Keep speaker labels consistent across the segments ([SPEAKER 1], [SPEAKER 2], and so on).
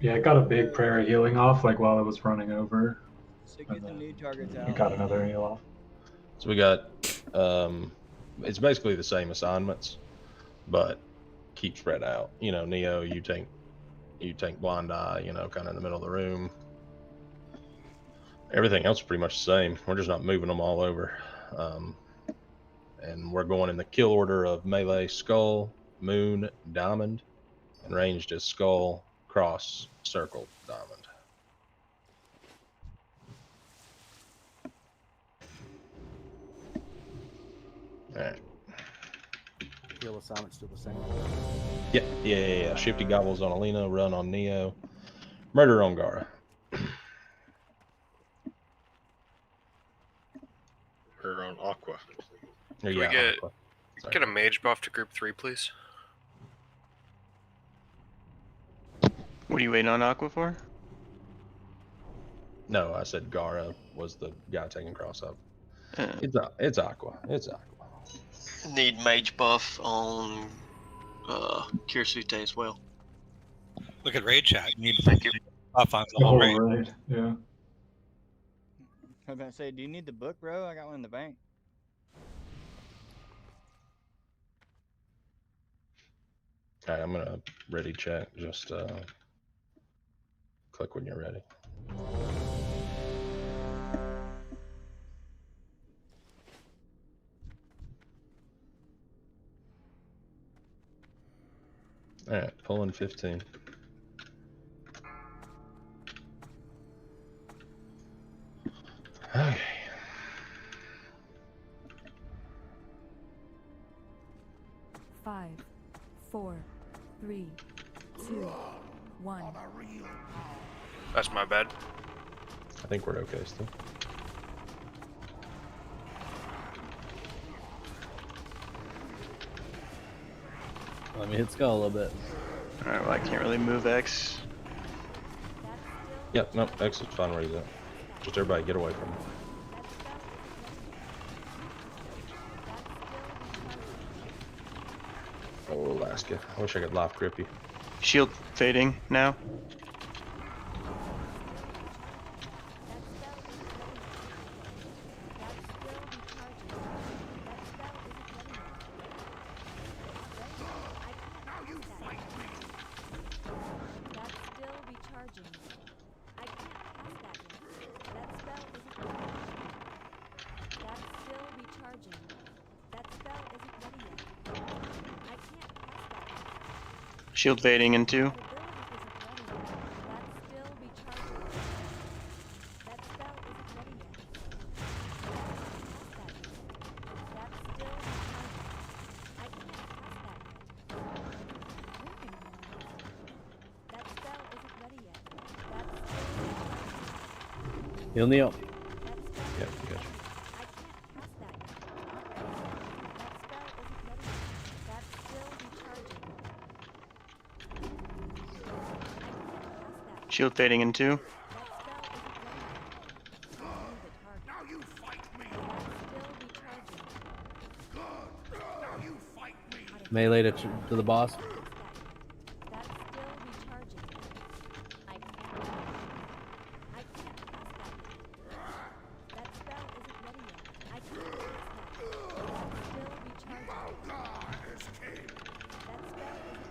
[SPEAKER 1] Yeah, it got a big prayer of healing off like while I was running over,
[SPEAKER 2] So
[SPEAKER 1] and
[SPEAKER 2] get the new targets
[SPEAKER 1] it
[SPEAKER 2] out.
[SPEAKER 1] got another heal off.
[SPEAKER 3] So we got, it's basically the same assignments, but keep spread out. You know, Neo, you tank Blind Eye. You know, kind of in the middle of the room. Everything else is pretty much the same. We're just not moving them all over. And we're going in the kill order of melee: skull, moon, diamond, and ranged is skull, cross, circle, diamond. All right.
[SPEAKER 4] Heal assignment's still the same.
[SPEAKER 3] Yeah. Shifty gobbles on Alina, run on Neo, murder on Gara.
[SPEAKER 5] Or on Aqua.
[SPEAKER 3] Can
[SPEAKER 6] we get a mage buff to group 3, please?
[SPEAKER 7] What are you waiting on Aqua for?
[SPEAKER 3] No, I said Gara was the guy taking cross up.
[SPEAKER 7] Uh,
[SPEAKER 3] It's Aqua. It's Aqua.
[SPEAKER 8] Need mage buff on Kirsute as well.
[SPEAKER 9] Look at raid chat. You need to
[SPEAKER 8] Thank you.
[SPEAKER 9] buff on the whole raid.
[SPEAKER 1] Right, yeah.
[SPEAKER 2] I was gonna say, do you need the book, bro? I got one in the bank.
[SPEAKER 3] All right, I'm gonna ready chat. Just click when you're ready. All right, pulling 15. Okay.
[SPEAKER 10] Five, 4, 3, 2, 1.
[SPEAKER 6] That's my bad.
[SPEAKER 3] I think we're okay still.
[SPEAKER 4] Let me hit skull a little bit.
[SPEAKER 7] Alright, well I can't really move X.
[SPEAKER 3] Yep, nope, X is fine where he's at. Just everybody get away from him. Oh, Alaska. I wish I could life grip you.
[SPEAKER 7] Shield fading now. Shield fading in 2.
[SPEAKER 4] Heal Neo.
[SPEAKER 3] Yep, gotcha.
[SPEAKER 7] Shield fading in 2.
[SPEAKER 4] Melee to the boss.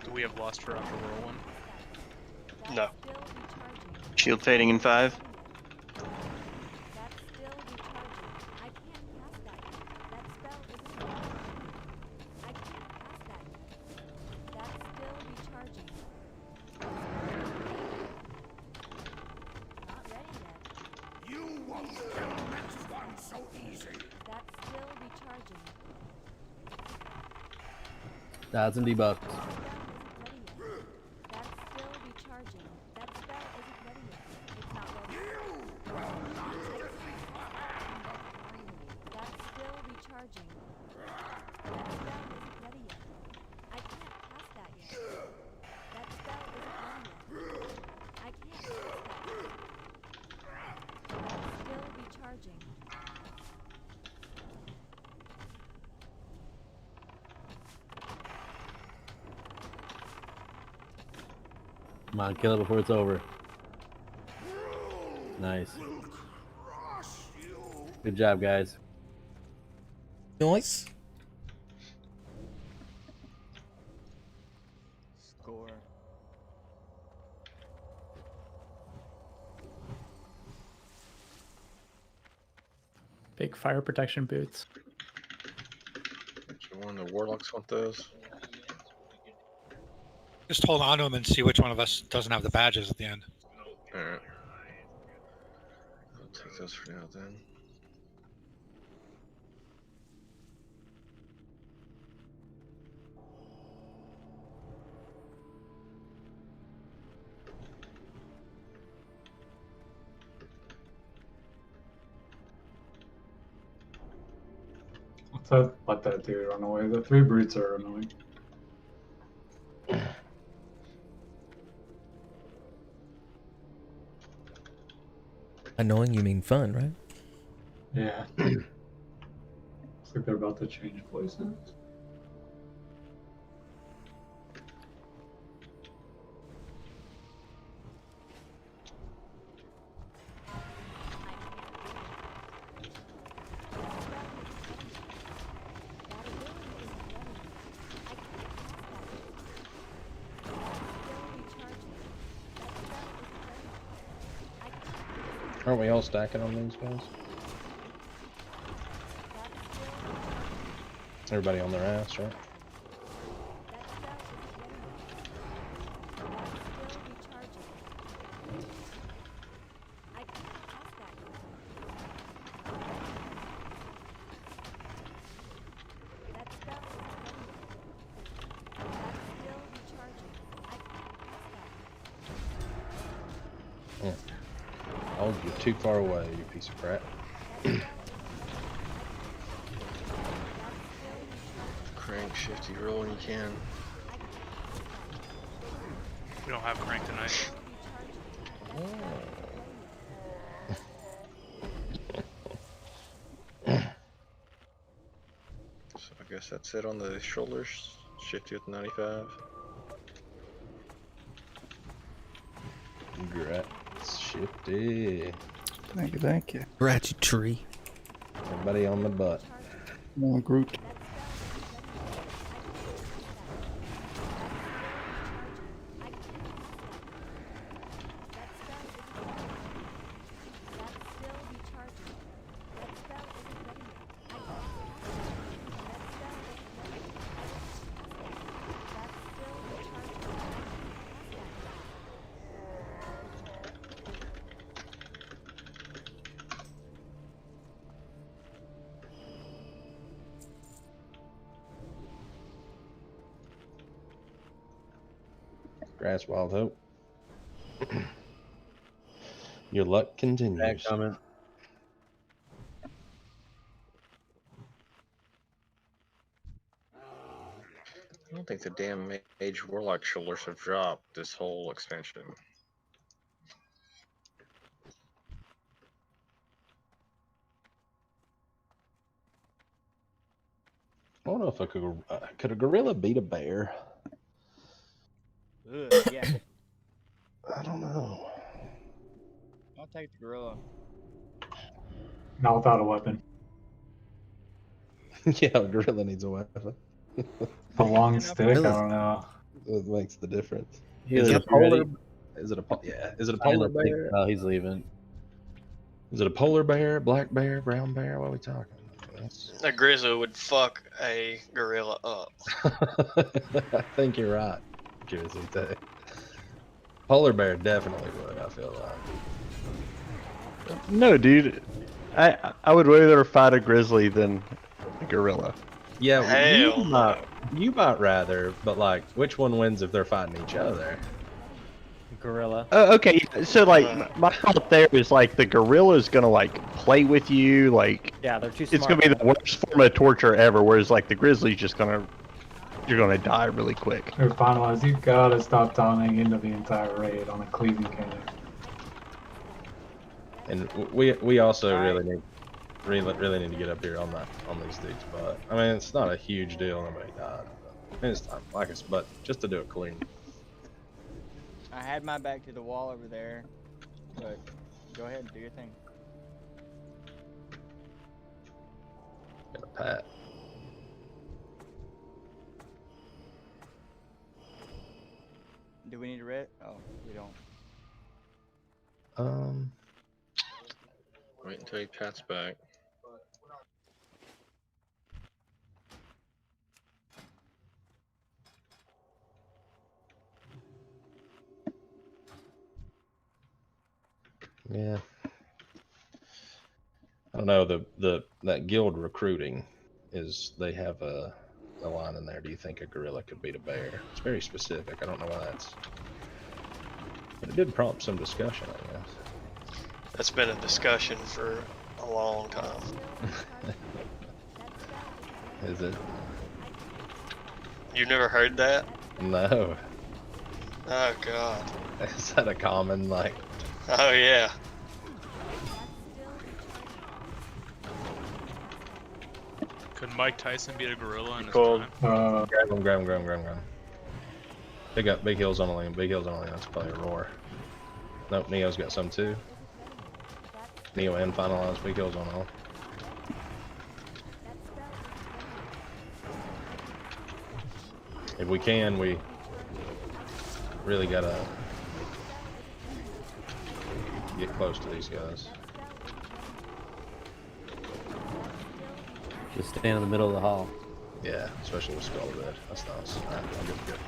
[SPEAKER 11] Do we have lost for Upper Roll one?
[SPEAKER 8] No.
[SPEAKER 7] Shield fading in 5.
[SPEAKER 4] That's in debuffed. Come on, kill it before it's over. Nice. Good job, guys.
[SPEAKER 12] Nice.
[SPEAKER 2] Score.
[SPEAKER 13] Big fire protection boots.
[SPEAKER 5] Which one? The warlocks want those?
[SPEAKER 9] Just hold on to them and see which one of us doesn't have the badges at the end.
[SPEAKER 5] Alright. I'll take those for now then.
[SPEAKER 1] Let's let that dude run away. The 3 brutes are annoying.
[SPEAKER 12] Annoying, you mean fun, right?
[SPEAKER 1] Yeah. Looks like they're about to change places.
[SPEAKER 3] Aren't we all stacking on these guys? Everybody on their ass, right? Yeah. Oh, you're too far away, you piece of crap.
[SPEAKER 5] Crank, shifty, roll when you can.
[SPEAKER 11] We don't have crank tonight.
[SPEAKER 5] So I guess that's it on the shoulders. Shifty with 95.
[SPEAKER 3] Congrats, shifty.
[SPEAKER 12] Thank you, thank you. Ratchet tree.
[SPEAKER 3] Everybody on the butt.
[SPEAKER 12] More Groot.
[SPEAKER 3] Grass Wild Hope. Your luck continues.
[SPEAKER 4] Comment.
[SPEAKER 5] I don't think the damn mage warlock shoulders have dropped this whole expansion.
[SPEAKER 3] I don't know if I could a gorilla beat a bear?
[SPEAKER 2] Ugh, yeah.
[SPEAKER 3] I don't know.
[SPEAKER 2] I'll take the gorilla.
[SPEAKER 1] Not without a weapon.
[SPEAKER 3] Yeah, a gorilla needs a weapon.
[SPEAKER 1] The long stick, I don't know.
[SPEAKER 3] It makes the difference.
[SPEAKER 4] Is
[SPEAKER 3] Is
[SPEAKER 4] it
[SPEAKER 3] it
[SPEAKER 4] a
[SPEAKER 3] a polar?
[SPEAKER 4] ready?
[SPEAKER 3] Is it a yeah? Is it a polar bear?
[SPEAKER 4] Oh, he's leaving.
[SPEAKER 3] Is it a polar bear, black bear, brown bear? What are we talking?
[SPEAKER 8] A grizzly would fuck a gorilla up.
[SPEAKER 3] I think you're right, Grizzly. Polar bear definitely would. I feel like.
[SPEAKER 7] No, dude. I would rather fight a grizzly than a gorilla.
[SPEAKER 3] Yeah,
[SPEAKER 8] Hell
[SPEAKER 3] you might rather, but like, which one wins if they're fighting each other?
[SPEAKER 13] Gorilla.
[SPEAKER 7] Okay, so like my thought there is like the gorilla is gonna like play with you, like
[SPEAKER 13] Yeah, they're too smart.
[SPEAKER 7] it's gonna be the worst form of torture ever. Whereas like the grizzly's just you're gonna die really quick.
[SPEAKER 1] To finalize, you gotta stop timing into the entire raid on a cleaving cannon.
[SPEAKER 3] And we also really need to get up here on these dudes. But I mean, it's not a huge deal. Nobody died. I mean, it's time, but just to do it clean.
[SPEAKER 2] I had my back to the wall over there, but go ahead and do your thing.
[SPEAKER 3] Got a pat.
[SPEAKER 2] Do we need a red? Oh, we don't.
[SPEAKER 5] Wait until he pats back.
[SPEAKER 3] Yeah. I don't know, that guild recruiting is, they have a line in there. Do you think a gorilla could beat a bear? It's very specific. I don't know why that's, but it did prompt some discussion, I guess.
[SPEAKER 8] That's been a discussion for a long time.
[SPEAKER 3] Is it?
[SPEAKER 8] You never heard that?
[SPEAKER 3] No.
[SPEAKER 8] Oh god.
[SPEAKER 3] Is that a common, like?
[SPEAKER 8] Oh yeah.
[SPEAKER 11] Could Mike Tyson beat a gorilla in his
[SPEAKER 5] Cold.
[SPEAKER 11] prime?
[SPEAKER 3] Grab him. Big heels on the lane. Big heels on the lane. That's probably a roar. Nope, Neo's got some too. Neo and finalized. Big heels on all. If we can, we really gotta get close to these guys.
[SPEAKER 4] Just stand in the middle of the hall.
[SPEAKER 3] Yeah, especially with Skull Red. That's nice. Alright, I'm good.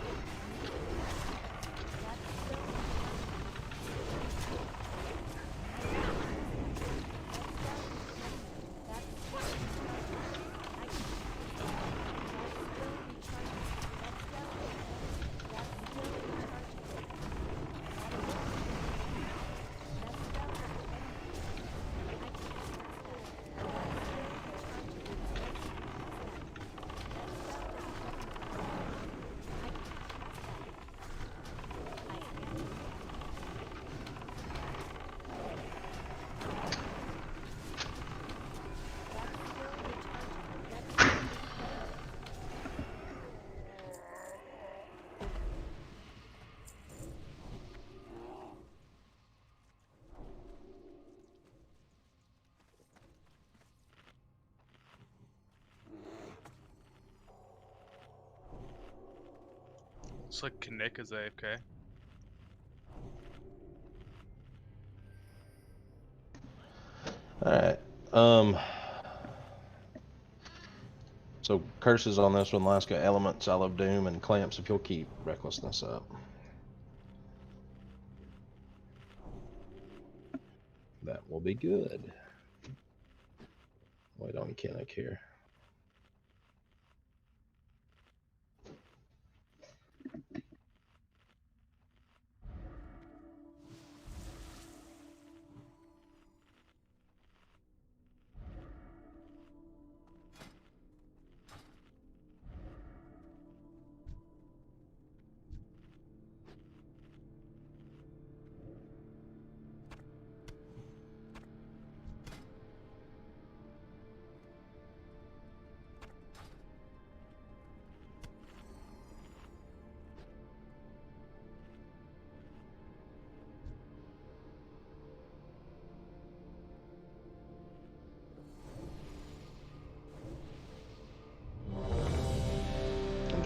[SPEAKER 11] Looks like Kinnick is AFK.
[SPEAKER 3] Alright. So curses on this one, Alaska, elements, I love doom, and clamps if you'll keep recklessness up. That will be good. Wait on Kinnick here.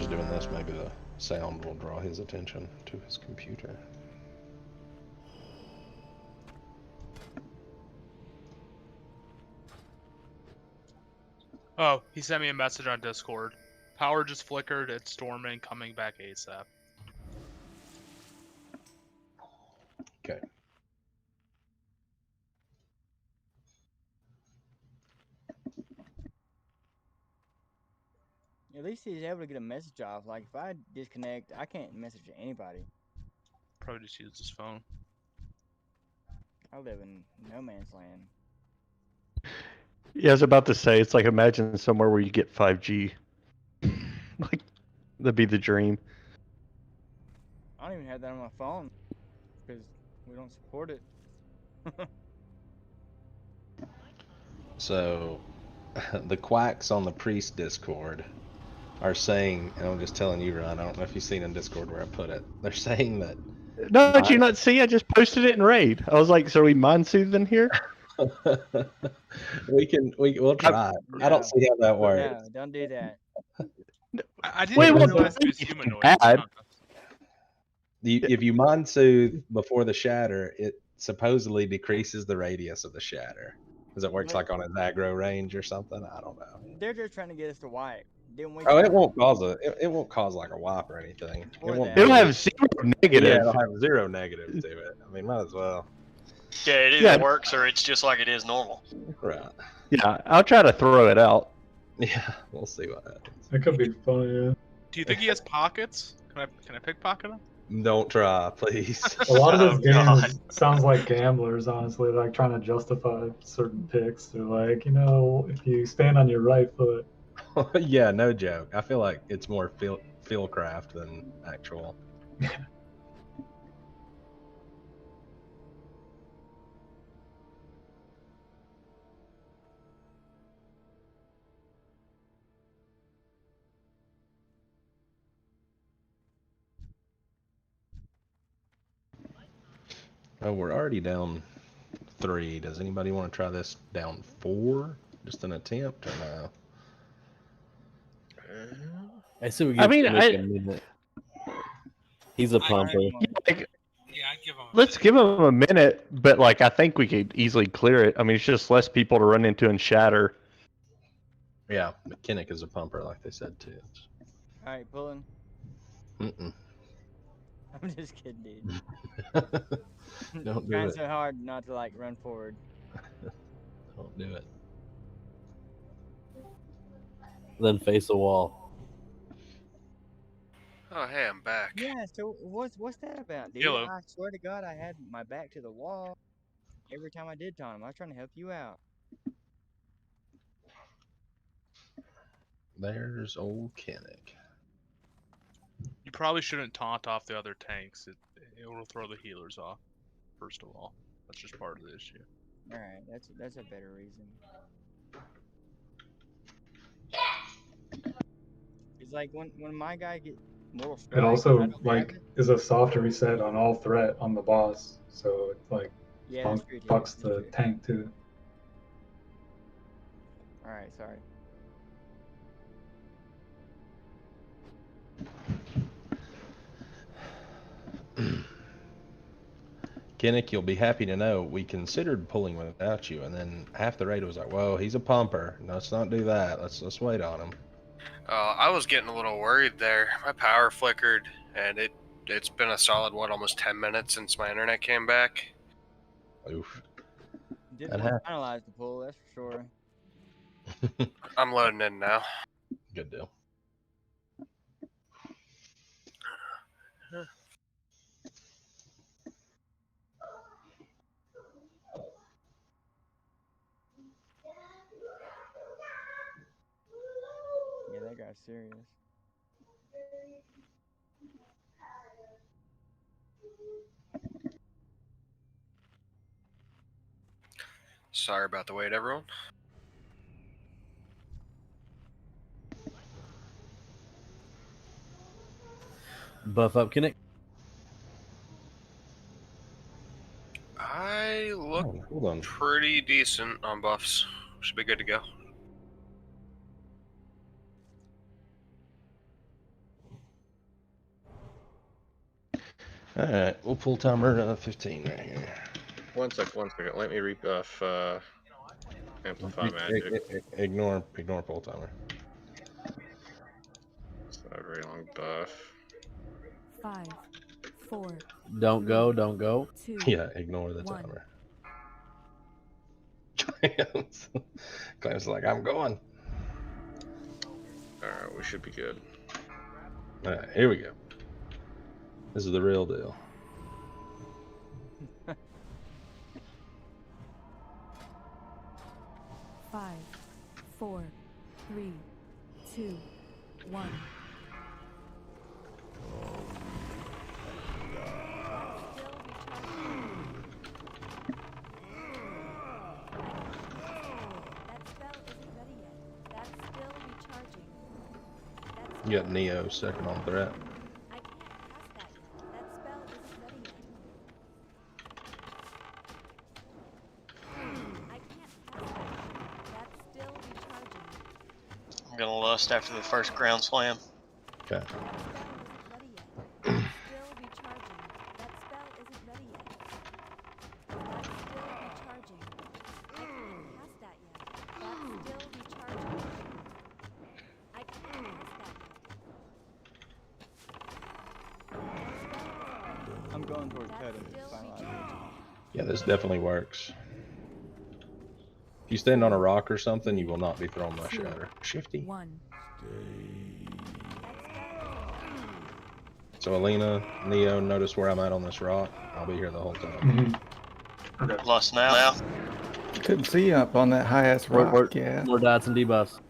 [SPEAKER 3] Doing this, maybe the sound will draw his attention to his computer.
[SPEAKER 11] Oh, he sent me a message on Discord. Power just flickered, it's storming, coming back ASAP.
[SPEAKER 3] Okay.
[SPEAKER 2] At least he's able to get a message off. Like, if I disconnect, I can't message anybody.
[SPEAKER 11] Probably just used his phone.
[SPEAKER 2] I live in no man's land.
[SPEAKER 7] Yeah, I was about to say, it's like imagine somewhere where you get 5G. Like, that'd be the dream.
[SPEAKER 2] I don't even have that on my phone because we don't support it.
[SPEAKER 3] So, the quacks on the priest Discord are saying, and I'm just telling you, Ron, I don't know if you've seen in Discord where I put it, they're saying that
[SPEAKER 7] No, did you not see? I just posted it in raid. I was like, so are we mind soothing here?
[SPEAKER 3] We'll try. I don't see how that works.
[SPEAKER 2] No, don't do that.
[SPEAKER 11] I didn't
[SPEAKER 7] Wait,
[SPEAKER 11] even
[SPEAKER 7] what?
[SPEAKER 11] realize it was humanoid.
[SPEAKER 7] Bad.
[SPEAKER 3] If you mind soothe before the shatter, it supposedly decreases the radius of the shatter. Because it works like on his aggro range or something. I don't know.
[SPEAKER 2] They're just trying to get us to wipe. Didn't we?
[SPEAKER 3] Oh, it won't cause like a wipe or anything.
[SPEAKER 2] Or
[SPEAKER 3] It won't.
[SPEAKER 2] that.
[SPEAKER 7] It'll have 0 negative.
[SPEAKER 3] Yeah, it'll have 0 negative to it. I mean, might as well.
[SPEAKER 8] Yeah, it either works or it's just like it is normal.
[SPEAKER 3] Right.
[SPEAKER 7] Yeah, I'll try to throw it out.
[SPEAKER 3] Yeah, we'll see what happens.
[SPEAKER 1] It could be fun, yeah.
[SPEAKER 11] Do you think he has pockets? Can I pickpocket him?
[SPEAKER 3] Don't try, please.
[SPEAKER 1] A lot of this
[SPEAKER 8] Oh,
[SPEAKER 1] game
[SPEAKER 8] God.
[SPEAKER 1] sounds like gamblers, honestly, like trying to justify certain picks. They're like, you know, if you stand on your right foot.
[SPEAKER 3] Yeah, no joke. I feel like it's more feel craft than actual. Oh, we're already down 3. Does anybody want to try this down 4? Just an attempt or no?
[SPEAKER 4] I see we
[SPEAKER 7] I
[SPEAKER 4] give
[SPEAKER 7] mean,
[SPEAKER 4] Nick a minute. He's a pumper.
[SPEAKER 7] Like,
[SPEAKER 9] Yeah, I'd give him.
[SPEAKER 7] let's give him a minute, but like I think we could easily clear it. I mean, it's just less people to run into and shatter.
[SPEAKER 3] Yeah, McKinnick is a pumper, like they said too.
[SPEAKER 2] All right, pulling.
[SPEAKER 3] Mm-mm.
[SPEAKER 2] I'm just kidding, dude.
[SPEAKER 3] Don't do
[SPEAKER 2] Trying
[SPEAKER 3] it.
[SPEAKER 2] so hard not to like run forward.
[SPEAKER 3] Don't do it.
[SPEAKER 4] Then face a wall.
[SPEAKER 6] Oh, hey, I'm back.
[SPEAKER 2] Yeah. So what's that about, dude?
[SPEAKER 11] Yellow.
[SPEAKER 2] I swear to God, I had my back to the wall every time I did taunt him. I was trying to help you out.
[SPEAKER 3] There's old Kinnick.
[SPEAKER 11] You probably shouldn't taunt off the other tanks. It will throw the healers off. First of all, that's just part of the issue.
[SPEAKER 2] All right, that's a better reason. It's like when my guy get mortal strike.
[SPEAKER 1] It
[SPEAKER 2] I
[SPEAKER 1] also
[SPEAKER 2] don't have
[SPEAKER 1] like
[SPEAKER 2] it.
[SPEAKER 1] is a soft reset on all threat on the boss, so it like
[SPEAKER 2] Yeah, that's true, too.
[SPEAKER 1] fucks
[SPEAKER 2] That's
[SPEAKER 1] the
[SPEAKER 2] true.
[SPEAKER 1] tank too.
[SPEAKER 2] All right, sorry.
[SPEAKER 3] Kinnick, you'll be happy to know we considered pulling without you, and then half the raid was like, "Whoa, he's a pumper. Let's not do that. Let's wait on him."
[SPEAKER 6] I was getting a little worried there. My power flickered, and it's been a solid, almost 10 minutes since my internet came back.
[SPEAKER 3] Oof.
[SPEAKER 2] Didn't
[SPEAKER 3] That
[SPEAKER 2] want to finalize the pull, that's for sure.
[SPEAKER 6] I'm loading in now.
[SPEAKER 3] Good deal.
[SPEAKER 2] Yeah, that guy's serious.
[SPEAKER 6] Sorry about the wait, everyone.
[SPEAKER 4] Buff up, Kinnick.
[SPEAKER 6] I look
[SPEAKER 3] Oh, hold on.
[SPEAKER 6] pretty decent on buffs. Should be good to go.
[SPEAKER 3] All right, we'll pull timer 15 right here.
[SPEAKER 5] One second. Let me rebuff amplify magic.
[SPEAKER 3] Ignore pull timer.
[SPEAKER 5] It's not a very long buff.
[SPEAKER 10] 5, 4,
[SPEAKER 4] Don't go. Don't go.
[SPEAKER 10] 2,
[SPEAKER 3] Yeah, ignore the
[SPEAKER 10] 1.
[SPEAKER 3] timer. Claims like I'm going.
[SPEAKER 5] Alright, we should be good.
[SPEAKER 3] All right, here we go. This is the real deal.
[SPEAKER 10] Five, 4, 3, 2, 1.
[SPEAKER 3] You got Neo second on threat.
[SPEAKER 10] I can't cast that yet. That spell isn't ready yet.
[SPEAKER 8] gonna lust after the first ground slam.
[SPEAKER 3] Okay.
[SPEAKER 2] I'm going towards Ted and finalize.
[SPEAKER 3] Yeah, this definitely works. If you stand on a rock or something, you will not be thrown by shatter. Shifty.
[SPEAKER 10] 1.
[SPEAKER 3] So Alina, Neo, notice where I'm at on this rock. I'll be here the whole time.
[SPEAKER 1] Okay.
[SPEAKER 8] Lust now.
[SPEAKER 12] Couldn't see you up on that high ass rock. Yeah.
[SPEAKER 4] More dots and debuffs.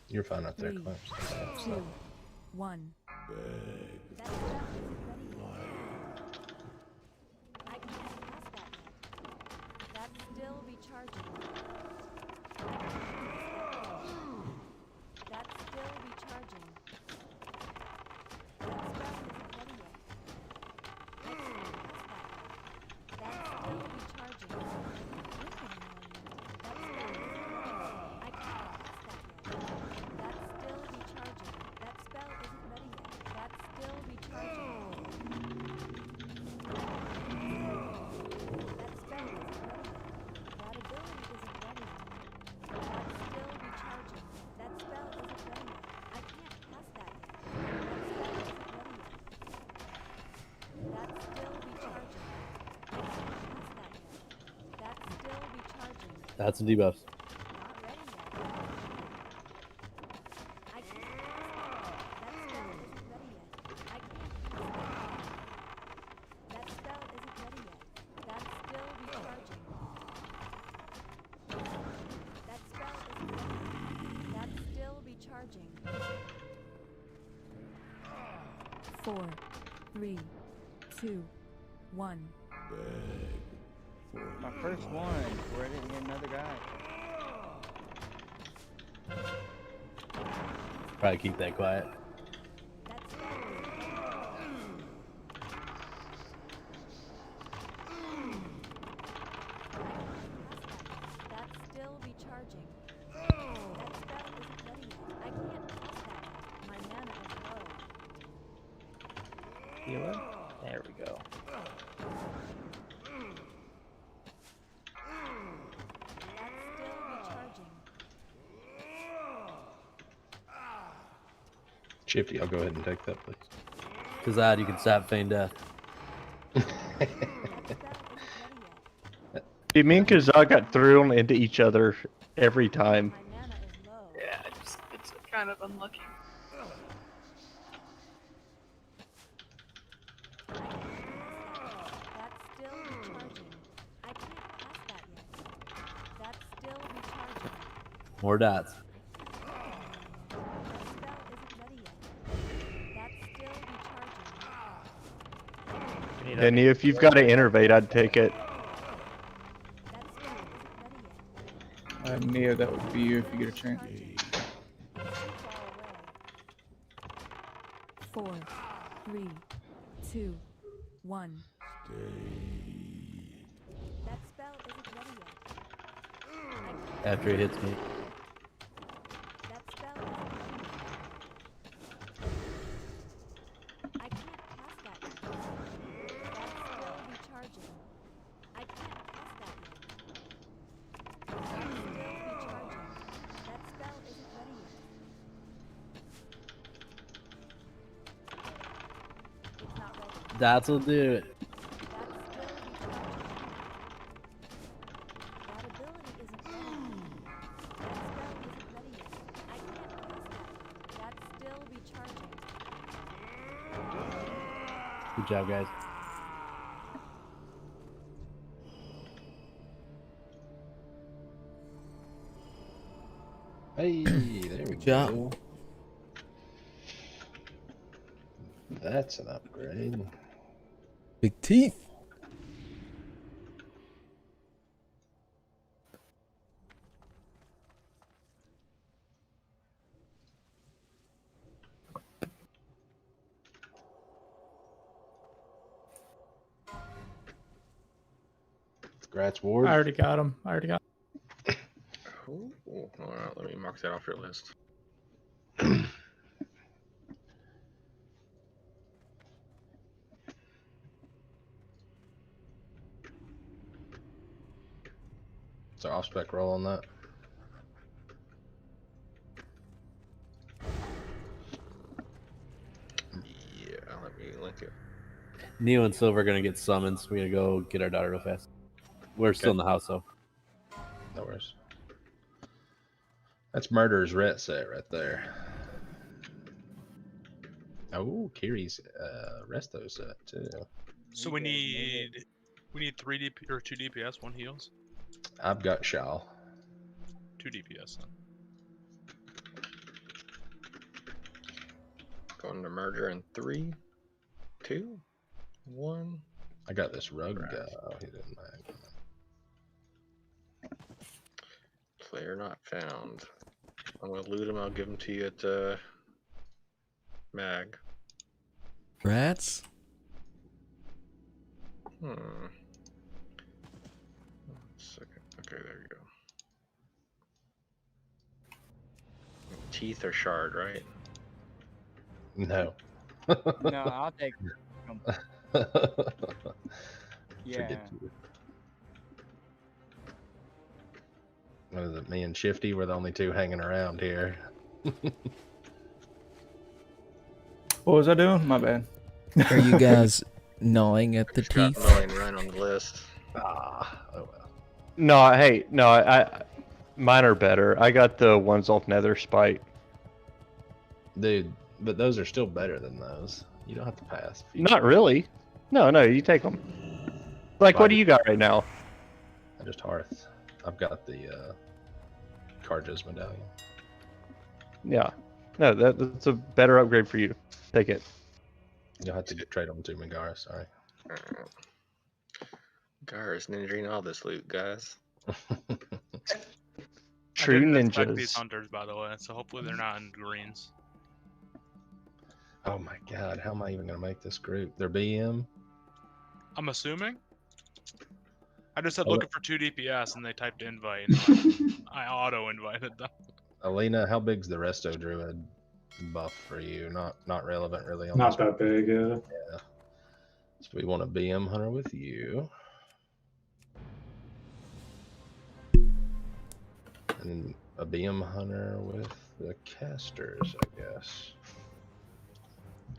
[SPEAKER 3] You're fine up there,
[SPEAKER 10] 3,
[SPEAKER 3] Clemson.
[SPEAKER 10] 2, 1.
[SPEAKER 4] That's some debuffs.
[SPEAKER 10] Charging. 4, 3, 2, 1.
[SPEAKER 2] My first one, where I didn't get another guy.
[SPEAKER 4] Probably keep that quiet.
[SPEAKER 10] That's still be charging. That spell isn't ready yet. I can't cast that yet. My mana is low.
[SPEAKER 13] Healer? There we go.
[SPEAKER 3] Shifty, I'll go ahead and take that, please.
[SPEAKER 4] Kazad, you can stop feign death.
[SPEAKER 7] Dude, me and Kazaa got thrown into each other every time.
[SPEAKER 14] Yeah, it's kind of unlucky.
[SPEAKER 4] More dots.
[SPEAKER 7] And if you've got to innervate, I'd take it.
[SPEAKER 12] Neo, that would be you if you get a chance.
[SPEAKER 10] 4, 3, 2, 1. That spell isn't ready yet.
[SPEAKER 4] After it hits me.
[SPEAKER 10] That spell isn't ready yet. I can't cast that yet.
[SPEAKER 4] That'll do it. Good job, guys.
[SPEAKER 3] Hey, there we go. That's an upgrade.
[SPEAKER 15] Big teeth.
[SPEAKER 3] Congrats, Ward.
[SPEAKER 12] I already got him.
[SPEAKER 5] Ooh, all right, let me mark that off your list.
[SPEAKER 3] So off spec roll on that.
[SPEAKER 5] Yeah, let me link it.
[SPEAKER 4] Neo and Silver are gonna get summoned, so we gotta go get our daughter real fast. We're still in the house though.
[SPEAKER 3] No worries. That's Murderer's Ret set right there. Oh, Kiri's resto set too.
[SPEAKER 11] So we need 3 DP or 2 DPS, 1 heals,
[SPEAKER 3] I've got Shao.
[SPEAKER 11] 2 DPS then.
[SPEAKER 5] Going to murder in 3, 2, 1.
[SPEAKER 3] I got this rug guy. Oh, he didn't mind.
[SPEAKER 5] Player not found. I'm gonna loot him. I'll give him to you at mag.
[SPEAKER 15] Rats.
[SPEAKER 5] One second. Okay, there you go. Teeth are shard, right?
[SPEAKER 3] No.
[SPEAKER 2] No, I'll take them. Yeah.
[SPEAKER 3] Forget you. What is it? Me and Shifty were the only two hanging around here.
[SPEAKER 12] What was I doing? My bad.
[SPEAKER 15] Are you guys gnawing at the
[SPEAKER 5] Just got
[SPEAKER 15] teeth?
[SPEAKER 5] mowing right on the list.
[SPEAKER 3] Ah, oh well.
[SPEAKER 7] No, hey, no, I mine are better. I got the ones off Nether Spite.
[SPEAKER 3] Dude, but those are still better than those. You don't have to pass.
[SPEAKER 7] Not really. No, you take them. Like, what do you got right now?
[SPEAKER 3] I just Hearth. I've got the Carja's medallion.
[SPEAKER 7] Yeah. No, that's a better upgrade for you. Take it.
[SPEAKER 3] You'll have to trade them to Megara, sorry.
[SPEAKER 5] Gar's ninjaing all this loot, guys.
[SPEAKER 7] True
[SPEAKER 11] I didn't inspect
[SPEAKER 7] ninjas.
[SPEAKER 11] these hunters, by the way, so hopefully they're not in greens.
[SPEAKER 3] Oh my god, how am I even gonna make this group? They're BM?
[SPEAKER 11] I'm assuming. I just said
[SPEAKER 3] Oh,
[SPEAKER 11] looking for 2 DPS, and they typed invite. And I auto invited them.
[SPEAKER 3] Alina, how big's the Resto Druid buff for you? Not relevant really on
[SPEAKER 1] Not
[SPEAKER 3] this
[SPEAKER 1] that big, yeah.
[SPEAKER 3] Yeah. So we want a BM hunter with you. And a BM hunter with the casters, I guess.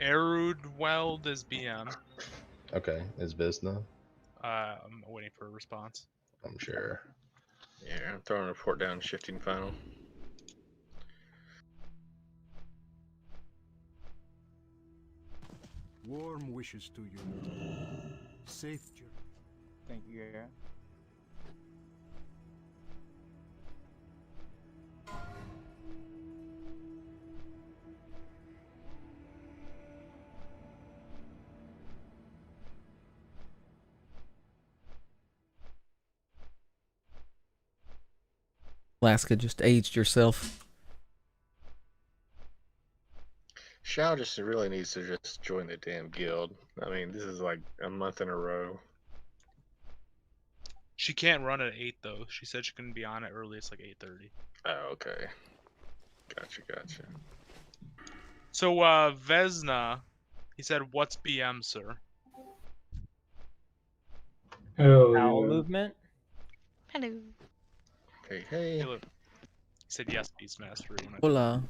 [SPEAKER 11] Erudweld is BM.
[SPEAKER 3] Okay, is Visna?
[SPEAKER 11] I'm waiting for a response.
[SPEAKER 3] I'm sure.
[SPEAKER 5] Yeah, I'm throwing a report down, shifting final.
[SPEAKER 16] Warm wishes to you. Safe journey.
[SPEAKER 2] Thank you, Garrett.
[SPEAKER 15] Alaska just aged yourself.
[SPEAKER 5] Shao just really needs to just join the damn guild. I mean, this is like a month in a row.
[SPEAKER 11] She can't run at 8 though. She said she couldn't be on it early. It's like 8:30.
[SPEAKER 5] Oh, okay. Gotcha.
[SPEAKER 11] So Vesna, he said, "What's BM, sir?"
[SPEAKER 1] Hell
[SPEAKER 13] Bowel
[SPEAKER 1] yeah.
[SPEAKER 13] movement.
[SPEAKER 14] Hello.
[SPEAKER 5] Hey.
[SPEAKER 11] He said yes, Beastmaster. When I
[SPEAKER 15] Hola.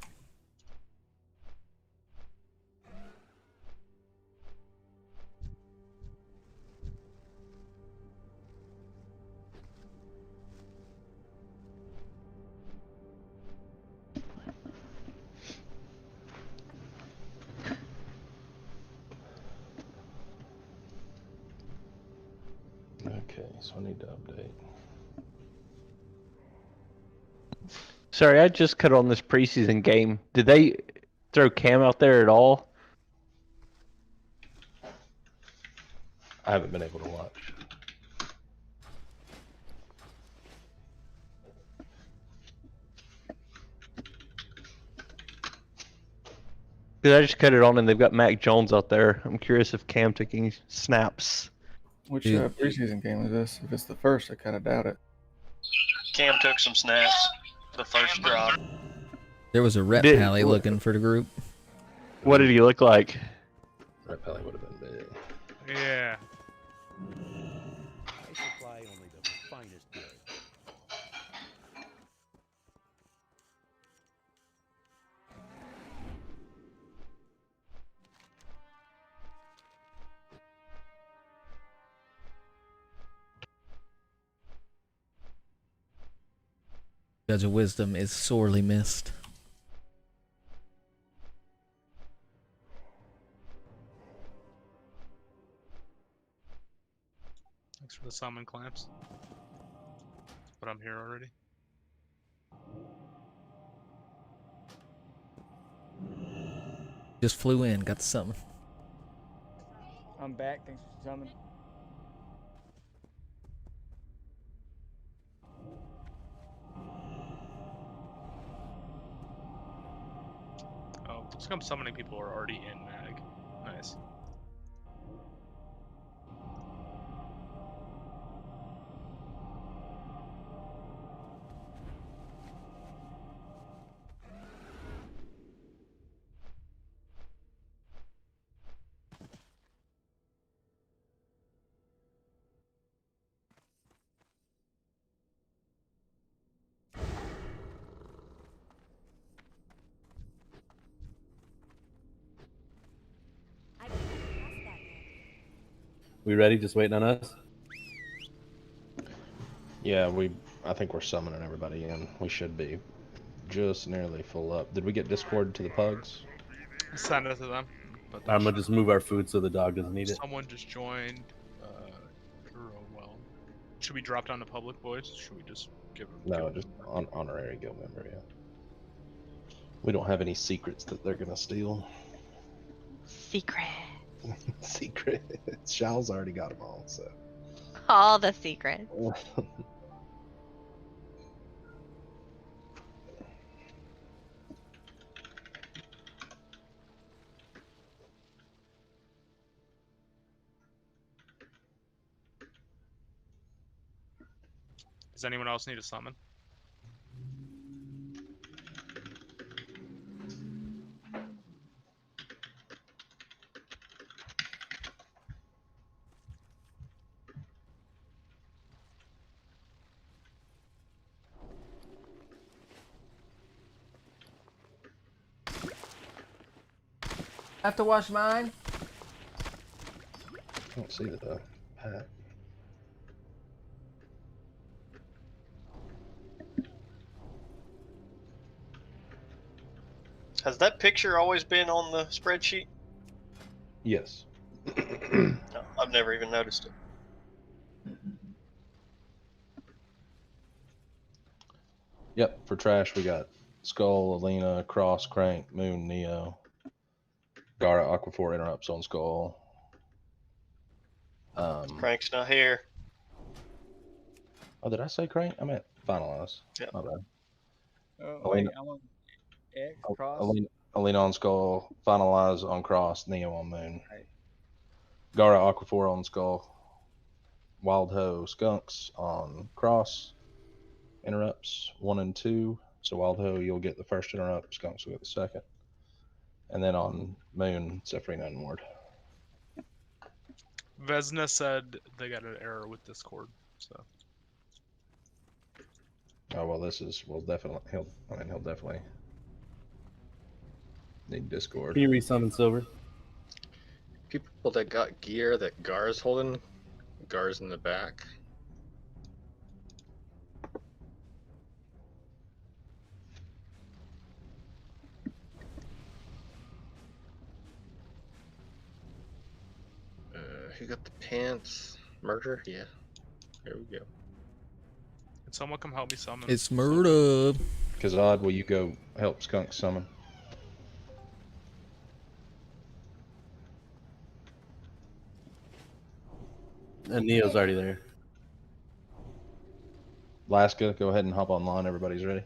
[SPEAKER 3] So I need to update.
[SPEAKER 7] Sorry, I just cut on this preseason game. Did they throw Cam out there at all?
[SPEAKER 3] I haven't been able to watch.
[SPEAKER 7] Because I just cut it on and they've got Mac Jones out there. I'm curious if Cam took any snaps.
[SPEAKER 12] Which preseason game is this? If it's the first, I kind of doubt it.
[SPEAKER 8] Cam took some snaps the first drop.
[SPEAKER 15] There was a rep pally looking for the group.
[SPEAKER 7] What did he look like?
[SPEAKER 3] Rep pally would have been big.
[SPEAKER 11] Yeah.
[SPEAKER 16] I supply only the finest goods.
[SPEAKER 15] Judge of Wisdom is sorely missed.
[SPEAKER 11] Thanks for the summon clamps. But I'm here already.
[SPEAKER 15] Just flew in, got the summon.
[SPEAKER 2] I'm back. Thanks for coming.
[SPEAKER 11] Oh, looks like I'm summoning people who are already in mag. Nice.
[SPEAKER 4] We ready? Just waiting on us?
[SPEAKER 3] Yeah, I think we're summoning everybody in. We should be just nearly full up. Did we get Discord to the pugs?
[SPEAKER 11] Send it to them. But
[SPEAKER 4] I'm gonna just move our food so the dog doesn't eat it.
[SPEAKER 11] Someone just joined. Well, should we drop down to public, boys? Should we just give them?
[SPEAKER 3] No, just honorary guild member. Yeah. We don't have any secrets that they're gonna steal.
[SPEAKER 17] Secret.
[SPEAKER 3] Secret. Shal's already got them all. So.
[SPEAKER 17] All the secrets.
[SPEAKER 11] Does anyone else need a summon?
[SPEAKER 15] Have to wash mine.
[SPEAKER 3] I don't see the hat.
[SPEAKER 8] Has that picture always been on the spreadsheet?
[SPEAKER 3] Yes.
[SPEAKER 8] No, I've never even noticed it.
[SPEAKER 3] Yep, for trash we got Skull, Alina, Cross, Crank, Moon, Neo, Gara, Aquaphor, Interrupts on Skull.
[SPEAKER 8] Crank's not here.
[SPEAKER 3] Oh, did I say Crank? I meant Finalize.
[SPEAKER 8] Yep.
[SPEAKER 3] My bad.
[SPEAKER 2] Wait, I'm on X, Cross.
[SPEAKER 3] Alina on Skull, Finalize on Cross, Neo on Moon. Gara, Aquaphor on Skull, Wild Ho, Skunks on Cross, Interrupts 1 and 2. So Wild Ho, you'll get the first interrupt, Skunks will get the second. And then on Moon, Zephyrina and Ward.
[SPEAKER 11] Vesna said they got an error with Discord, so.
[SPEAKER 3] Oh well, we'll definitely he'll definitely need Discord.
[SPEAKER 4] Can you resummon Silver?
[SPEAKER 5] People that got gear that Gar's holding, Gar's in the back. Who got the pants? Murder? Yeah. There we go.
[SPEAKER 11] Can someone come help me summon?
[SPEAKER 15] It's murder.
[SPEAKER 3] Kazad, will you go help Skunk summon?
[SPEAKER 4] And Neo's already there.
[SPEAKER 3] Laska, go ahead and hop online. Everybody's ready.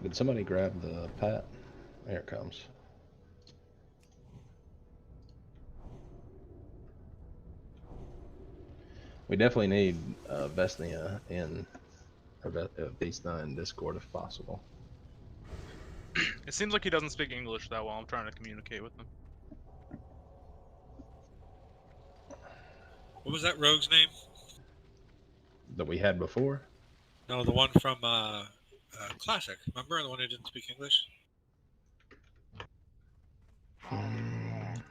[SPEAKER 3] Did somebody grab the pat? There it comes. We definitely need Vesnia in Vesna in Discord if possible.
[SPEAKER 11] It seems like he doesn't speak English that well. I'm trying to communicate with him.
[SPEAKER 9] What was that rogue's name?
[SPEAKER 3] That we had before?
[SPEAKER 9] No, the one from Classic. Remember the one who didn't speak English?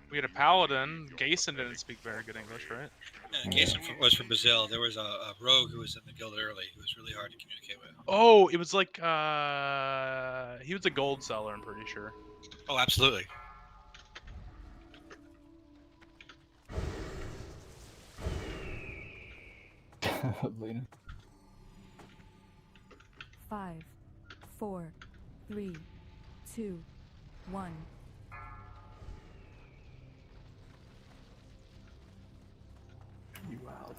[SPEAKER 11] We had a paladin. Gason didn't speak very good English, right?
[SPEAKER 9] Yeah, Gason was from Brazil. There was a rogue who was in the guild early who was really hard to communicate with.
[SPEAKER 11] Oh, it was like he was a gold seller, I'm pretty sure.
[SPEAKER 9] Oh, absolutely.
[SPEAKER 12] Lena.
[SPEAKER 10] 5, 4, 3, 2, 1.
[SPEAKER 12] You wild.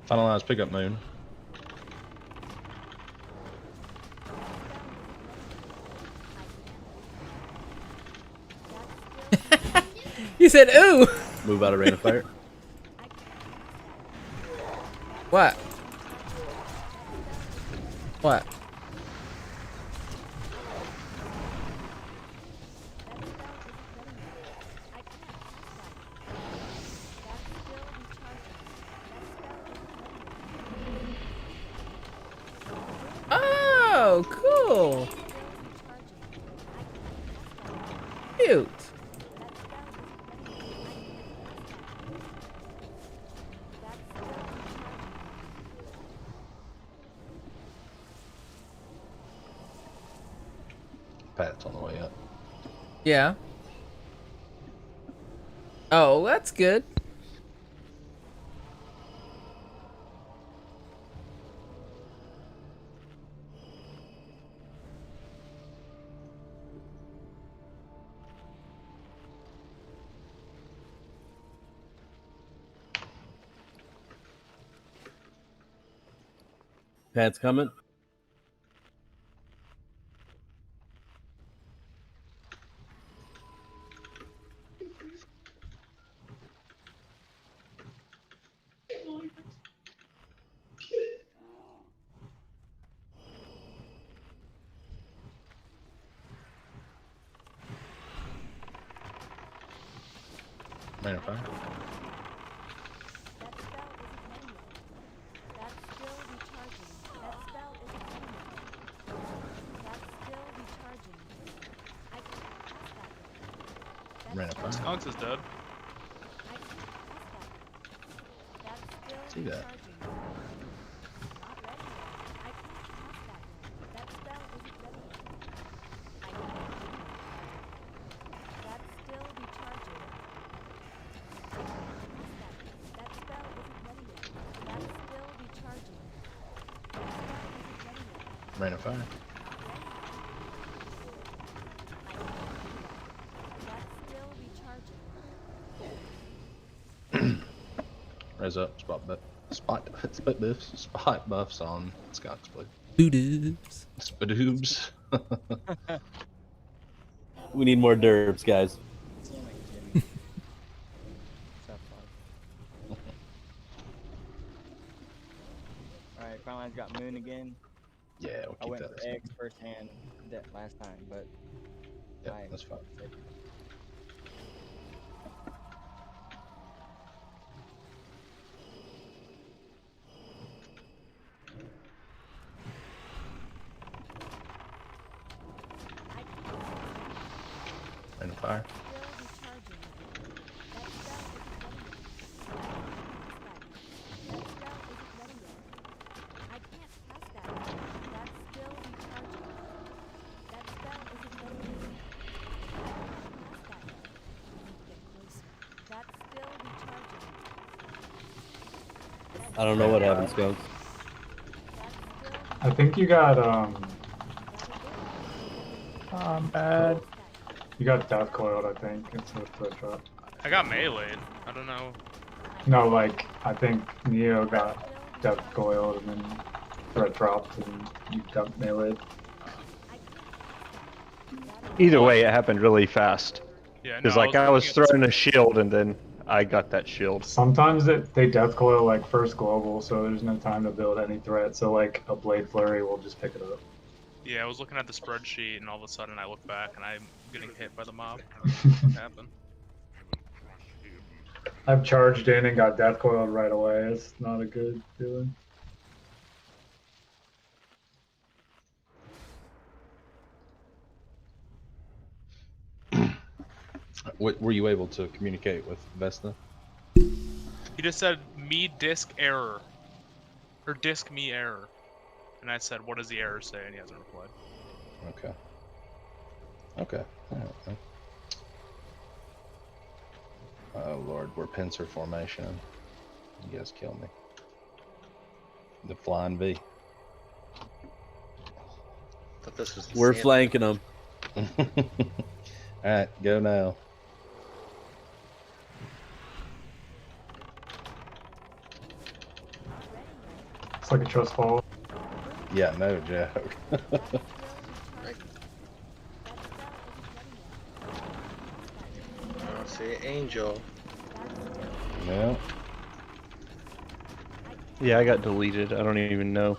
[SPEAKER 3] Finalize pickup moon.
[SPEAKER 15] You said ooh.
[SPEAKER 4] Move out of rain of fire.
[SPEAKER 15] What? What? Oh, cool. Cute.
[SPEAKER 3] Pat's on the way up.
[SPEAKER 15] Yeah. Oh, that's good.
[SPEAKER 4] Pat's coming.
[SPEAKER 3] Rain of fire. Rain of fire.
[SPEAKER 11] Skunks is dead.
[SPEAKER 3] See that? Rain of fire.
[SPEAKER 10] That's still recharging.
[SPEAKER 3] Raise up, spot buffs on Scott's Blue.
[SPEAKER 15] Boodoobs.
[SPEAKER 3] Spadoobs.
[SPEAKER 4] We need more derbs, guys.
[SPEAKER 2] Alright, Frontline's got Moon again.
[SPEAKER 3] Yeah, we'll
[SPEAKER 2] I
[SPEAKER 3] keep
[SPEAKER 2] went
[SPEAKER 3] that.
[SPEAKER 2] for X firsthand that last time, but
[SPEAKER 3] Yeah, that's fine. And fire.
[SPEAKER 4] I don't know what happened, Skunks.
[SPEAKER 1] I think you got
[SPEAKER 13] I'm bad.
[SPEAKER 1] you got death coiled. I think it's a threat drop.
[SPEAKER 11] I got meleeed. I don't know.
[SPEAKER 1] No, like I think Neo got death coiled and then threat dropped and you got meleeed.
[SPEAKER 7] Either way, it happened really fast.
[SPEAKER 11] Yeah,
[SPEAKER 7] Because
[SPEAKER 11] no,
[SPEAKER 7] like I was throwing a shield and then I got that shield.
[SPEAKER 1] Sometimes they death coil like first global, so there's no time to build any threat. So like a blade flurry will just pick it up.
[SPEAKER 11] Yeah, I was looking at the spreadsheet and all of a sudden I look back and I'm getting hit by the mob. What happened?
[SPEAKER 1] I've charged in and got death coiled right away. It's not a good feeling.
[SPEAKER 3] What were you able to communicate with Vesta?
[SPEAKER 11] He just said me disk error. Or disk me error. And I said, what does the error say? And he hasn't replied.
[SPEAKER 3] Okay. Okay. All right, then. Oh Lord, we're pincer formation. You guys kill me. The flying V.
[SPEAKER 5] Thought this was
[SPEAKER 4] We're
[SPEAKER 5] Santa.
[SPEAKER 4] flanking them.
[SPEAKER 3] Alright, go now.
[SPEAKER 1] It's like a trust fall.
[SPEAKER 3] Yeah, no joke.
[SPEAKER 5] I see Angel.
[SPEAKER 3] Yeah.
[SPEAKER 7] Yeah, I got deleted. I don't even know.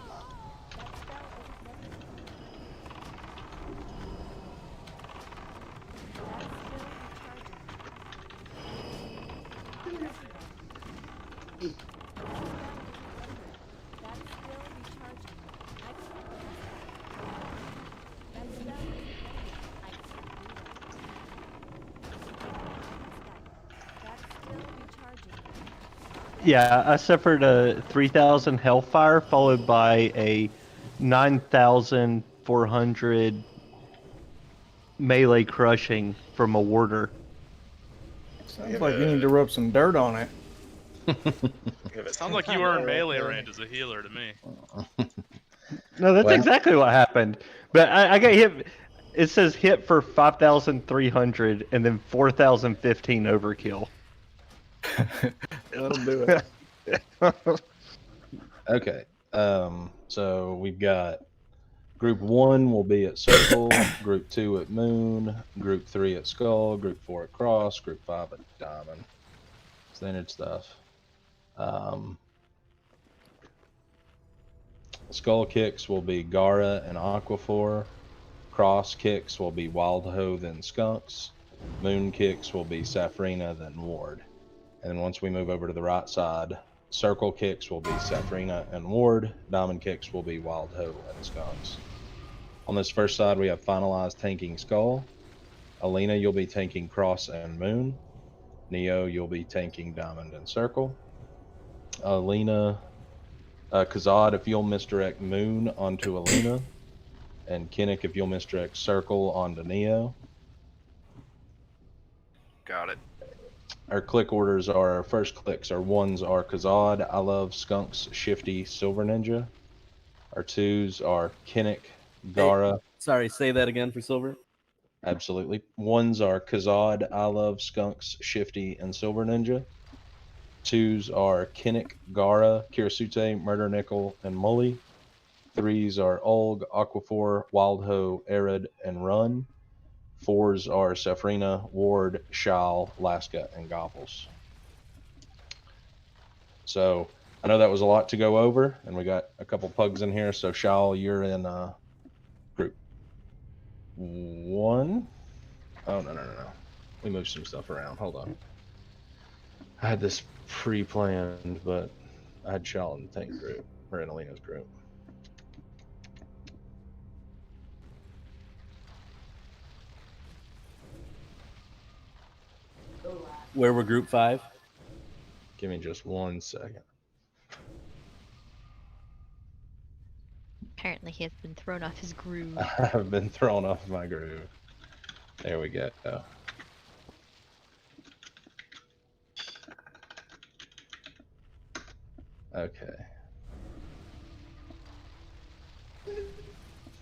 [SPEAKER 7] Yeah, I suffered a 3,000 Hellfire followed by a 9,400 melee crushing from a warder.
[SPEAKER 12] Sounds like you need to rub some dirt on it.
[SPEAKER 11] Sounds like you were in melee range as a healer to me.
[SPEAKER 7] No, that's
[SPEAKER 3] Well-
[SPEAKER 7] exactly what happened. But I got hit. It says hit for 5,300 and then 4,015 overkill.
[SPEAKER 12] That'll do it.
[SPEAKER 3] Okay. So we've got Group 1 will be at Circle, Group 2 at Moon, Group 3 at Skull, Group 4 at Cross, Group 5 at Diamond. Standard stuff. Skull kicks will be Gara and Aquaphor. Cross kicks will be Wildho, then Skunks. Moon kicks will be Safrina, then Ward. And then once we move over to the right side, Circle kicks will be Safrina and Ward. Diamond kicks will be Wildho and Skunks. On this first side, we have finalized tanking Skull. Alina, you'll be tanking Cross and Moon. Neo, you'll be tanking Diamond and Circle. Alina, Kazad, if you'll misdirect Moon onto Alina. And Kinnick, if you'll misdirect Circle onto Neo.
[SPEAKER 6] Got it.
[SPEAKER 3] Our click orders are, our first clicks are ones are Kazad, I Love, Skunks, Shifty, Silver Ninja. Our twos are Kinnick, Gara.
[SPEAKER 4] Sorry, say that again for Silver.
[SPEAKER 3] Absolutely. Ones are Kazad, I Love, Skunks, Shifty, and Silver Ninja. 2s are Kinnick, Gara, Kirasute, Murder Nickel, and Mully. 3s are Ulg, Aquaphor, Wildho, Arid, and Run. 4s are Safrina, Ward, Shal, Laska, and Gobbles. So I know that was a lot to go over, and we got a couple pugs in here. So Shal, you're in group 1. Oh, no. We moved some stuff around. Hold on. I had this pre-planned, but I had Shal in the tank group, or in Alina's group.
[SPEAKER 4] Where were group 5?
[SPEAKER 3] Give me just 1 second.
[SPEAKER 17] Apparently he has been thrown off his groove.
[SPEAKER 3] I've been thrown off my groove. There we go. Okay.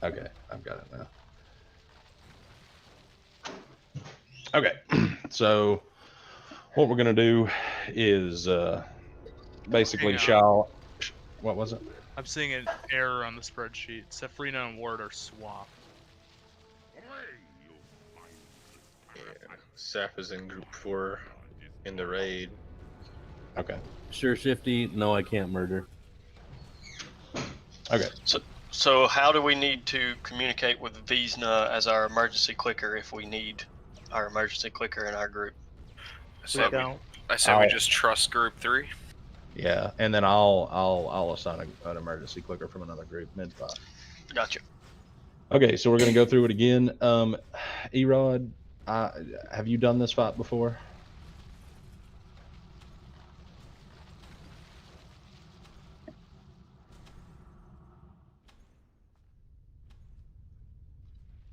[SPEAKER 3] Okay, I've got it now. Okay, so what we're gonna do is basically Shal. What was it?
[SPEAKER 11] I'm seeing an error on the spreadsheet. Safrina and Ward are swapped.
[SPEAKER 5] Yeah, Saf is in group 4 in the raid.
[SPEAKER 3] Okay.
[SPEAKER 4] Sure, Shifty. No, I can't murder.
[SPEAKER 3] Okay.
[SPEAKER 8] So how do we need to communicate with Vizna as our emergency clicker if we need our emergency clicker in our group?
[SPEAKER 6] I said we just trust group 3.
[SPEAKER 3] Yeah, and then I'll assign an emergency clicker from another group mid-fight.
[SPEAKER 8] Gotcha.
[SPEAKER 3] Okay, so we're gonna go through it again. Erod, have you done this fight before?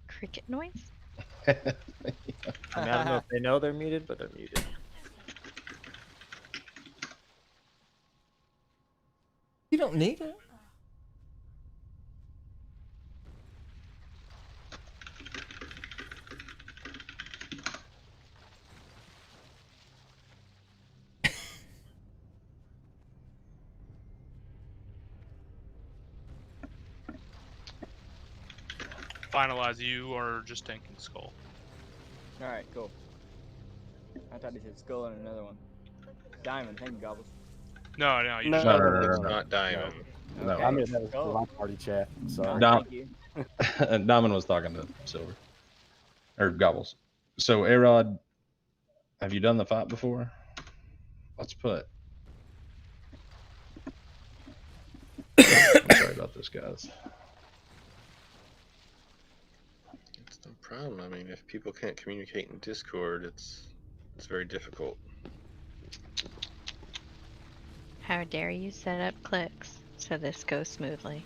[SPEAKER 17] Cricket noise?
[SPEAKER 18] I mean, I don't know if they know they're muted, but they're muted.
[SPEAKER 15] You don't need it.
[SPEAKER 11] Finalize, you are just tanking Skull.
[SPEAKER 2] Alright, cool. I thought he said Skull and another one. Diamond, thank you, Gobbles.
[SPEAKER 11] No, you
[SPEAKER 5] No,
[SPEAKER 11] just
[SPEAKER 5] it's not Diamond.
[SPEAKER 3] No.
[SPEAKER 18] I mean, that was for my party chat. Sorry.
[SPEAKER 2] Thank you.
[SPEAKER 3] Diamond was talking to Silver. Or Gobbles. So, Erod, have you done the fight before? Let's put... I'm sorry about this, guys.
[SPEAKER 5] It's no problem. I mean, if people can't communicate in Discord, it's very difficult.
[SPEAKER 17] How dare you set up clicks so this goes smoothly?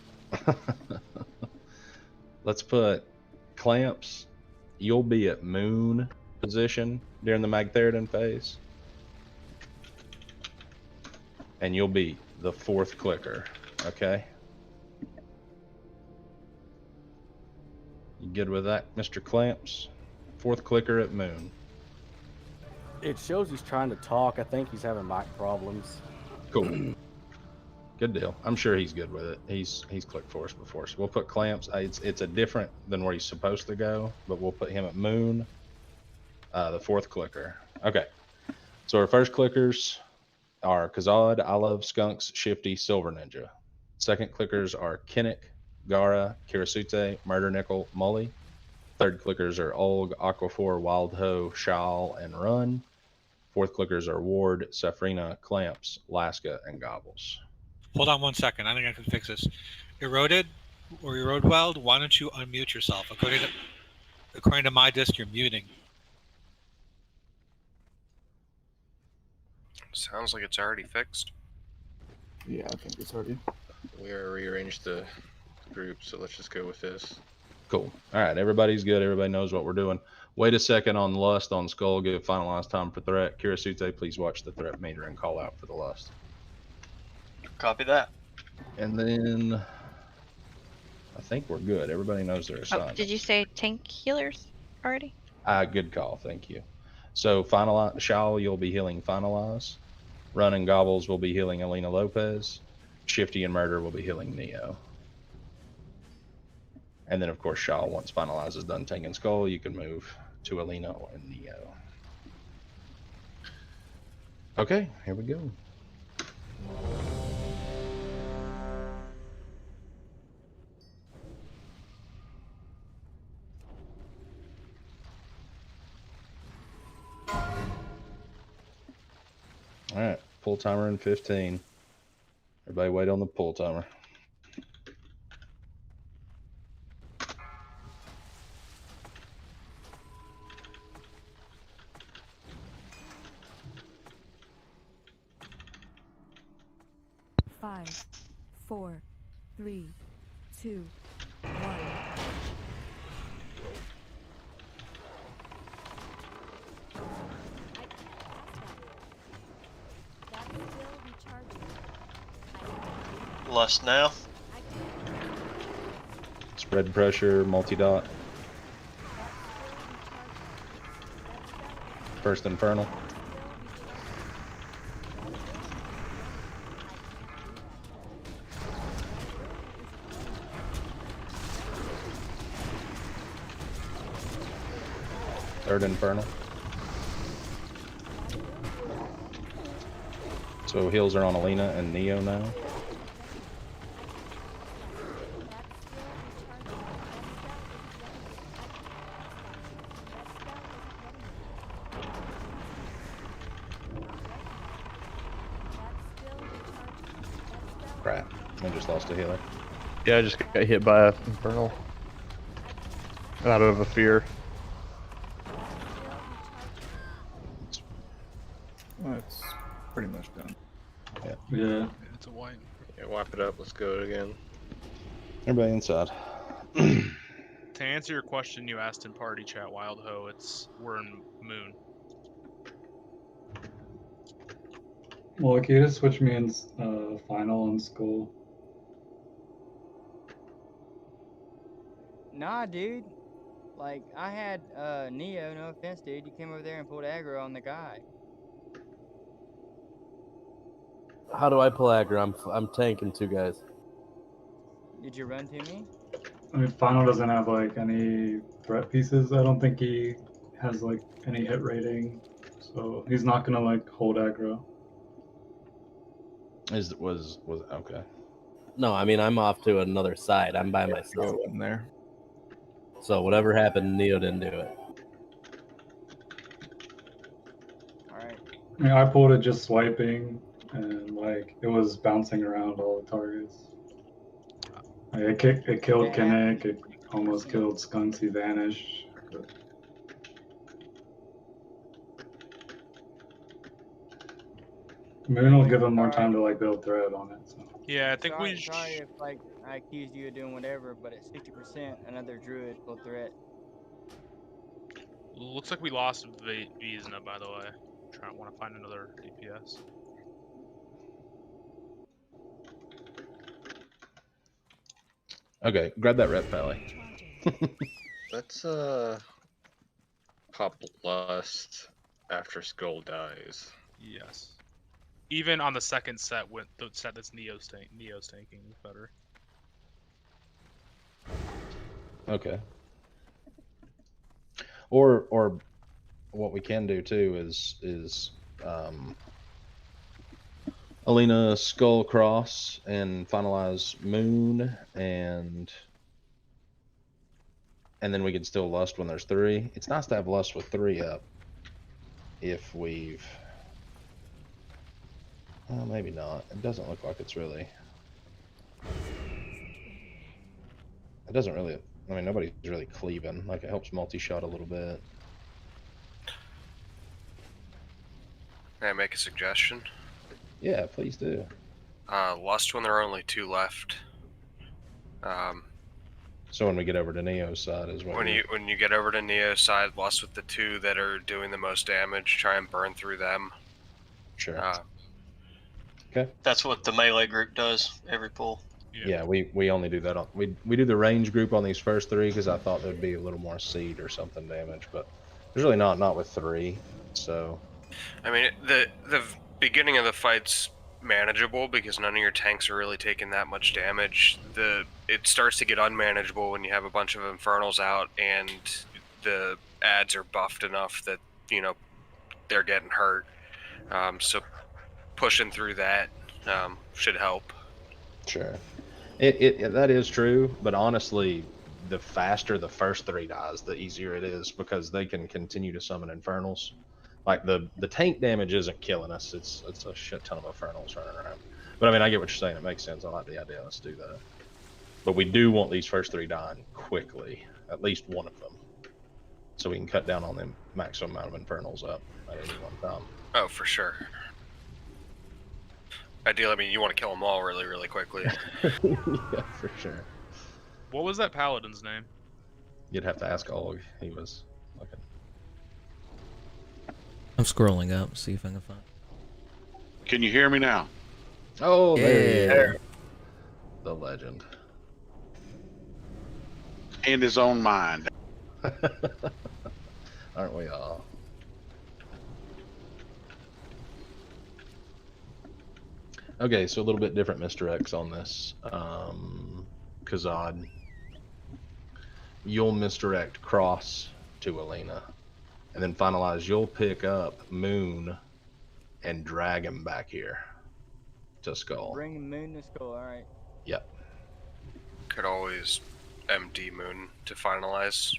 [SPEAKER 3] Let's put Clamps. You'll be at moon position during the Magtheridon phase. And you'll be the 4th clicker, okay? You good with that, Mr. Clamps? 4th clicker at moon.
[SPEAKER 18] It shows he's trying to talk. I think he's having mic problems.
[SPEAKER 3] Cool. Good deal. I'm sure he's good with it. He's clicked for us before, so we'll put Clamps. It's a different than where he's supposed to go, but we'll put him at moon, the 4th clicker. Okay. So our first clickers are Kazad, I Love, Skunks, Shifty, Silver Ninja. Second clickers are Kinnick, Gara, Kirasute, Murder Nickel, Mully. Third clickers are Ulg, Aquaphor, Wildho, Shal, and Run. 4th clickers are Ward, Safrina, Clamps, Laska, and Gobbles.
[SPEAKER 9] Hold on 1 second. I think I can fix this. Eroded or Erode Wild, why don't you unmute yourself? According to my disc, you're muting.
[SPEAKER 6] Sounds like it's already fixed.
[SPEAKER 12] Yeah, I think it's already.
[SPEAKER 5] We are rearranged the group, so let's just go with this.
[SPEAKER 3] Cool. All right, everybody's good. Everybody knows what we're doing. Wait a second on Lust on Skull. Give finalized time for threat. Kirasute, please watch the threat meter and call out for the Lust.
[SPEAKER 8] Copy that.
[SPEAKER 3] And then I think we're good. Everybody knows their assignment.
[SPEAKER 17] Oh, did you say tank healers already?
[SPEAKER 3] Good call. Thank you. So finalize, Shal, you'll be healing finalize. Run and Gobbles will be healing Alina Lopez. Shifty and Murder will be healing Neo. And then, of course, Shaw, once Finalize is done taking Skull, you can move to Alina and Neo. Okay, here we go. All right, pull timer in 15. Everybody wait on the pull timer.
[SPEAKER 10] Five, 4, 3, 2, 1.
[SPEAKER 8] Lust now.
[SPEAKER 3] Spread pressure, multi-dot. First Infernal. Third Infernal. So heals are on Alina and Neo now. Crap, I just lost a healer.
[SPEAKER 7] Yeah, I just got hit by a Infernal. Out of a fear.
[SPEAKER 12] Well, it's pretty much done.
[SPEAKER 3] Yeah.
[SPEAKER 1] Yeah.
[SPEAKER 11] It's a white.
[SPEAKER 5] Yeah, wipe it up. Let's go again.
[SPEAKER 3] Everybody inside.
[SPEAKER 11] To answer your question you asked in party chat, Wild Ho, we're in Moon.
[SPEAKER 1] Well, can you just switch me in final and Skull?
[SPEAKER 2] Nah, dude. Like, I had Neo, no offense, dude. You came over there and pulled aggro on the guy.
[SPEAKER 4] How do I pull aggro? I'm tanking 2 guys.
[SPEAKER 2] Did you run to me?
[SPEAKER 1] I mean, final doesn't have like any threat pieces. I don't think he has like any hit rating, so he's not gonna like hold aggro.
[SPEAKER 3] Was okay.
[SPEAKER 4] No, I mean I'm off to another side. I'm by myself.
[SPEAKER 12] In there.
[SPEAKER 4] So whatever happened, Neo didn't do it.
[SPEAKER 2] Alright.
[SPEAKER 1] I mean, I pulled it just swiping, and like it was bouncing around all the targets. Like, it killed Kinnick, it almost killed Skunks, he vanished. But... Maybe it'll give him more time to like build thread on it. So.
[SPEAKER 11] Yeah, I think
[SPEAKER 2] sorry,
[SPEAKER 11] we.
[SPEAKER 2] Sorry if like I accused you of doing whatever, but at 60%, another druid full threat.
[SPEAKER 11] Looks like we lost Vizna, by the way. Want to find another DPS.
[SPEAKER 3] Okay, grab that rep, Pally.
[SPEAKER 5] Let's pop Lust after Skull dies.
[SPEAKER 11] Yes. Even on the second set, with the set that's Neo's tanking is better.
[SPEAKER 3] Okay. Or what we can do too is Alina Skull Cross and finalize Moon and then we can still Lust when there's 3. It's nice to have Lust with 3 up if we've maybe not. It doesn't look like it's really. It doesn't really. I mean, nobody's really cleaving. Like, it helps multi-shot a little bit.
[SPEAKER 6] May I make a suggestion?
[SPEAKER 3] Yeah, please do.
[SPEAKER 6] Lust when there are only 2 left.
[SPEAKER 3] So when we get over to Neo's side is what.
[SPEAKER 6] When you get over to Neo's side, Lust with the 2 that are doing the most damage. Try and burn through them.
[SPEAKER 3] Sure. Okay.
[SPEAKER 8] That's what the melee group does every pull.
[SPEAKER 3] Yeah, we only do that on we do the range group on these first 3 because I thought there'd be a little more seed or something damage, but there's really not with 3. So
[SPEAKER 6] I mean, the beginning of the fight's manageable because none of your tanks are really taking that much damage. It starts to get unmanageable when you have a bunch of Infernals out and the ads are buffed enough that, you know, they're getting hurt. So pushing through that should help.
[SPEAKER 3] Sure. That is true, but honestly, the faster the first 3 dies, the easier it is because they can continue to summon Infernals. Like the tank damage isn't killing us. It's a shit ton of Infernals running around. But I mean, I get what you're saying. It makes sense. I like the idea. Let's do that. But we do want these first 3 dying quickly, at least one of them, so we can cut down on the maximum amount of Infernals up at any one time.
[SPEAKER 6] Oh, for sure. Ideally, I mean, you want to kill them all really, really quickly.
[SPEAKER 3] Yeah, for sure.
[SPEAKER 11] What was that paladin's name?
[SPEAKER 3] You'd have to ask Ulg. He was looking.
[SPEAKER 15] I'm scrolling up, see if I can find.
[SPEAKER 19] Can you hear me now?
[SPEAKER 3] Oh, there he
[SPEAKER 15] Yeah.
[SPEAKER 3] is. The legend.
[SPEAKER 19] In his own mind.
[SPEAKER 3] Aren't we all? Okay, so a little bit different Mr. X on this. Kazad. You'll misdirect Cross to Elena. And then finalize, you'll pick up Moon and drag him back here to Skull.
[SPEAKER 2] Bring Moon to Skull, alright.
[SPEAKER 3] Yep.
[SPEAKER 6] Could always MD Moon to finalize.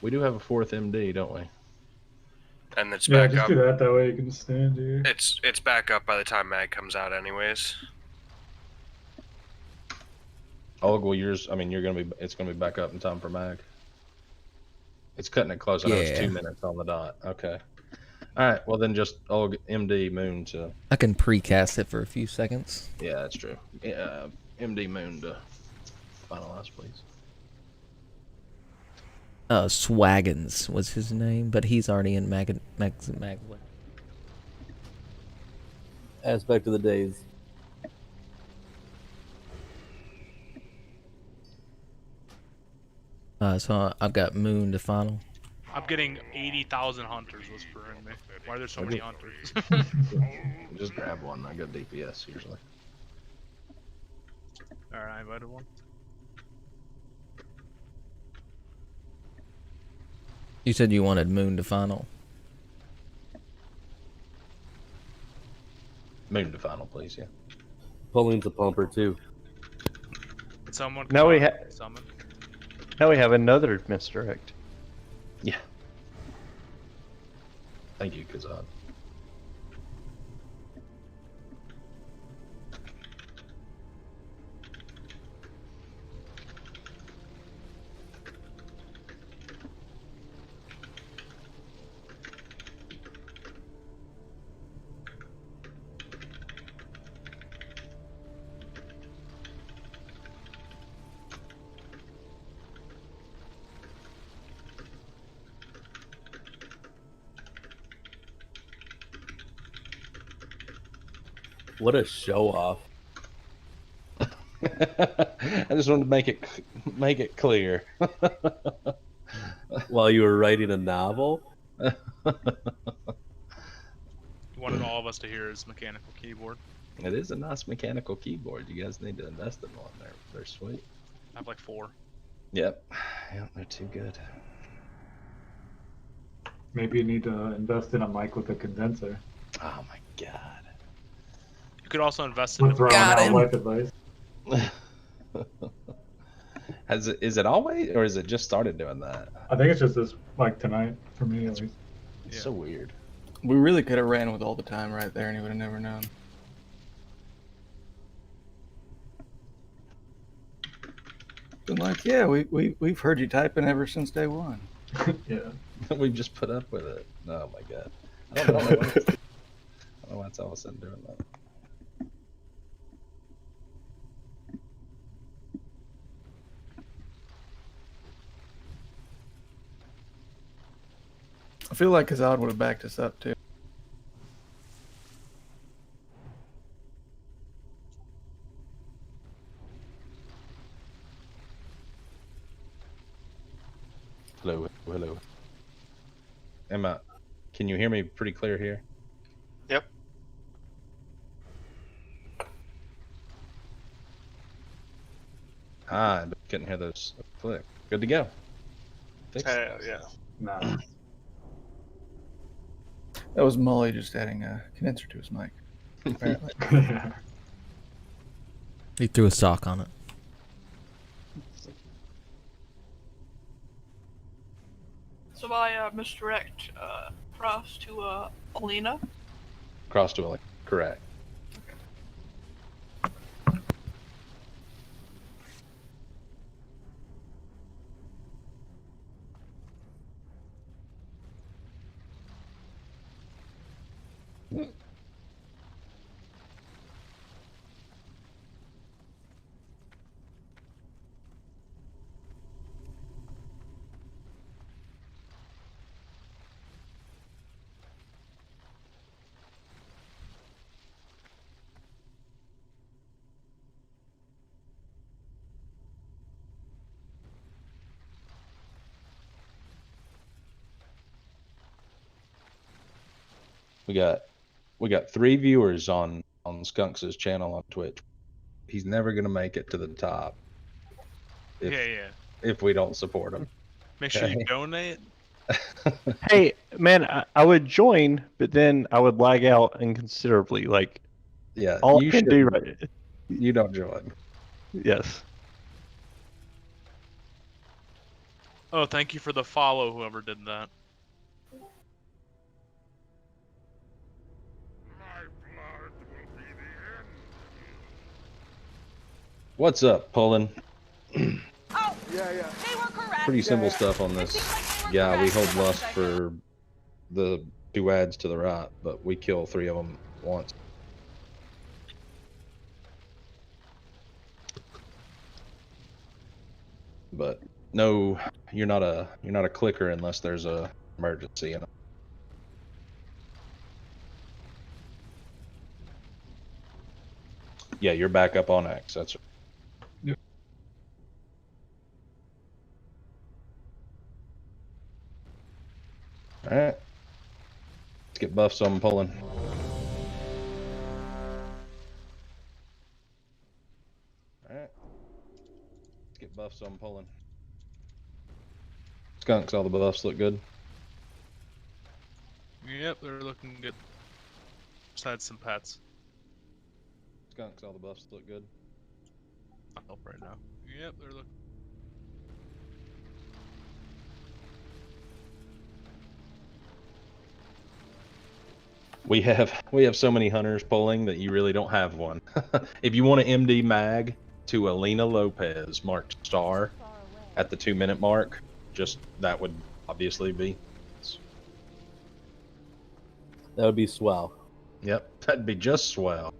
[SPEAKER 3] We do have a 4th MD, don't we?
[SPEAKER 6] And it's
[SPEAKER 1] Yeah,
[SPEAKER 6] back
[SPEAKER 1] just
[SPEAKER 6] up.
[SPEAKER 1] do that. That way you can stand here.
[SPEAKER 6] It's back up by the time Mag comes out anyways.
[SPEAKER 3] Ulg, well, yours, I mean, it's gonna be back up in time for Mag. It's cutting it close. I know it's 2 minutes on the dot. Okay. All right. Well, then just Ulg MD Moon to.
[SPEAKER 15] I can precast it for a few seconds.
[SPEAKER 3] Yeah, that's true. Yeah, MD Moon to finalize, please.
[SPEAKER 15] Swaggins was his name, but he's already in Mag.
[SPEAKER 4] Aspect of the days.
[SPEAKER 15] So I've got Moon to final.
[SPEAKER 11] I'm getting 80,000 hunters whispering me. Why are there so many hunters?
[SPEAKER 3] Just grab one. I got DPS usually.
[SPEAKER 11] Alright, I invited one.
[SPEAKER 15] You said you wanted Moon to final.
[SPEAKER 3] Moon to final, please. Yeah.
[SPEAKER 4] Pauline's a pumper too.
[SPEAKER 11] Someone
[SPEAKER 7] Now we
[SPEAKER 11] summon.
[SPEAKER 7] Now we have another misdirect.
[SPEAKER 3] Yeah. Thank you, Kazad.
[SPEAKER 4] What a show off.
[SPEAKER 3] I just wanted to make it clear.
[SPEAKER 4] While you were writing a novel?
[SPEAKER 11] He wanted all of us to hear his mechanical keyboard.
[SPEAKER 3] It is a nice mechanical keyboard. You guys need to invest in one. They're sweet.
[SPEAKER 11] I have like 4.
[SPEAKER 3] Yep. Yeah, they're too good.
[SPEAKER 1] Maybe you need to invest in a mic with a condenser.
[SPEAKER 3] Oh my god.
[SPEAKER 11] You could also invest in
[SPEAKER 1] We're throwing out life advice.
[SPEAKER 3] Is it always, or is it just started doing that?
[SPEAKER 1] I think it's just this, like, tonight, for me at least.
[SPEAKER 3] It's so weird.
[SPEAKER 12] We really could have ran with all the time right there and he would have never known. Been like, yeah, we've heard you typing ever since day one.
[SPEAKER 1] Yeah.
[SPEAKER 3] We've just put up with it. Oh my god. I don't know why it's all of a sudden doing that.
[SPEAKER 12] I feel like Kazad would have backed us up too.
[SPEAKER 3] Hello. Emma, can you hear me pretty clear here? Hi, but couldn't hear those click. Good to go. Fixed.
[SPEAKER 8] Hell yeah.
[SPEAKER 1] Nah.
[SPEAKER 12] That was Mully just adding a condenser to his mic. Apparently.
[SPEAKER 1] Yeah.
[SPEAKER 15] He threw a sock on it.
[SPEAKER 14] So I misdirect cross to Alina.
[SPEAKER 3] Cross to Alina. Correct. We got 3 viewers on Skunks' channel on Twitch. He's never gonna make it to the top. If we don't support him.
[SPEAKER 11] Make sure you donate.
[SPEAKER 7] Hey, man, I would join, but then I would lag out inconsiderably. Like,
[SPEAKER 3] yeah,
[SPEAKER 7] all I can do right.
[SPEAKER 3] You don't join.
[SPEAKER 7] Yes.
[SPEAKER 11] Oh, thank you for the follow, whoever did that.
[SPEAKER 3] What's up, Pullen?
[SPEAKER 14] Oh, yeah. They were correct.
[SPEAKER 3] Pretty simple stuff on this guy. We hold lust for the 2 ads to the right, but we kill 3 of them once. But no, you're not a clicker unless there's a emergency in it. Yeah, you're back up on X. That's right. All right, let's get buffs on Pullen. All right, let's get buffs on Pullen. Skunks, all the buffs look good.
[SPEAKER 11] Yep, they're looking good. Besides some pets.
[SPEAKER 3] Skunks, all the buffs look good.
[SPEAKER 11] I'll help right now. Yep, they're looking.
[SPEAKER 3] We have so many hunters pulling that you really don't have one. If you want an MD mag to Alina Lopez marked star at the 2-minute mark, just that would obviously be.
[SPEAKER 4] That would be swell.
[SPEAKER 3] Yep, that'd be just swell.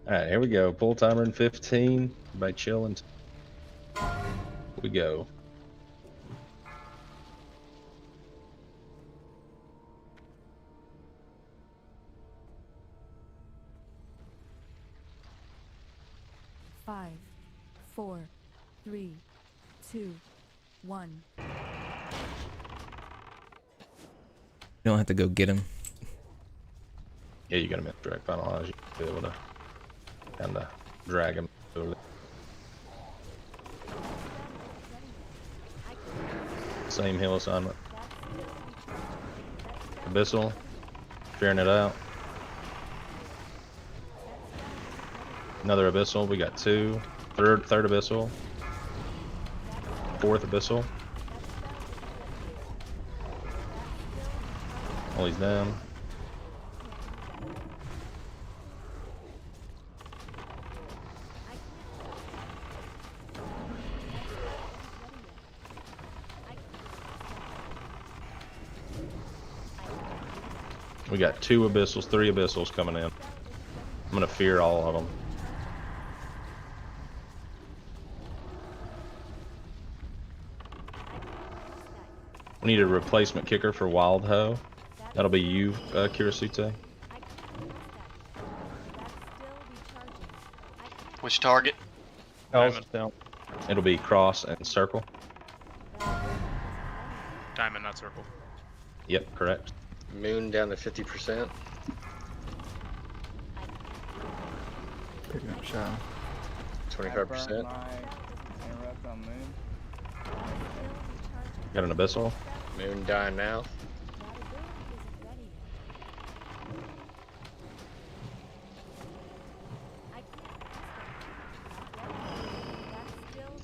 [SPEAKER 3] All right, here we go. Pull timer in 15. Everybody chilling. Here we go.
[SPEAKER 10] Five, 4, 3, 2, 1.
[SPEAKER 15] You don't have to go get him.
[SPEAKER 3] Yeah, you got him in direct finalize. You be able to kind of drag him. Same heal assignment. Abyssal, fearing it out. Another Abyssal, we got 2. Third Abyssal. 4th Abyssal. Oh, he's down. We got 2 Abyssals, 3 Abyssals coming in. I'm gonna fear all of them. We need a replacement kicker for Wild Ho. That'll be you, Kirasute.
[SPEAKER 8] Which target?
[SPEAKER 7] Down.
[SPEAKER 3] It'll be cross and circle.
[SPEAKER 11] Diamond, not circle.
[SPEAKER 3] Yep, correct.
[SPEAKER 5] Moon down to 50%.
[SPEAKER 12] Picking up shot.
[SPEAKER 5] 25%.
[SPEAKER 2] on moon.
[SPEAKER 3] Got an abyssal.
[SPEAKER 5] Moon dying now.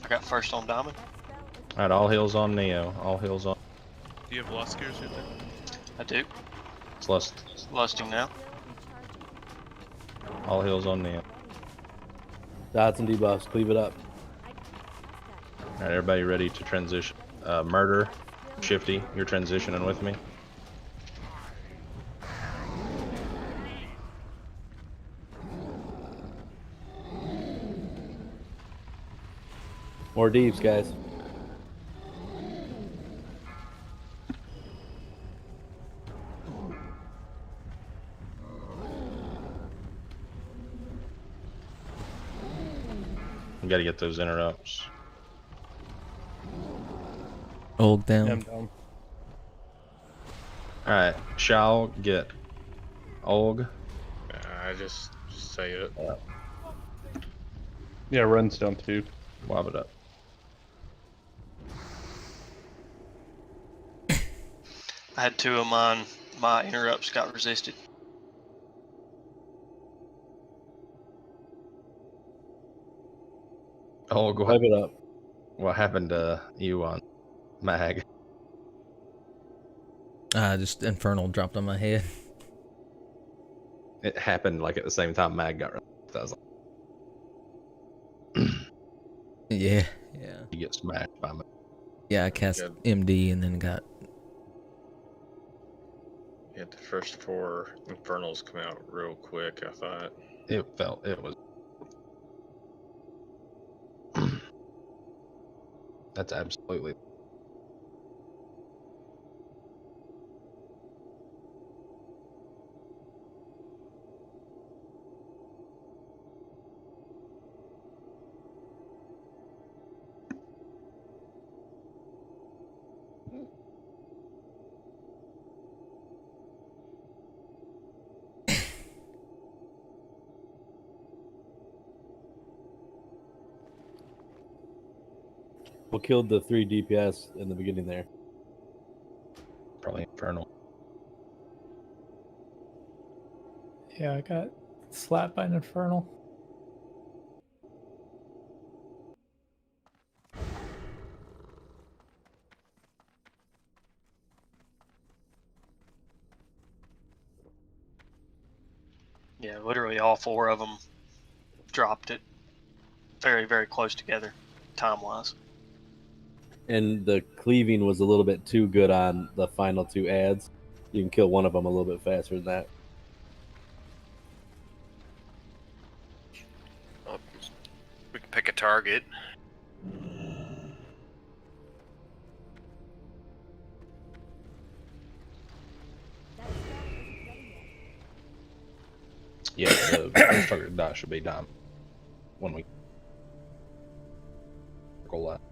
[SPEAKER 8] I got first on Diamond.
[SPEAKER 3] All right, all heals on Neo. All heals on.
[SPEAKER 11] Do you have lust gears right there?
[SPEAKER 8] I do.
[SPEAKER 3] It's lust.
[SPEAKER 8] Lusting now.
[SPEAKER 3] All heals on Neo.
[SPEAKER 4] Dots and debuffs. Cleave it up.
[SPEAKER 3] All right, everybody ready to transition? Murder, Shifty, you're transitioning with me.
[SPEAKER 4] More deeps, guys.
[SPEAKER 3] We got to get those interrupts.
[SPEAKER 15] Ulg down.
[SPEAKER 7] Yeah, I'm down.
[SPEAKER 3] All right, shall get Ulg.
[SPEAKER 5] I just say it.
[SPEAKER 7] Yeah, run's down too.
[SPEAKER 3] Wob it up.
[SPEAKER 8] I had two of mine. My interrupts got resisted.
[SPEAKER 3] Ulg,
[SPEAKER 4] Wipe it up.
[SPEAKER 3] what happened to you on Mag?
[SPEAKER 15] Just Infernal dropped on my head.
[SPEAKER 3] It happened like at the same time Mag got released. I was like,
[SPEAKER 15] Yeah.
[SPEAKER 3] you get smashed by me.
[SPEAKER 15] Yeah, I cast
[SPEAKER 5] Good.
[SPEAKER 15] MD and then got.
[SPEAKER 5] Yeah, the first 4 Infernals come out real quick, I thought.
[SPEAKER 3] It was. That's absolutely.
[SPEAKER 4] What killed the 3 DPS in the beginning there?
[SPEAKER 3] Probably Infernal.
[SPEAKER 13] Yeah, I got slapped by an Infernal.
[SPEAKER 8] Yeah, literally all 4 of them dropped it very, very close together, time-wise.
[SPEAKER 4] And the cleaving was a little bit too good on the final 2 ads. You can kill one of them a little bit faster than that.
[SPEAKER 6] Well, we can pick a target.
[SPEAKER 3] Yeah, the first target to die should be Dime. When we go left.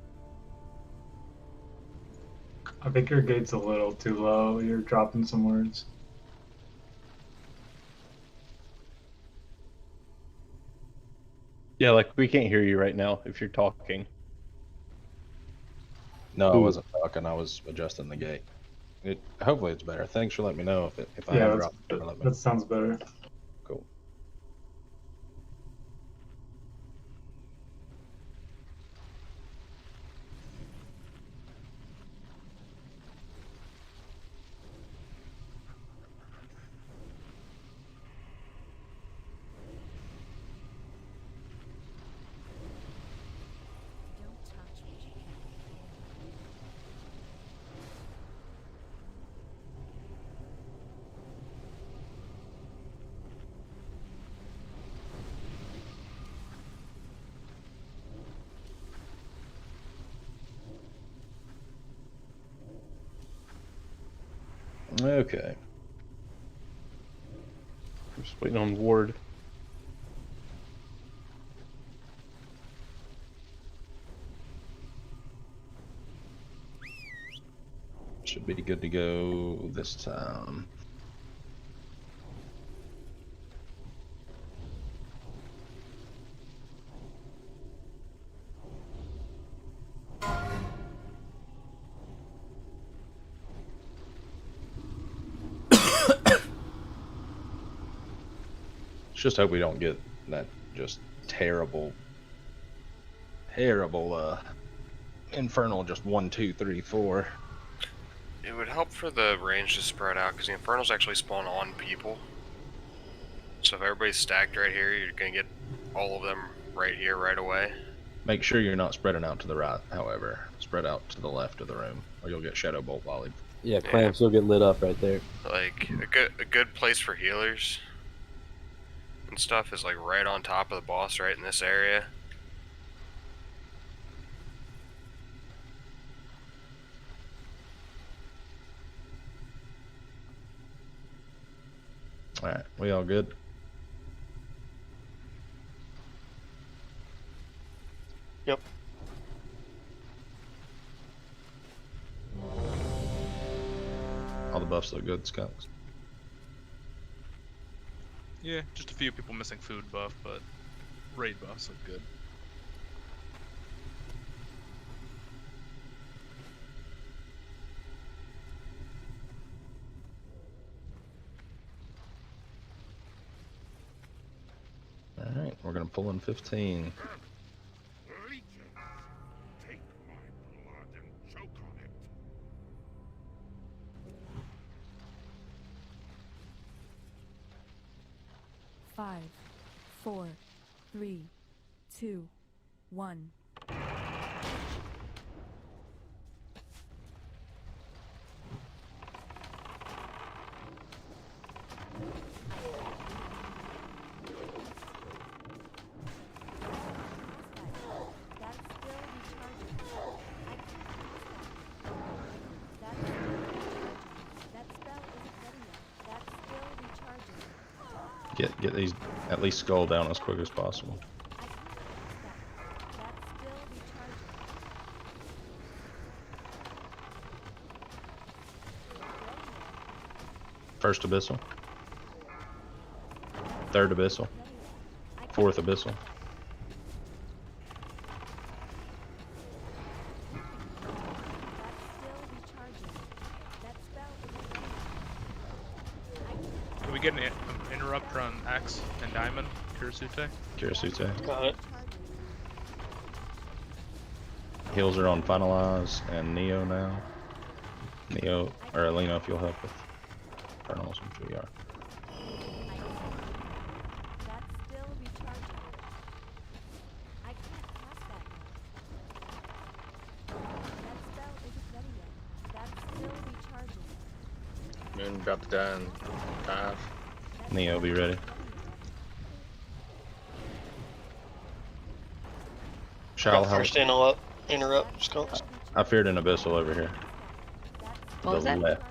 [SPEAKER 1] I think your gate's a little too low. You're dropping some words.
[SPEAKER 7] Yeah, like we can't hear you right now if you're talking.
[SPEAKER 3] No, I
[SPEAKER 7] Ooh.
[SPEAKER 3] wasn't talking. I was adjusting the gate. Hopefully it's better. Thanks for letting me know if I
[SPEAKER 1] Yeah,
[SPEAKER 3] am dropping.
[SPEAKER 1] that sounds better.
[SPEAKER 3] Cool. Okay.
[SPEAKER 7] I'm just waiting on Ward.
[SPEAKER 3] Should be good to go this time. Let's just hope we don't get that just terrible infernal, just 1, 2, 3, 4.
[SPEAKER 6] It would help for the range to spread out because the infernals actually spawn on people. So if everybody's stacked right here, you're gonna get all of them right here right away.
[SPEAKER 3] Make sure you're not spreading out to the right, however. Spread out to the left of the room, or you'll get shadow bolt volleyed.
[SPEAKER 4] Yeah, clamps will get lit up right there.
[SPEAKER 6] Like a good place for healers and stuff is like right on top of the boss, right in this area.
[SPEAKER 3] Alright, we all good?
[SPEAKER 8] Yep.
[SPEAKER 3] All the buffs look good, Skunks.
[SPEAKER 11] Yeah, just a few people missing food buff, but raid buffs look good.
[SPEAKER 3] Alright, we're gonna pull in 15.
[SPEAKER 10] Five, 4, 3, 2, 1.
[SPEAKER 3] Get these at least skull down as quick as possible. First abyssal. Third abyssal. Fourth abyssal.
[SPEAKER 11] Can we get an interrupt on Axe and Diamond, Kurosute?
[SPEAKER 3] Kurosute.
[SPEAKER 8] Got it.
[SPEAKER 3] Heals are on Finalize and Neo now. Neo, or Alina, if you'll help with Infernals, I'm sure you are.
[SPEAKER 5] Moon about to die in 5.
[SPEAKER 3] Neo, be ready. Shall help.
[SPEAKER 8] First interrupt, Skunks.
[SPEAKER 3] I feared an abyssal over here.
[SPEAKER 17] What was that?
[SPEAKER 3] Left.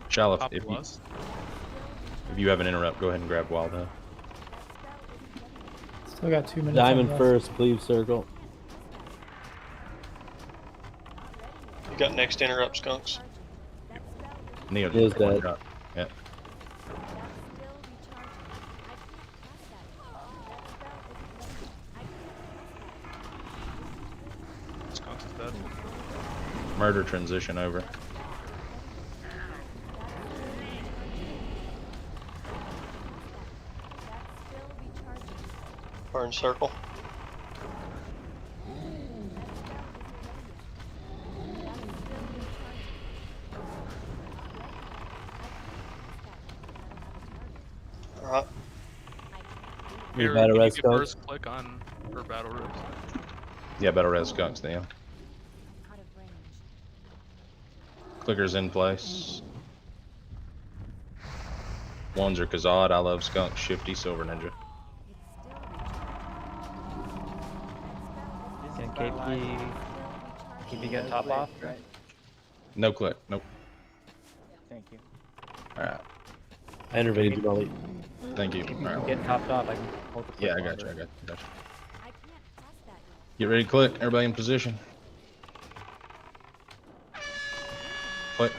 [SPEAKER 3] Shall, if you have an interrupt, go ahead and grab Wild Hunt.
[SPEAKER 13] Still got 2 minutes.
[SPEAKER 4] Diamond first, cleave circle.
[SPEAKER 8] You got next interrupt, Skunks.
[SPEAKER 3] Neo
[SPEAKER 4] is dead.
[SPEAKER 3] Yeah.
[SPEAKER 11] Skunks is dead.
[SPEAKER 3] Murder transition over.
[SPEAKER 8] Burn circle. Alright.
[SPEAKER 11] Here,
[SPEAKER 4] battle
[SPEAKER 11] can
[SPEAKER 4] res
[SPEAKER 11] you give
[SPEAKER 4] Skunks?
[SPEAKER 11] first click on her battle res?
[SPEAKER 3] Yeah, battle res Skunks, Neo. Clicker's in place. Ones are Kazad, I love Skunk, Shifty, Silver Ninja.
[SPEAKER 20] Can KP get top off? Right.
[SPEAKER 3] No click, nope.
[SPEAKER 2] Thank you.
[SPEAKER 3] Alright.
[SPEAKER 4] I intervened you, Molly.
[SPEAKER 3] Thank you. Alright.
[SPEAKER 20] Get topped off, I can hold the
[SPEAKER 3] Yeah, I got you, I got you. Get ready to click, everybody in position. Click.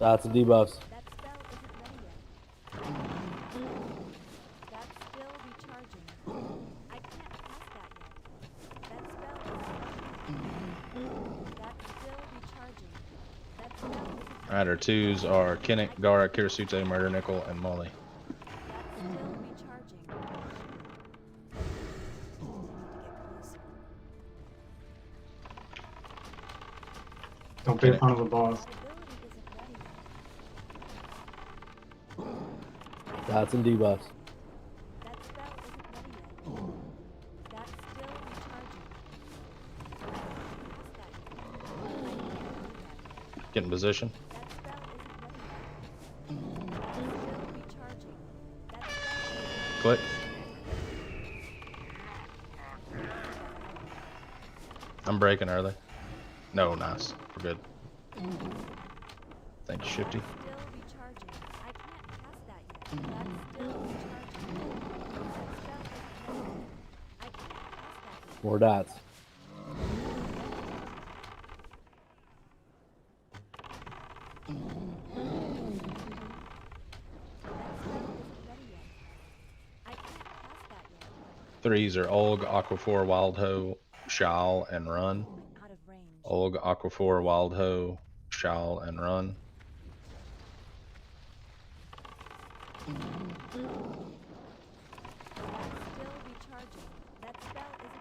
[SPEAKER 4] Lots of debuffs.
[SPEAKER 3] Alright, our 2s are Kinnick, Gara, Kirasute, Murder Nickel, and Molly.
[SPEAKER 1] Don't be in front of the boss.
[SPEAKER 4] Dots and debuffs.
[SPEAKER 3] Get in position. Click. I'm breaking early. No, nice. We're good. Thank you, Shifty.
[SPEAKER 4] More dots.
[SPEAKER 3] Threes are Ulg, Aquaphor, Wildho, Shal, and Run. Ulg, Aquaphor, Wildho, Shal, and Run.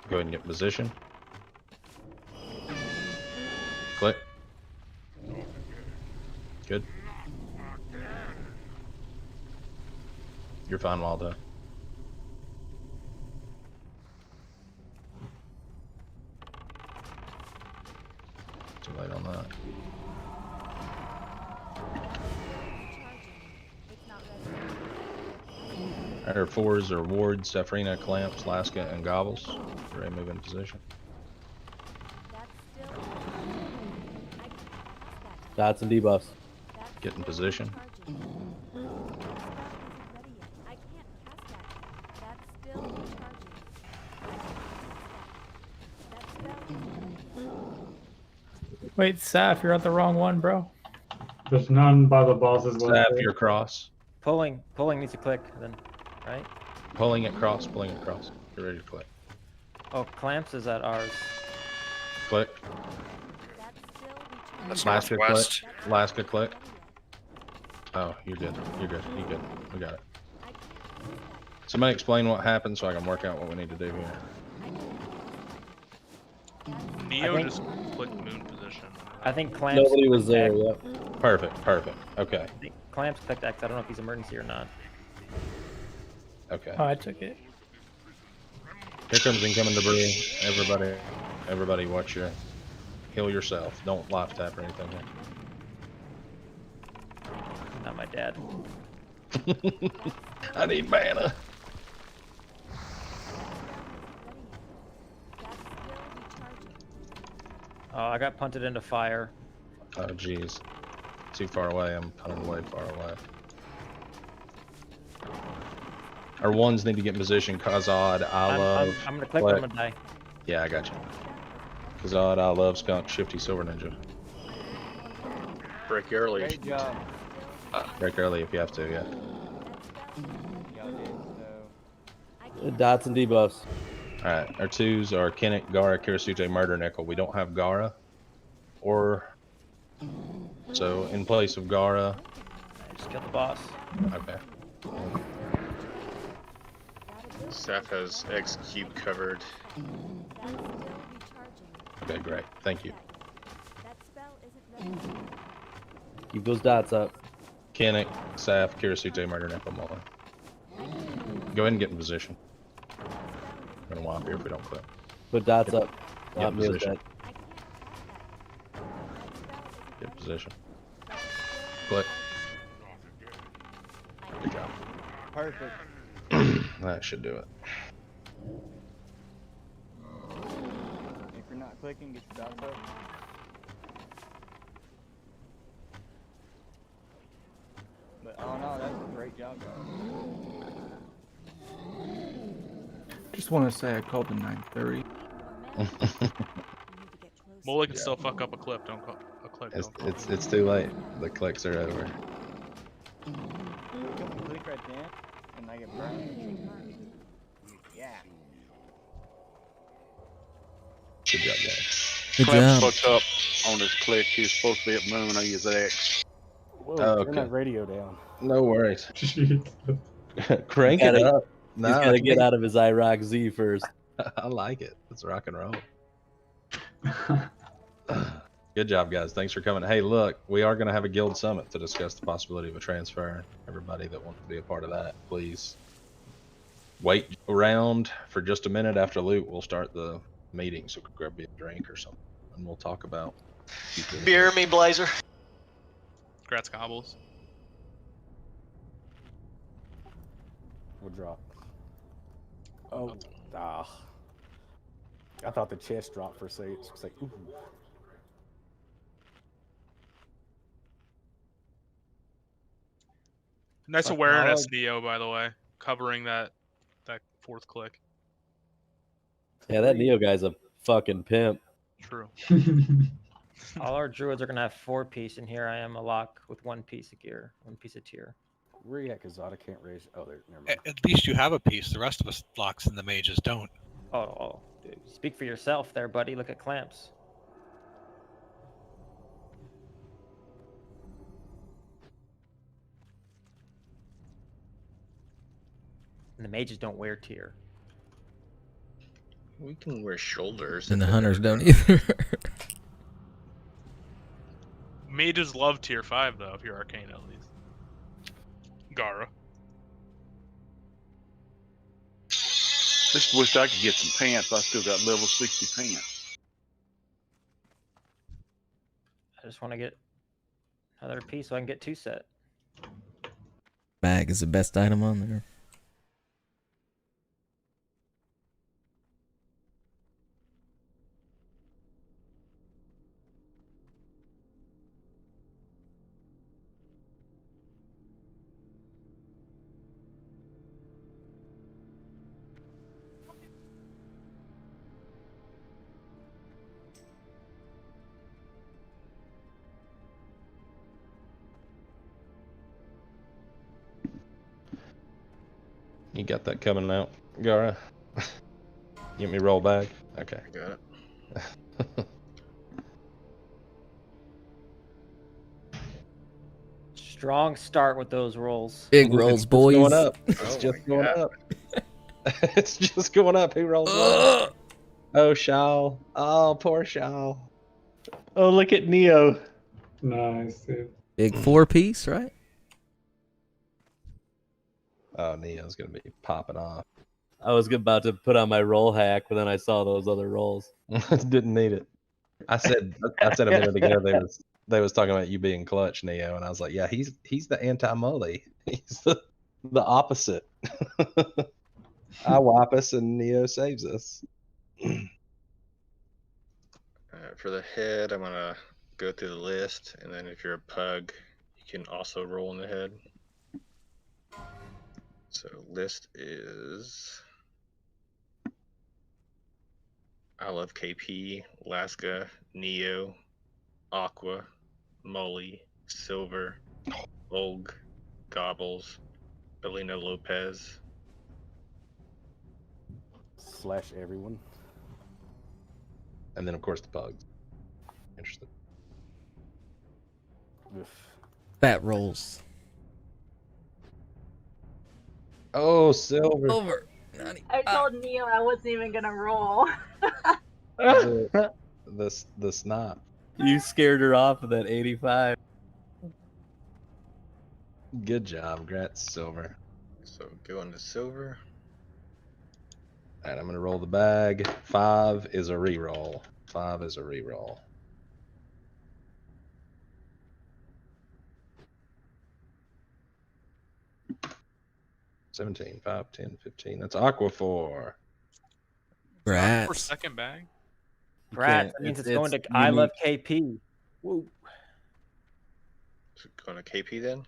[SPEAKER 3] Go ahead and get in position. Click. Good. You're fine, Waldo. Too late on that. Our 4s are Ward, Safrina, Clamps, Laska, and Gobbles. Ready to move in position.
[SPEAKER 4] Dots and debuffs.
[SPEAKER 3] Get in position.
[SPEAKER 13] Wait, Saf, you're at the wrong one, bro.
[SPEAKER 1] There's none by the bosses left.
[SPEAKER 3] Saf, your cross.
[SPEAKER 20] Pulling needs to click then, right?
[SPEAKER 3] Pulling it cross, pulling it cross. Get ready to click.
[SPEAKER 20] Oh, clamps is at ours.
[SPEAKER 3] Click.
[SPEAKER 6] That's
[SPEAKER 3] Laska
[SPEAKER 6] northwest.
[SPEAKER 3] click. Laska click. Oh, you're good. You're good. You're good. We got it. Somebody explain what happened so I can work out what we need to do here.
[SPEAKER 11] Neo just clicked moon position.
[SPEAKER 20] I think clamps.
[SPEAKER 4] Nobody was there
[SPEAKER 20] X.
[SPEAKER 4] yet.
[SPEAKER 3] Perfect. Perfect. Okay.
[SPEAKER 20] I think clamps clicked X. I don't know if he's emergency or not.
[SPEAKER 3] Okay.
[SPEAKER 13] Oh, I took it.
[SPEAKER 3] Here comes incoming debris. Everybody watch your... Heal yourself. Don't life tap or anything here.
[SPEAKER 20] Not my dad.
[SPEAKER 3] I need mana.
[SPEAKER 20] Oh, I got punted into fire.
[SPEAKER 3] Oh, jeez. Too far away. I'm punting way far away. Our 1s need to get in position. Kazad, I love.
[SPEAKER 20] I'm gonna click, but I'm gonna die.
[SPEAKER 3] Yeah, I got you. Kazad, I love, Skunk, Shifty, Silver Ninja.
[SPEAKER 5] Break early.
[SPEAKER 2] Great job.
[SPEAKER 3] Break early if you have to, yeah.
[SPEAKER 2] Y'all did so.
[SPEAKER 4] Dots and debuffs.
[SPEAKER 3] Alright, our 2s are Kinnick, Gara, Kirasute, Murder Nickel. We don't have Gara. So, in place of Gara.
[SPEAKER 20] I just killed the boss.
[SPEAKER 3] Okay.
[SPEAKER 5] Saf has X cube covered.
[SPEAKER 3] Okay, great. Thank you.
[SPEAKER 4] Keep those dots up.
[SPEAKER 3] Kinnick, Saf, Kirasute, Murder Nickel, Mullen. Go ahead and get in position. I'm gonna whomp here if we don't click.
[SPEAKER 4] Put dots up.
[SPEAKER 3] Get in position. Get in position. Click. Good job.
[SPEAKER 2] Perfect.
[SPEAKER 3] That should do it.
[SPEAKER 2] If you're not clicking, get your dots up. But oh no, that's a great job, guys.
[SPEAKER 12] Just want to say I called the 9:30.
[SPEAKER 11] Mully can still fuck up a clip. Don't call a clip.
[SPEAKER 3] It's too late. The clicks are over.
[SPEAKER 2] Click right there, and I get burned. Yeah.
[SPEAKER 3] Good job, guys.
[SPEAKER 15] Good
[SPEAKER 19] Clem
[SPEAKER 15] job.
[SPEAKER 19] fucked up on his click. He was supposed to be at Moon. I use X.
[SPEAKER 18] Whoa,
[SPEAKER 3] Oh,
[SPEAKER 18] turn
[SPEAKER 3] okay.
[SPEAKER 18] that radio down.
[SPEAKER 3] No worries. Crank it
[SPEAKER 4] Gotta-
[SPEAKER 3] up.
[SPEAKER 4] He's
[SPEAKER 3] No,
[SPEAKER 4] got to
[SPEAKER 3] I
[SPEAKER 4] get
[SPEAKER 3] can't.
[SPEAKER 4] out of his IROC Z first.
[SPEAKER 3] I like it. Let's rock and roll. Good job, guys. Thanks for coming. Hey, look, we are going to have a guild summit to discuss the possibility of a transfer. Everybody that wants to be a part of that, please wait around for just a minute. After loot, we'll start the meeting. So grab me a drink or something, and we'll talk about
[SPEAKER 8] Beer me, Blazer.
[SPEAKER 11] Congrats, Gobbles.
[SPEAKER 18] We'll drop. Oh, I thought the chest dropped for a second. It's like, ooh.
[SPEAKER 11] Nice
[SPEAKER 18] Fuck,
[SPEAKER 11] awareness,
[SPEAKER 18] Nog.
[SPEAKER 11] Neo, by the way, covering that fourth click.
[SPEAKER 4] Yeah, that Neo guy's a fucking pimp.
[SPEAKER 11] True.
[SPEAKER 20] All our druids are gonna have 4 piece, and here I am a lock with 1 piece of gear, 1 piece of tier.
[SPEAKER 18] Where you at? Because Zada can't raise. Oh, there. Never mind.
[SPEAKER 9] At least you have a piece. The rest of us locks and the mages don't.
[SPEAKER 20] Oh, dude, speak for yourself there, buddy. Look at clamps. And the mages don't wear tier.
[SPEAKER 5] We can wear shoulders.
[SPEAKER 15] And
[SPEAKER 5] if
[SPEAKER 15] the
[SPEAKER 5] it
[SPEAKER 15] hunters
[SPEAKER 5] matters.
[SPEAKER 15] don't either.
[SPEAKER 11] Mages love tier 5 though, if you're arcane at least. Gara.
[SPEAKER 19] Just wish I could get some pants. I still got level 60 pants.
[SPEAKER 20] I just want to get another piece so I can get 2 set.
[SPEAKER 15] Bag is the best item on there.
[SPEAKER 3] You got that coming out, Gara? Get me roll back. Okay.
[SPEAKER 5] I got it.
[SPEAKER 20] Strong start with those rolls.
[SPEAKER 15] Big rolls,
[SPEAKER 3] It's
[SPEAKER 15] boys.
[SPEAKER 3] going up. It's
[SPEAKER 5] Oh
[SPEAKER 3] just
[SPEAKER 5] my
[SPEAKER 3] going
[SPEAKER 5] God.
[SPEAKER 3] up. It's just going up. Who rolls up? Oh, Shao. Oh, poor Shao.
[SPEAKER 7] Oh, look at Neo.
[SPEAKER 1] Nice, dude.
[SPEAKER 15] Big 4-piece, right?
[SPEAKER 3] Oh, Neo's gonna be popping off.
[SPEAKER 4] I was about to put on my roll hack, but then I saw those other rolls.
[SPEAKER 3] Didn't need it. I said a minute ago they was talking about you being clutch, Neo, and I was like, yeah, he's the anti-mully. He's the opposite. I whop us and Neo saves us.
[SPEAKER 5] For the head, I'm gonna go through the list, and then if you're a pug, you can also roll in the head. So list is I love KP, Alaska, Neo, Aqua, Molly, Silver, Ulg, Gobbles, Belino Lopez.
[SPEAKER 18] Slash everyone.
[SPEAKER 3] And then of course the pugs. Interesting.
[SPEAKER 18] Oof.
[SPEAKER 15] Fat rolls.
[SPEAKER 3] Oh, Silver.
[SPEAKER 15] Over.
[SPEAKER 14] I told Neo I wasn't even gonna roll.
[SPEAKER 3] The snot.
[SPEAKER 4] You scared her off with that 85.
[SPEAKER 3] Good job. Congrats, Silver.
[SPEAKER 5] So going to Silver.
[SPEAKER 3] Alright, I'm gonna roll the bag. 5 is a reroll. 5 is a reroll. $17, 5, 10, 15. That's Aqua 4.
[SPEAKER 11] For
[SPEAKER 15] Rats.
[SPEAKER 11] second bag.
[SPEAKER 20] Brad, that means it's going to I Love KP. Woo.
[SPEAKER 5] So going to KP then.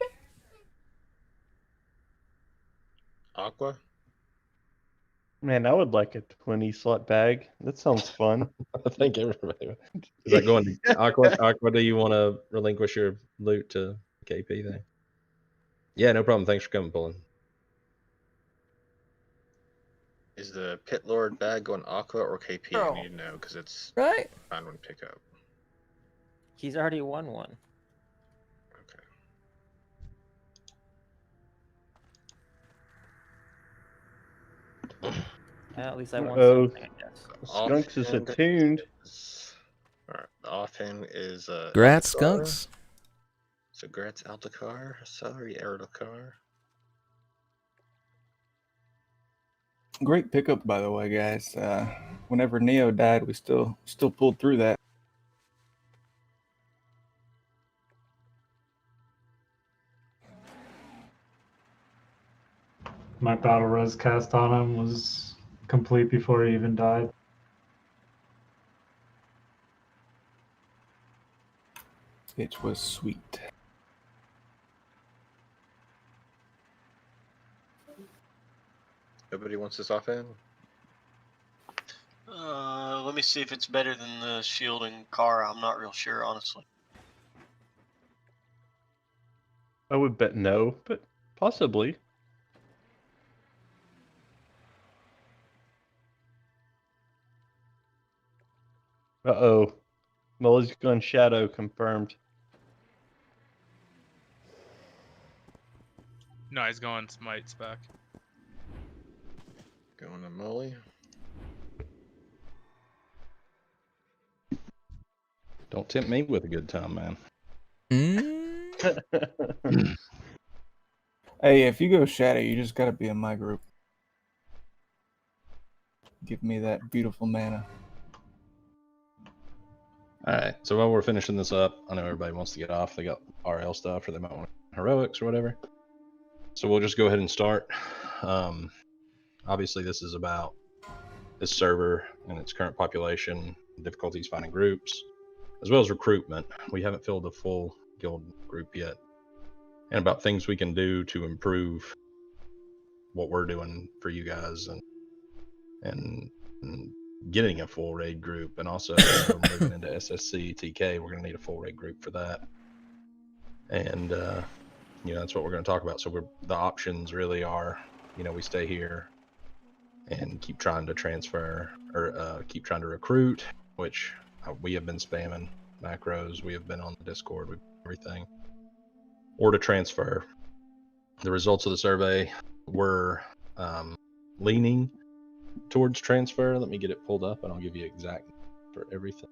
[SPEAKER 5] Aqua.
[SPEAKER 7] Man, I would like a 20 slot bag. That sounds fun.
[SPEAKER 3] I think everybody would. Is that going to Aqua? Aqua, do you want to relinquish your loot to KP then? Yeah, no problem. Thanks for coming, Pulling.
[SPEAKER 5] Is the Pit Lord bag going Aqua or KP?
[SPEAKER 14] Girl.
[SPEAKER 5] I need to know because it's
[SPEAKER 15] Right.
[SPEAKER 5] find one pick up.
[SPEAKER 20] He's already won one.
[SPEAKER 5] Okay.
[SPEAKER 20] At least I won
[SPEAKER 7] Uh-oh.
[SPEAKER 20] something, I guess.
[SPEAKER 7] Skunks is
[SPEAKER 5] Offhand
[SPEAKER 7] attuned.
[SPEAKER 5] Alright, the offhand is
[SPEAKER 15] Grat
[SPEAKER 5] Aldacar.
[SPEAKER 15] skunks.
[SPEAKER 5] So Grat's Aldacar. Sorry, Aldacar.
[SPEAKER 12] Great pickup, by the way, guys. Whenever Neo died, we still pulled through that.
[SPEAKER 1] My battle res cast on him was complete before he even died.
[SPEAKER 12] It was sweet.
[SPEAKER 5] Nobody wants this offhand?
[SPEAKER 8] Let me see if it's better than the shield and Kara. I'm not real sure, honestly.
[SPEAKER 7] I would bet no, but possibly. Uh-oh. Mulligan Shadow confirmed.
[SPEAKER 11] No, he's going Smite's back.
[SPEAKER 5] Going to Molly.
[SPEAKER 3] Don't tempt me with a good time, man.
[SPEAKER 12] Hey, if you go Shadow, you just gotta be in my group. Give me that beautiful mana.
[SPEAKER 3] Alright, so while we're finishing this up, I know everybody wants to get off. They got RL stuff, or they might want heroics or whatever. So we'll just go ahead and start. Obviously, this is about this server and its current population, difficulties finding groups, as well as recruitment. We haven't filled a full guild group yet. And about things we can do to improve what we're doing for you guys and getting a full raid group. And also moving into SSC, TK, we're going to need a full raid group for that. And, that's what we're going to talk about. So the options really are, we stay here and keep trying to transfer or keep trying to recruit, which we have been spamming macros. We have been on the Discord with everything, or to transfer. The results of the survey were leaning towards transfer. Let me get it pulled up and I'll give you exact for everything.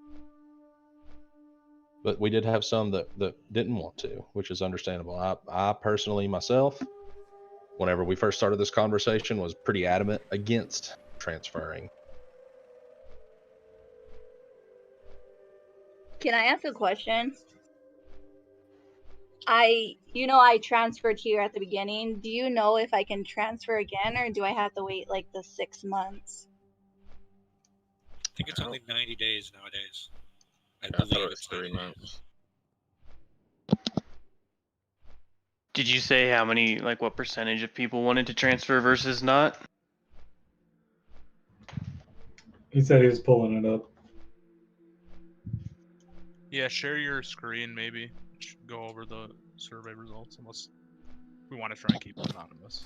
[SPEAKER 3] But we did have some that didn't want to, which is understandable. I personally, myself, whenever we first started this conversation, was pretty adamant against transferring.
[SPEAKER 14] Can I ask a question? I transferred here at the beginning. Do you know if I can transfer again, or do I have to wait like the 6 months?
[SPEAKER 9] I think it's only 90 days nowadays. I
[SPEAKER 5] thought
[SPEAKER 9] believe
[SPEAKER 5] it was
[SPEAKER 9] it's
[SPEAKER 5] 3
[SPEAKER 9] 90
[SPEAKER 5] months.
[SPEAKER 9] days.
[SPEAKER 21] Did you say how many, like what percentage of people wanted to transfer versus not?
[SPEAKER 1] He said he was pulling it up.
[SPEAKER 11] Yeah, share your screen maybe. Go over the survey results unless we want to try and keep it anonymous.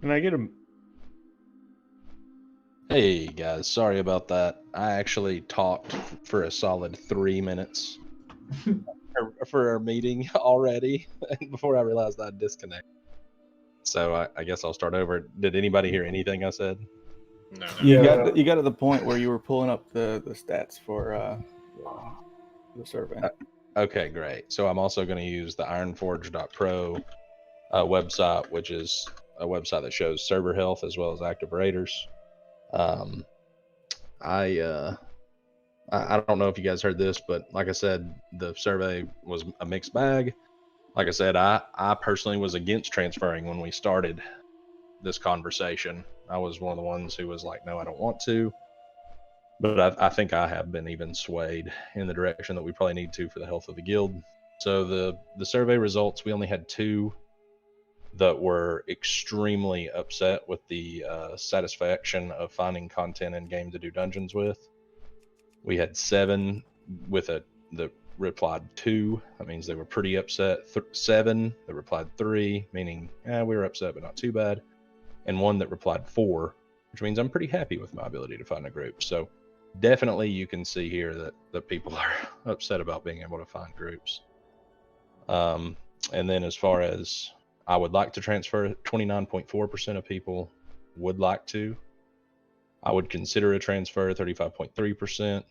[SPEAKER 7] Can I get a...
[SPEAKER 3] Hey guys, sorry about that. I actually talked for a solid 3 minutes for our meeting already before I realized I'd disconnect. So I guess I'll start over. Did anybody hear anything I said?
[SPEAKER 5] No.
[SPEAKER 12] You got to the point where you were pulling up the stats for the survey.
[SPEAKER 3] Okay, great. So I'm also going to use the ironforge.pro website, which is a website that shows server health as well as active raiders. I don't know if you guys heard this, but like I said, the survey was a mixed bag. Like I said, I personally was against transferring when we started this conversation. I was one of the ones who was like, no, I don't want to. But I think I have been even swayed in the direction that we probably need to for the health of the guild. So the survey results, we only had 2 that were extremely upset with the satisfaction of finding content in game to do dungeons with. We had 7 with the replied 2. That means they were pretty upset. 7 that replied 3, meaning we were upset but not too bad. And 1 that replied 4, which means I'm pretty happy with my ability to find a group. So definitely you can see here that people are upset about being able to find groups. And then as far as I would like to transfer, 29.4% of people would like to. I would consider a transfer, 35.3%.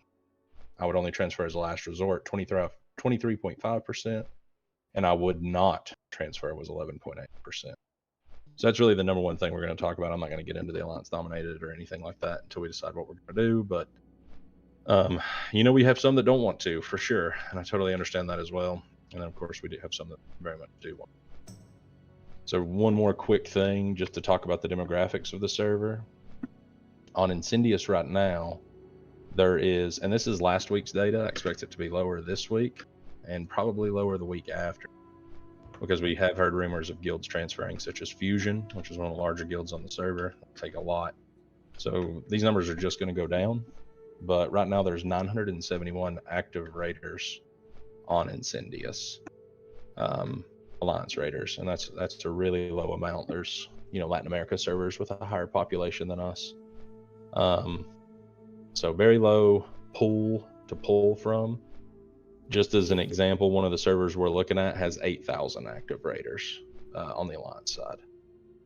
[SPEAKER 3] I would only transfer as a last resort, 23.5%. And I would not transfer was 11.8%. So that's really the number one thing we're going to talk about. I'm not going to get into the Alliance Dominated or anything like that until we decide what we're going to do. But, we have some that don't want to, for sure. And I totally understand that as well. And then, of course, we do have some that very much do want to. So one more quick thing, just to talk about the demographics of the server. On Incendious right now, there is, and this is last week's data, I expect it to be lower this week and probably lower the week after, because we have heard rumors of guilds transferring, such as Fusion, which is one of the larger guilds on the server. It'll take a lot. So these numbers are just going to go down. But right now there's 971 active raiders on Incendious, Alliance raiders, and that's a really low amount. There's Latin America servers with a higher population than us. So very low pool to pull from. Just as an example, one of the servers we're looking at has 8,000 active raiders on the Alliance side.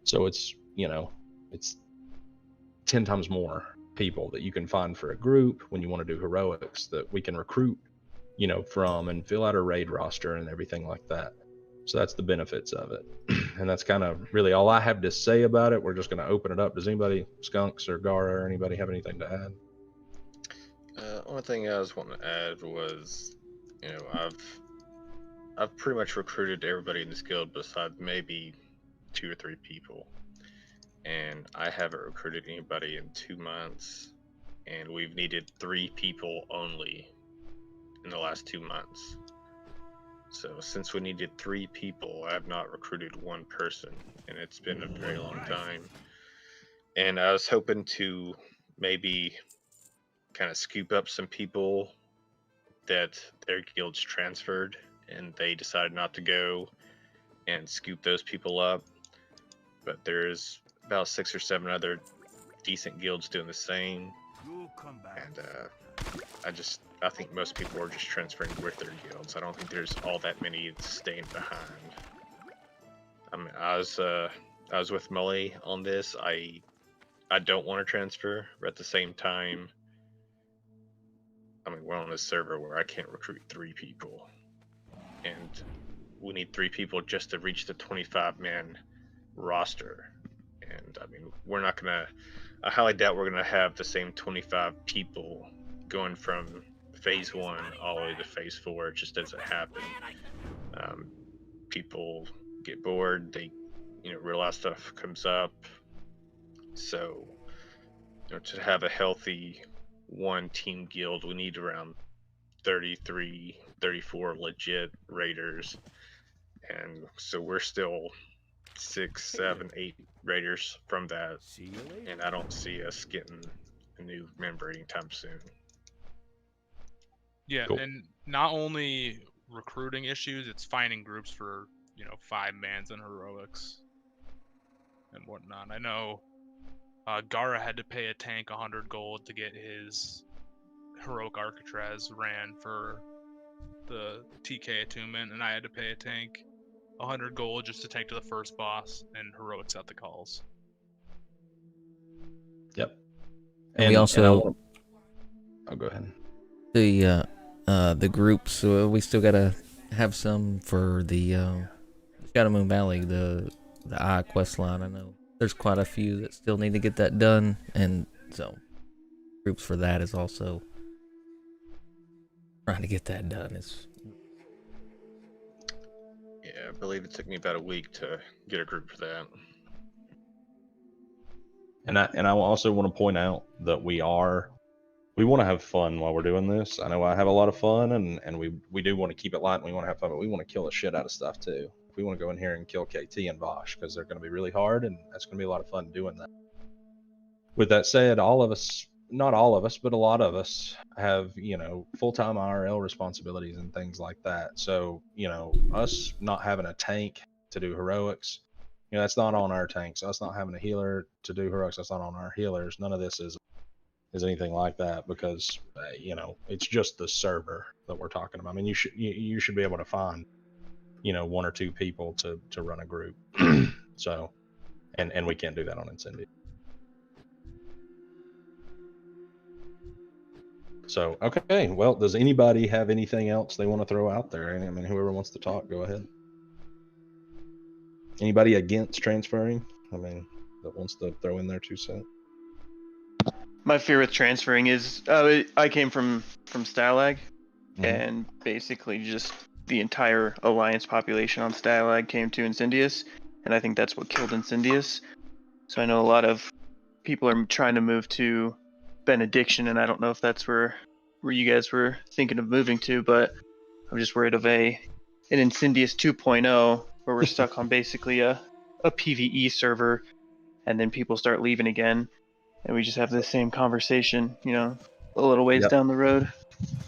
[SPEAKER 3] So it's 10 times more people that you can find for a group when you want to do heroics that we can recruit, from and fill out a raid roster and everything like that. So that's the benefits of it. And that's kind of really all I have to say about it. We're just going to open it up. Does anybody, Skunks or Gara or anybody, have anything to add?
[SPEAKER 5] Only thing I was wanting to add was, I've pretty much recruited everybody in this guild besides maybe 2 or 3 people, and I haven't recruited anybody in 2 months, and we've needed 3 people only in the last 2 months. So since we needed 3 people, I have not recruited 1 person, and it's been a very long time. And I was hoping to maybe kind of scoop up some people that their guilds transferred and they decided not to go, and scoop those people up. But there's about 6 or 7 other decent guilds doing the same. And I think most people are just transferring with their guilds. I don't think there's all that many staying behind. I mean, I was with Mully on this. I don't want to transfer, but at the same time, I mean, we're on a server where I can't recruit 3 people, and we need 3 people just to reach the 25-man roster. And I mean, we're not gonna. I highly doubt we're gonna have the same 25 people going from phase 1 all the way to phase 4. It just doesn't happen. People get bored. They, realize stuff comes up. So, to have a healthy 1-team guild, we need around 33, 34 legit raiders. And so we're still 6, 7, 8 raiders from that. And I don't see us getting a new member anytime soon.
[SPEAKER 11] Yeah,
[SPEAKER 3] Cool.
[SPEAKER 11] and not only recruiting issues, it's finding groups for, 5-mans and heroics and whatnot. I know Gara had to pay a tank 100 gold to get his heroic Arcatraz ran for the TK attunement, and I had to pay a tank 100 gold just to tank to the first boss and heroics at the calls.
[SPEAKER 3] Yep.
[SPEAKER 15] And we also
[SPEAKER 3] oh, go ahead.
[SPEAKER 15] The groups. We still gotta have some for the Shadow Moon Valley, the Eye quest line. I know there's quite a few that still need to get that done, and so groups for that is also trying to get that done.
[SPEAKER 5] Yeah, I believe it took me about a week to get a group for that.
[SPEAKER 3] And I also want to point out that we want to have fun while we're doing this. I know I have a lot of fun, and we do want to keep it light, and we want to have fun, but we want to kill the shit out of stuff too. We want to go in here and kill KT and Bosch, because they're going to be really hard, and that's going to be a lot of fun doing that. With that said, all of us not all of us, but a lot of us have, full-time IRL responsibilities and things like that. So, us not having a tank to do heroics, that's not on our tanks. Us not having a healer to do heroics, that's not on our healers. None of this is anything like that because, it's just the server that we're talking about. I mean, you should be able to find, one or two people to run a group. So, and we can't do that on Incendia. So, okay, well, does anybody have anything else they want to throw out there? I mean, whoever wants to talk, go ahead. Anybody against transferring? I mean, that wants to throw in their 2 cents?
[SPEAKER 21] My fear with transferring is I came from Stalag, and basically just the entire Alliance population on Stalag came to Incendius, and I think that's what killed Incendius. So I know a lot of people are trying to move to Benediction, and I don't know if that's where you guys were thinking of moving to, but I'm just worried of an Incendius 2.0 where we're stuck on basically a PvE server, and then people start leaving again, and we just have the same conversation, a little ways down the road.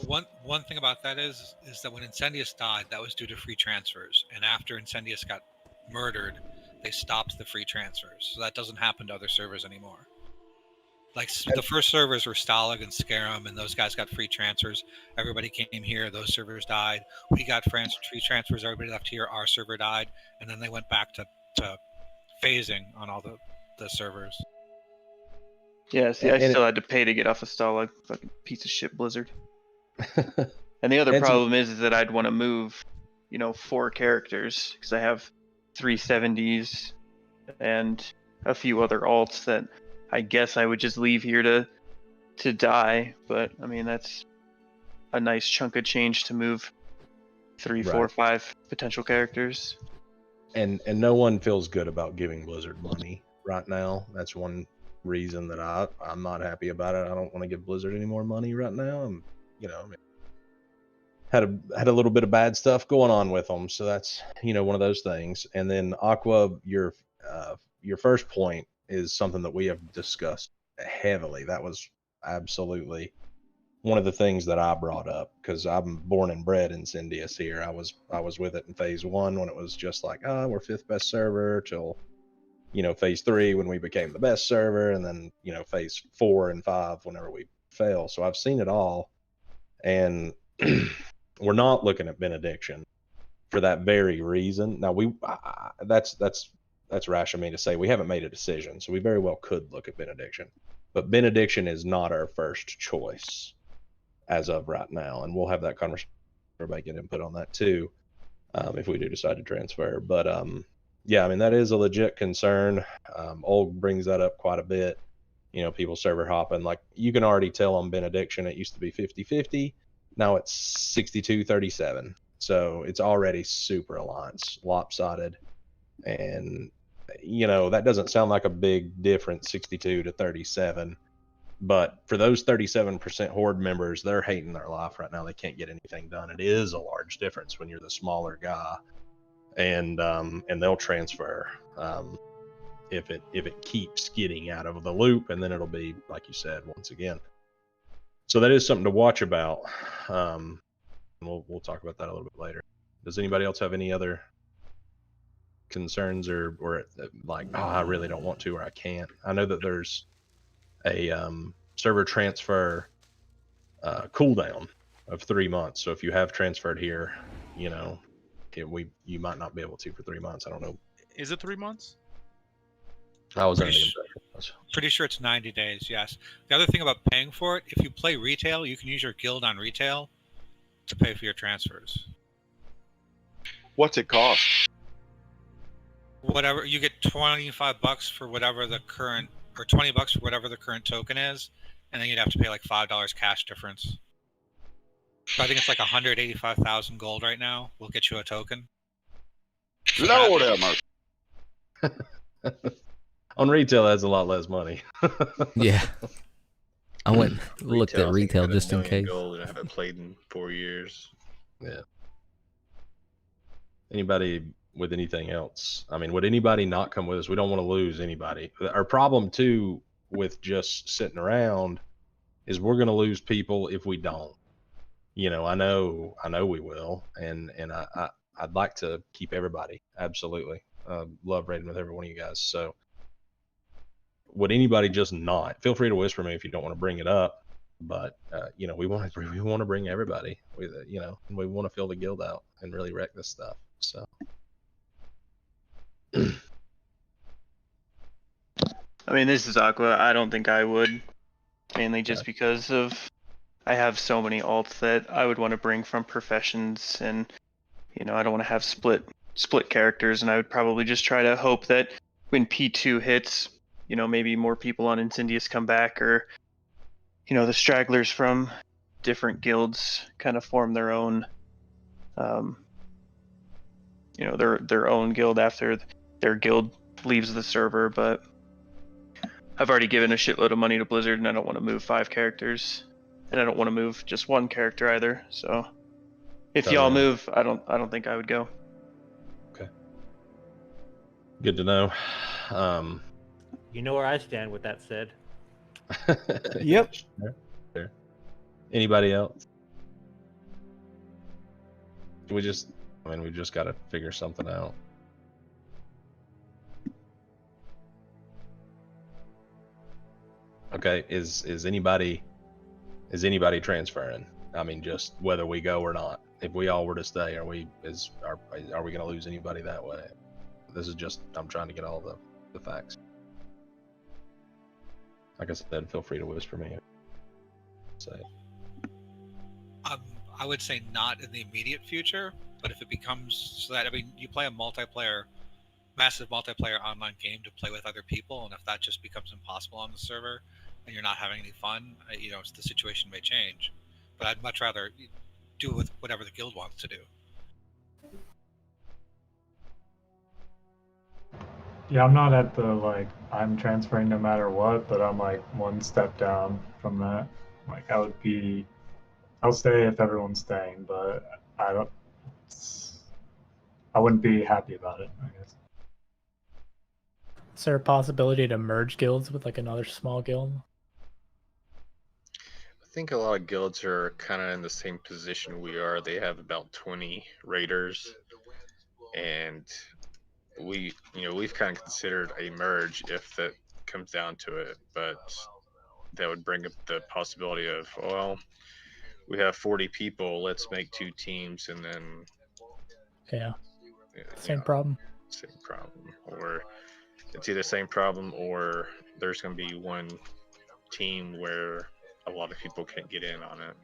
[SPEAKER 9] One thing about that is that when Incendius died, that was due to free transfers, and after Incendius got murdered, they stopped the free transfers, so that doesn't happen to other servers anymore. Like the first servers were Stalag and Scarum, and those guys got free transfers. Everybody came here; those servers died. We got free transfers. Everybody left here. Our server died, and then they went back to phasing on all the servers.
[SPEAKER 21] Yeah, see, I still had to pay to get off of Stalag, fucking piece of shit Blizzard. And the other problem is that I'd want to move, 4 characters because I have 370s and a few other alts that I guess I would just leave here to die. But I mean, that's a nice chunk of change to move 3, 4, 5 potential characters.
[SPEAKER 3] And no one feels good about giving Blizzard money right now. That's one reason that I'm not happy about it. I don't want to give Blizzard any more money right now. I'm, had a little bit of bad stuff going on with them, so that's one of those things. And then Aqua, your first point is something that we have discussed heavily. That was absolutely one of the things that I brought up because I'm born and bred in Incendius here. I was with it in phase 1 when it was just like, we're 5th best server till phase 3 when we became the best server, and then phase 4 and 5 whenever we fail. So I've seen it all, and we're not looking at Benediction for that very reason. Now that's rash of me to say. We haven't made a decision, so we very well could look at Benediction, but Benediction is not our first choice as of right now, and we'll have that conversation. Everybody get input on that too, if we do decide to transfer. But yeah, I mean, that is a legit concern. Ulg brings that up quite a bit. People server hopping. Like, you can already tell on Benediction, it used to be 50-50. Now it's 62-37. So it's already super alliance, lopsided. And, that doesn't sound like a big difference, 62-37. But for those 37% Horde members, they're hating their life right now. They can't get anything done. It is a large difference when you're the smaller guy. And they'll transfer if it keeps getting out of the loop, and then it'll be like you said once again. So that is something to watch about. We'll talk about that a little bit later. Does anybody else have any other concerns or like, I really don't want to, or I can't? I know that there's a server transfer cooldown of 3 months. So if you have transferred here, you might not be able to for 3 months. I don't know.
[SPEAKER 11] Is it 3 months?
[SPEAKER 3] I was under the impression.
[SPEAKER 9] Pretty sure it's 90 days, yes. The other thing about paying for it, if you play retail, you can use your guild on retail to pay for your transfers.
[SPEAKER 19] What's it cost?
[SPEAKER 9] Whatever, you get $25 for whatever the current, or $20 for whatever the current token is, and then you'd have to pay like $5 cash difference. So I think it's like 185,000 gold right now. We'll get you a token.
[SPEAKER 19] Lord have mercy.
[SPEAKER 3] On retail, that's a lot less money.
[SPEAKER 15] Yeah. I went looked at retail just in case.
[SPEAKER 5] Gold, and I haven't played in 4 years.
[SPEAKER 3] Yeah. Anybody with anything else? I mean, would anybody not come with us? We don't want to lose anybody. Our problem too with just sitting around is we're going to lose people if we don't. You know, I know we will, and I'd like to keep everybody. Absolutely, love raiding with every one of you guys. So, would anybody just not? Feel free to whisper me if you don't want to bring it up. But you know, we want to bring everybody. You know, and we want to fill the guild out and really wreck this stuff. So.
[SPEAKER 21] I mean, this is Aqua. I don't think I would, mainly just because of I have so many alts that I would want to bring from professions, and you know, I don't want to have split characters, and I would probably just try to hope that when P2 hits, you know, maybe more people on Incendius come back, or you know, the stragglers from different guilds kind of form their own, you know, their own guild after their guild leaves the server. But I've already given a shitload of money to Blizzard, and I don't want to move 5 characters, and I don't want to move just 1 character either. So if y'all move, I don't think I would go.
[SPEAKER 3] Okay. Good to know.
[SPEAKER 20] You know where I stand with that said.
[SPEAKER 12] Yep.
[SPEAKER 3] Sure. Anybody else? We've just got to figure something out. Okay, is anybody transferring? I mean, just whether we go or not. If we all were to stay, are we going to lose anybody that way? This is just, I'm trying to get all the facts. Like I said, feel free to whisper me. Say.
[SPEAKER 9] I would say not in the immediate future, but if it becomes so that, I mean, you play a massive multiplayer online game to play with other people, and if that just becomes impossible on the server and you're not having any fun, you know, the situation may change. But I'd much rather do with whatever the guild wants to do.
[SPEAKER 1] Yeah, I'm not at the like I'm transferring no matter what, but I'm like one step down from that. Like I'll stay if everyone's staying, but I wouldn't be happy about it, I guess.
[SPEAKER 13] Is there a possibility to merge guilds with like another small guild?
[SPEAKER 5] I think a lot of guilds are kind of in the same position we are. They have about 20 raiders, and we've kind of considered a merge if that comes down to it, but that would bring up the possibility of, well, we have 40 people, let's make 2 teams, and then
[SPEAKER 13] Yeah. Same problem.
[SPEAKER 5] Same problem. Or it's either same problem or there's going to be one team where a lot of people can't get in on it.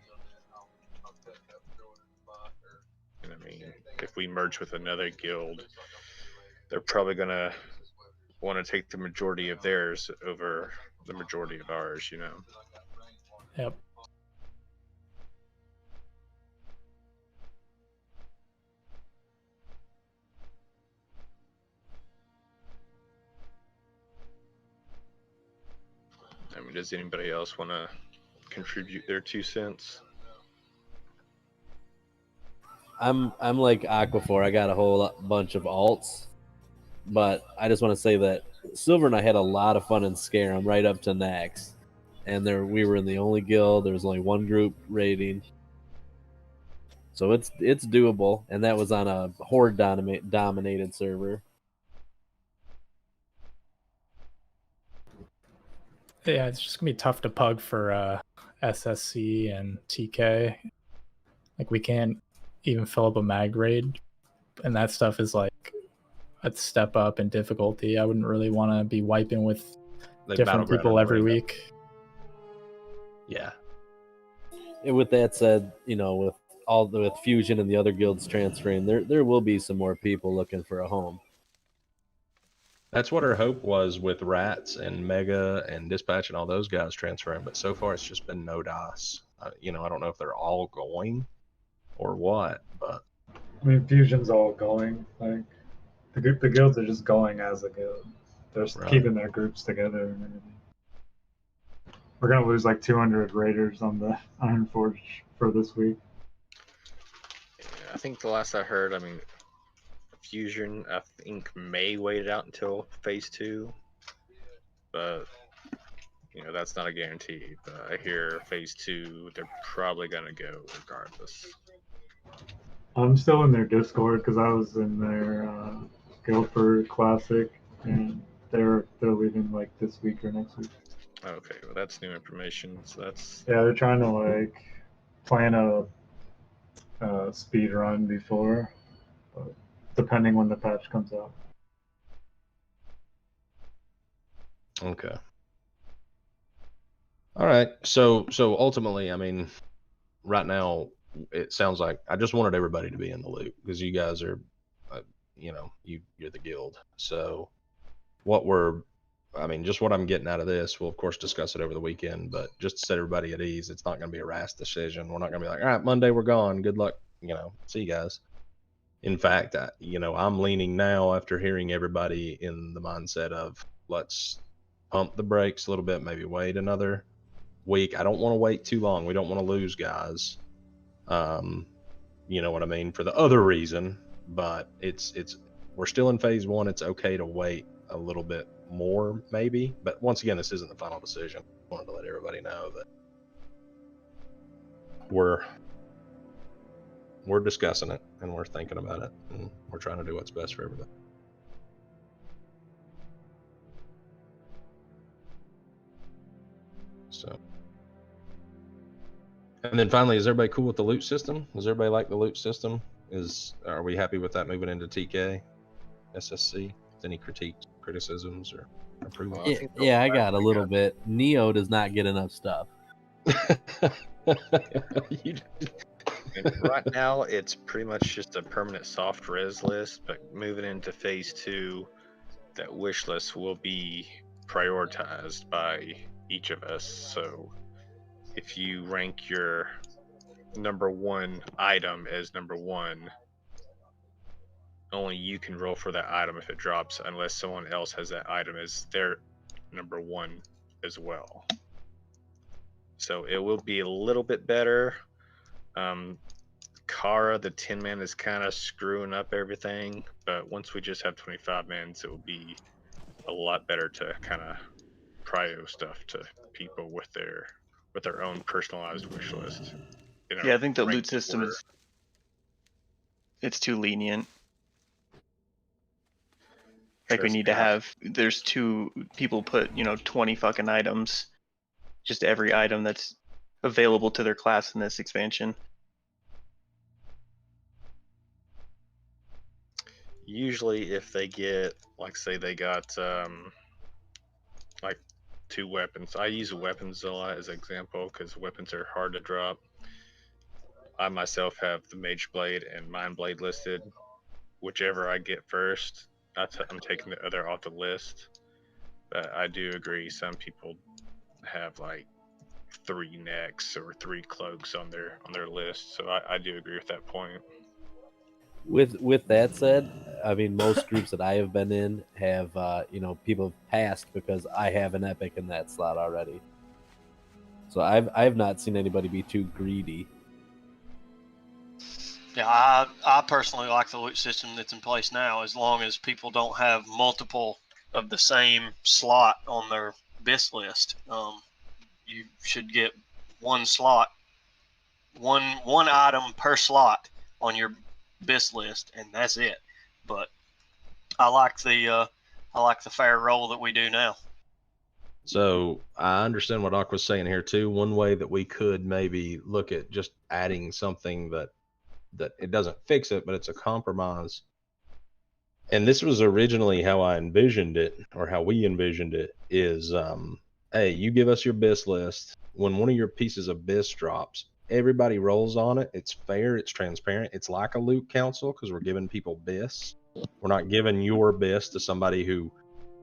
[SPEAKER 5] And I mean, if we merge with another guild, they're probably going to want to take the majority of theirs over the majority of ours, you know?
[SPEAKER 13] Yep.
[SPEAKER 5] I mean, does anybody else want to contribute their 2 cents?
[SPEAKER 4] I'm like Aquaphor. I got a whole bunch of alts, but I just want to say that Silver and I had a lot of fun in Scarum right up to Nax, and we were in the only guild. There was only one group raiding, so it's doable, and that was on a horde dominated server.
[SPEAKER 13] Yeah, it's just gonna be tough to pug for SSC and TK. Like we can't even fill up a mag raid, and that stuff is like a step up in difficulty. I wouldn't really want to be wiping with different people every week.
[SPEAKER 3] Yeah.
[SPEAKER 4] And with that said, you know, with Fusion and the other guilds transferring, there will be some more people looking for a home.
[SPEAKER 3] That's what our hope was with Rats and Mega and Dispatch and all those guys transferring, but so far it's just been no DOS. You know, I don't know if they're all going or what, but
[SPEAKER 1] I mean, Fusion's all going. Like the guilds are just going as a guild. They're just keeping their groups together and everything. We're gonna lose like 200 raiders on the Ironforge for this week.
[SPEAKER 5] Yeah, I think the last I heard, I mean, Fusion, I think, may wait it out until phase 2, but you know, that's not a guarantee. But I hear phase 2, they're probably gonna go regardless.
[SPEAKER 1] I'm still in their Discord because I was in their Guildford Classic, and they're leaving like this week or next week.
[SPEAKER 5] Okay, well that's new information. So that's
[SPEAKER 1] Yeah, they're trying to like plan a speed run before, but depending when the patch comes out.
[SPEAKER 3] Okay. All right. So ultimately, I mean, right now it sounds like I just wanted everybody to be in the loop because you guys are, you know, you're the guild. So I mean, just what I'm getting out of this, we'll of course discuss it over the weekend, but just to set everybody at ease, it's not going to be a rash decision. We're not going to be like, all right, Monday we're gone. Good luck. You know, see you guys. In fact, you know, I'm leaning now after hearing everybody in the mindset of let's pump the brakes a little bit, maybe wait another week. I don't want to wait too long. We don't want to lose guys. You know what I mean? For the other reason, but we're still in phase 1. It's okay to wait a little bit more, maybe. But once again, this isn't the final decision. I wanted to let everybody know that we're discussing it and we're thinking about it and we're trying to do what's best for everybody. So, and then finally, is everybody cool with the loot system? Does everybody like the loot system? Are we happy with that moving into TK, SSC? Any criticisms or approval?
[SPEAKER 4] Yeah, I got a little bit. Neo does not get enough stuff.
[SPEAKER 5] And right now, it's pretty much just a permanent soft res list, but moving into phase 2, that wish list will be prioritized by each of us. So if you rank your number 1 item as number 1, only you can roll for that item if it drops, unless someone else has that item as their number 1 as well. So it will be a little bit better. Kara, the 10 man, is kind of screwing up everything, but once we just have 25 mans, it will be a lot better to kind of prio stuff to people with their own personalized wish list.
[SPEAKER 21] Yeah, I think the loot system it's too lenient. Like we need to have, there's 2 people put, 20 fucking items, just every item that's available to their class in this expansion.
[SPEAKER 5] Usually if they get, like say they got like 2 weapons. I use weapons a lot as an example because weapons are hard to drop. I myself have the Mage Blade and Mind Blade listed. Whichever I get first, I'm taking the other off the list. But I do agree, some people have like 3 necks or 3 cloaks on their list. So I do agree with that point.
[SPEAKER 4] With that said, I mean, most groups that I have been in have, people have passed because I have an epic in that slot already. So I've not seen anybody be too greedy.
[SPEAKER 8] Yeah, I personally like the loot system that's in place now, as long as people don't have multiple of the same slot on their BIS list. You should get 1 slot, one item per slot on your BIS list, and that's it. But I like the fair roll that we do now.
[SPEAKER 3] So I understand what Aqua's saying here too. One way that we could maybe look at just adding something that it doesn't fix it, but it's a compromise. And this was originally how I envisioned it, or how we envisioned it, is hey, you give us your BIS list. When one of your pieces of BIS drops, everybody rolls on it. It's fair, it's transparent. It's like a loot council because we're giving people BIS. We're not giving your BIS to somebody who,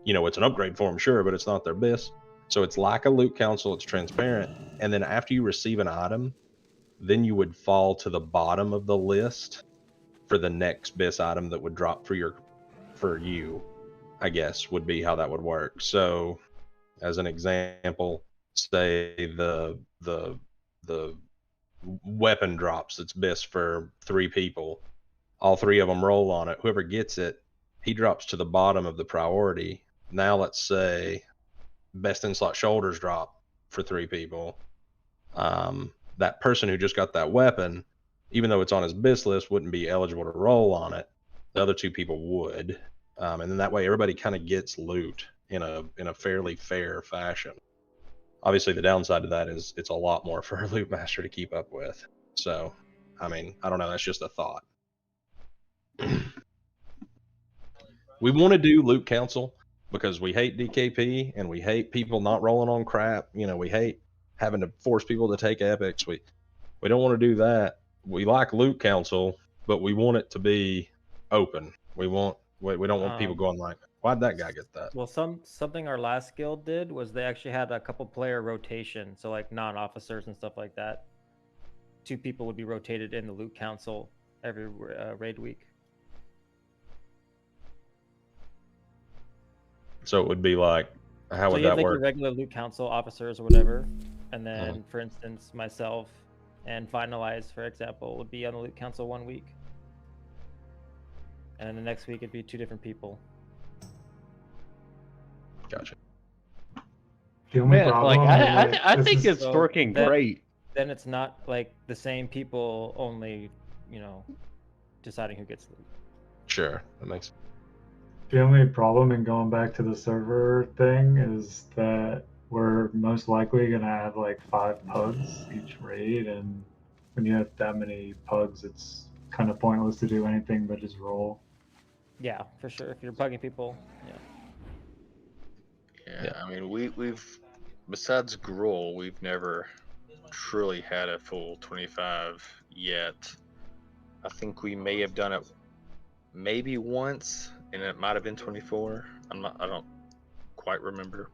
[SPEAKER 3] it's an upgrade for them, sure, but it's not their BIS. So it's like a loot council, it's transparent. And then after you receive an item, then you would fall to the bottom of the list for the next BIS item that would drop for you, I guess, would be how that would work. So as an example, say the weapon drops, it's BIS for 3 people. All 3 of them roll on it. Whoever gets it, he drops to the bottom of the priority. Now let's say best in slot shoulders drop for 3 people, that person who just got that weapon, even though it's on his BIS list, wouldn't be eligible to roll on it. The other 2 people would, and then that way everybody kind of gets loot in a fairly fair fashion. Obviously, the downside to that is it's a lot more for a loot master to keep up with. So, I mean, I don't know. That's just a thought. We want to do loot council because we hate DKP and we hate people not rolling on crap. You know, we hate having to force people to take epics. We don't want to do that. We like loot council, but we want it to be open. We don't want people going like, why'd that guy get that?
[SPEAKER 20] Well, something our last guild did was they actually had a couple player rotation, so like non-officers and stuff like that. 2 people would be rotated in the loot council every raid week.
[SPEAKER 3] So it would be like, how would
[SPEAKER 20] you have
[SPEAKER 3] that
[SPEAKER 20] like
[SPEAKER 3] work?
[SPEAKER 20] your regular loot council officers or whatever, and then for instance myself and Finalize, for example, would be on the loot council 1 week, and then the next week it'd be 2 different people.
[SPEAKER 3] Gotcha.
[SPEAKER 1] The only problem
[SPEAKER 7] I think it's
[SPEAKER 20] So
[SPEAKER 7] working
[SPEAKER 20] then-
[SPEAKER 7] great.
[SPEAKER 20] Then it's not like the same people only, deciding who gets loot.
[SPEAKER 3] Sure, that makes sense.
[SPEAKER 1] The only problem in going back to the server thing is that we're most likely gonna have like 5 pugs each raid, and when you have that many pugs, it's kind of pointless to do anything but just roll.
[SPEAKER 20] Yeah, for sure. If you're bugging people,
[SPEAKER 5] Yeah, I mean, we've besides Gruul, we've never truly had a full 25 yet. I think we may have done it maybe once, and it might have been 24. I don't quite remember.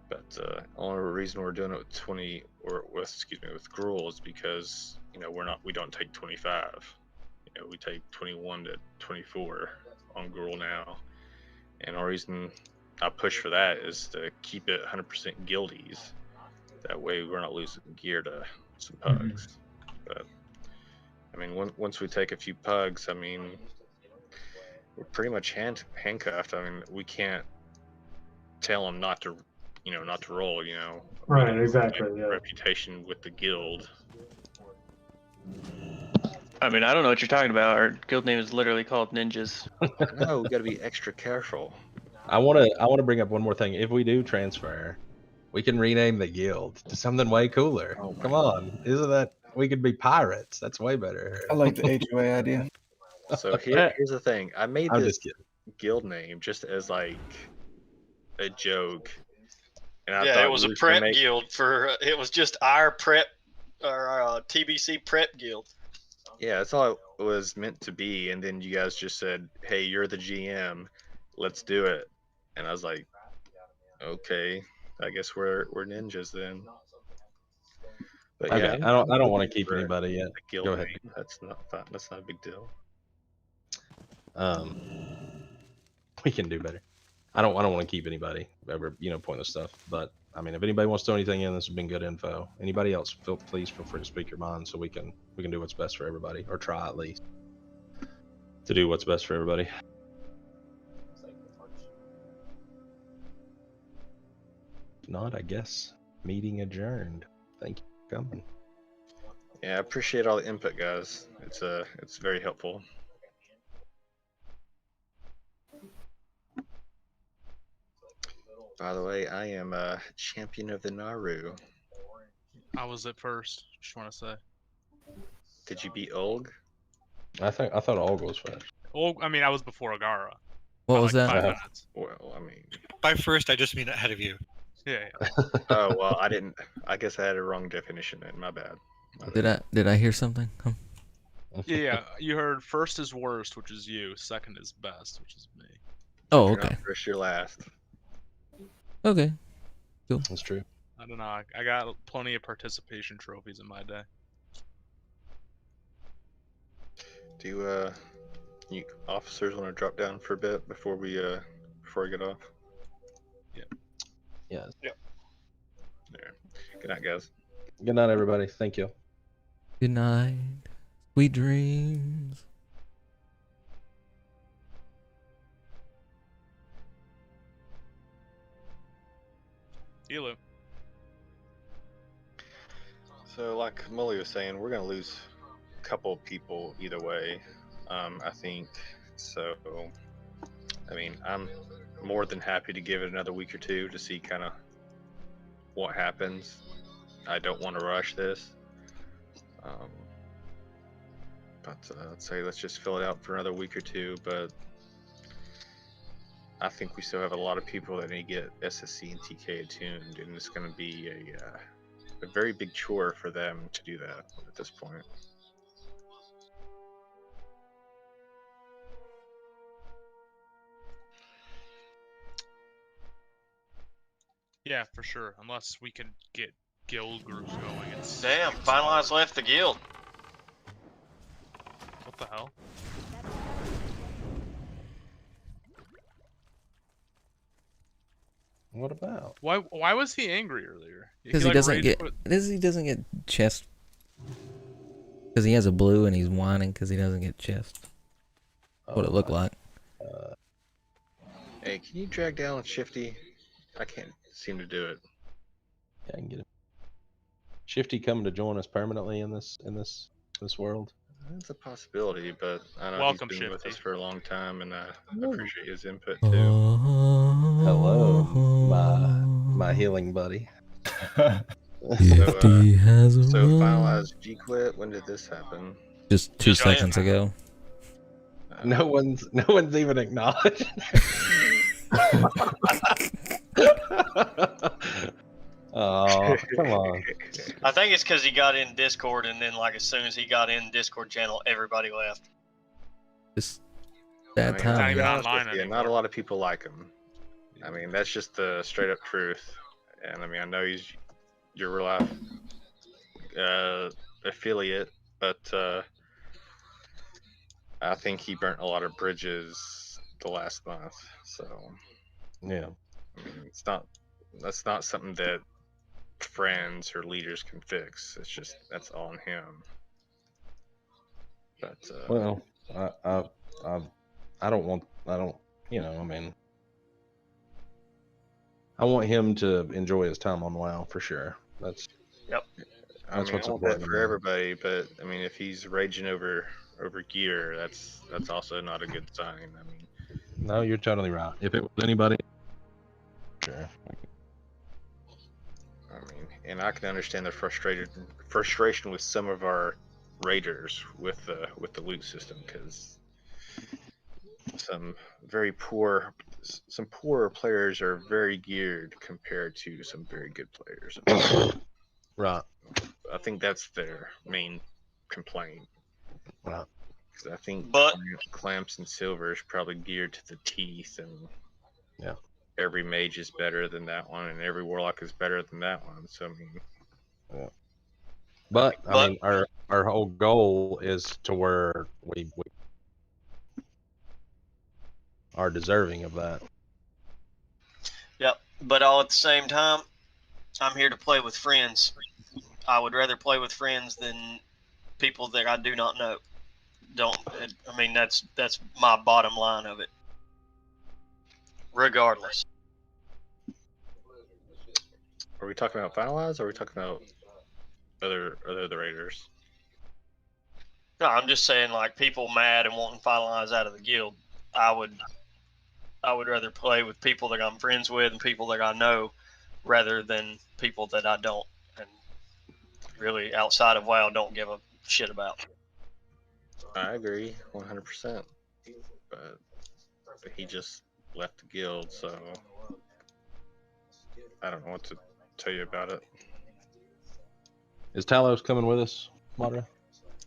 [SPEAKER 5] But only reason we're doing it with with Gruul is because we don't take 25. We take 21 to 24 on Gruul now, and the reason I push for that is to keep it 100% guildies. That way we're not losing gear to some pugs. But I mean, once we take a few pugs, I mean, we're pretty much handcuffed. I mean, we can't tell them not to roll.
[SPEAKER 1] Right, exactly. Yeah.
[SPEAKER 5] Reputation with the guild.
[SPEAKER 21] I mean, I don't know what you're talking about. Our guild name is literally called Ninjas.
[SPEAKER 5] No, we got to be extra careful.
[SPEAKER 3] I want to bring up one more thing. If we do transfer, we can rename the guild to something way cooler.
[SPEAKER 5] Oh my
[SPEAKER 3] Come on, isn't that? We could be pirates. That's way better.
[SPEAKER 12] I like the HOA idea.
[SPEAKER 5] So here's the thing. I made
[SPEAKER 3] I'm
[SPEAKER 5] this
[SPEAKER 3] just kidding.
[SPEAKER 5] guild name just as like a joke. And I
[SPEAKER 8] Yeah,
[SPEAKER 5] thought
[SPEAKER 8] it was a
[SPEAKER 5] we
[SPEAKER 8] prep
[SPEAKER 5] make...
[SPEAKER 8] guild it was just our prep or TBC prep guild.
[SPEAKER 5] Yeah, that's all it was meant to be. And then you guys just said, "Hey, you're the GM. Let's do it." And I was like, "Okay, I guess we're ninjas then." But
[SPEAKER 3] Okay,
[SPEAKER 5] yeah,
[SPEAKER 3] I don't want to keep anybody yet.
[SPEAKER 5] Guild
[SPEAKER 3] Go ahead.
[SPEAKER 5] name. That's not a big deal.
[SPEAKER 3] We can do better. I don't want to keep anybody ever, pointless stuff. But I mean, if anybody wants to throw anything in, this has been good info. Anybody else, please feel free to speak your mind so we can do what's best for everybody, or try at least to do what's best for everybody. If not, I guess meeting adjourned. Thank you for coming.
[SPEAKER 5] Yeah, I appreciate all the input, guys. It's very helpful. By the way, I am a champion of the Naru.
[SPEAKER 11] I was at first. Just want to say.
[SPEAKER 5] Did you beat Ulg?
[SPEAKER 3] I thought Ulg was first.
[SPEAKER 11] Oh, I mean, I was before Agara.
[SPEAKER 15] What
[SPEAKER 11] by
[SPEAKER 15] was
[SPEAKER 11] like
[SPEAKER 15] that?
[SPEAKER 11] 5 minutes.
[SPEAKER 5] Well, I mean.
[SPEAKER 9] By first, I just mean ahead of you.
[SPEAKER 11] Yeah.
[SPEAKER 5] Oh well, I didn't. I guess I had a wrong definition then. My bad.
[SPEAKER 15] Did I hear something?
[SPEAKER 11] Yeah, you heard first is worst, which is you. Second is best, which is me.
[SPEAKER 15] Oh,
[SPEAKER 5] You're
[SPEAKER 15] okay.
[SPEAKER 5] not first, you're last.
[SPEAKER 15] Okay. Cool.
[SPEAKER 3] That's true.
[SPEAKER 11] I don't know. I got plenty of participation trophies in my day.
[SPEAKER 5] Do you officers want to drop down for a bit before we get off?
[SPEAKER 11] Yeah.
[SPEAKER 3] Yeah.
[SPEAKER 8] Yep.
[SPEAKER 5] There. Good night, guys.
[SPEAKER 3] Good night, everybody. Thank you.
[SPEAKER 15] Good night. Sweet dreams.
[SPEAKER 11] Feel it.
[SPEAKER 5] So, like Mully was saying, we're going to lose a couple of people either way. I think so. I mean, I'm more than happy to give it another week or two to see kind of what happens. I don't want to rush this. But I'd say let's just fill it out for another week or two. But I think we still have a lot of people that need to get SSC and TK attuned, and it's going to be a very big chore for them to do that at this point.
[SPEAKER 11] Yeah, for sure. Unless we can get guild groups going. It's
[SPEAKER 8] Damn, Finalize left the guild.
[SPEAKER 11] What the hell?
[SPEAKER 3] What about?
[SPEAKER 11] Why was he angry earlier?
[SPEAKER 15] Because he doesn't get. He doesn't get chest. Because he has a blue and he's whining because he doesn't get chest. What it looked like.
[SPEAKER 5] Hey, can you drag down Shifty? I can't seem to do it.
[SPEAKER 3] Yeah, I can get it. Shifty coming to join us permanently in this world.
[SPEAKER 5] That's a possibility, but I know
[SPEAKER 11] Welcome,
[SPEAKER 5] he's been with
[SPEAKER 11] Shifty.
[SPEAKER 5] us for a long time, and I appreciate his input too.
[SPEAKER 3] Hello, my healing buddy.
[SPEAKER 15] Shifty has a
[SPEAKER 5] So
[SPEAKER 15] run.
[SPEAKER 5] finalized G quit. When did this happen?
[SPEAKER 15] Just 2 seconds ago.
[SPEAKER 3] No one's even acknowledged. Oh, come on.
[SPEAKER 8] I think it's because he got in Discord, and then like as soon as he got in Discord channel, everybody left.
[SPEAKER 15] Just bad
[SPEAKER 5] To
[SPEAKER 15] time.
[SPEAKER 5] be honest with you, not a lot of people like him. I mean, that's just the straight up truth. And I mean, I know he's your real life affiliate, but I think he burnt a lot of bridges the last month. So
[SPEAKER 3] yeah,
[SPEAKER 5] I mean, that's not something that friends or leaders can fix. It's just that's on him. But
[SPEAKER 3] well, I don't, I mean, I want him to enjoy his time on WoW for sure. That's
[SPEAKER 8] yep.
[SPEAKER 5] I mean,
[SPEAKER 3] what's
[SPEAKER 5] I want that
[SPEAKER 3] important
[SPEAKER 5] for
[SPEAKER 3] to me.
[SPEAKER 5] everybody, but I mean, if he's raging over gear, that's also not a good sign. I mean,
[SPEAKER 3] No, you're totally right. If it was anybody, sure.
[SPEAKER 5] I mean, and I can understand the frustration with some of our raiders with the loot system, because some poorer players are very geared compared to some very good players.
[SPEAKER 3] Right.
[SPEAKER 5] I think that's their main complaint.
[SPEAKER 3] Right.
[SPEAKER 5] Because I think
[SPEAKER 8] But
[SPEAKER 5] clamps and silver is probably geared to the teeth, and
[SPEAKER 3] yeah,
[SPEAKER 5] every mage is better than that one, and every warlock is better than that one. So I mean,
[SPEAKER 3] yeah. But I mean, our whole goal is to where we are deserving of that.
[SPEAKER 8] Yep. But all at the same time, I'm here to play with friends. I would rather play with friends than people that I do not know. I mean, that's my bottom line of it. Regardless.
[SPEAKER 5] are we talking about finalize, or are we talking about other the raiders?
[SPEAKER 8] No, I'm just saying, like, people mad and wanting Finalize out of the guild. I would rather play with people that I'm friends with and people that I know, rather than people that I don't, and really outside of WoW don't give a shit about.
[SPEAKER 5] I agree 100%. But he just left the guild, so I don't know what to tell you about it.
[SPEAKER 3] Is Talos coming with us, Madra?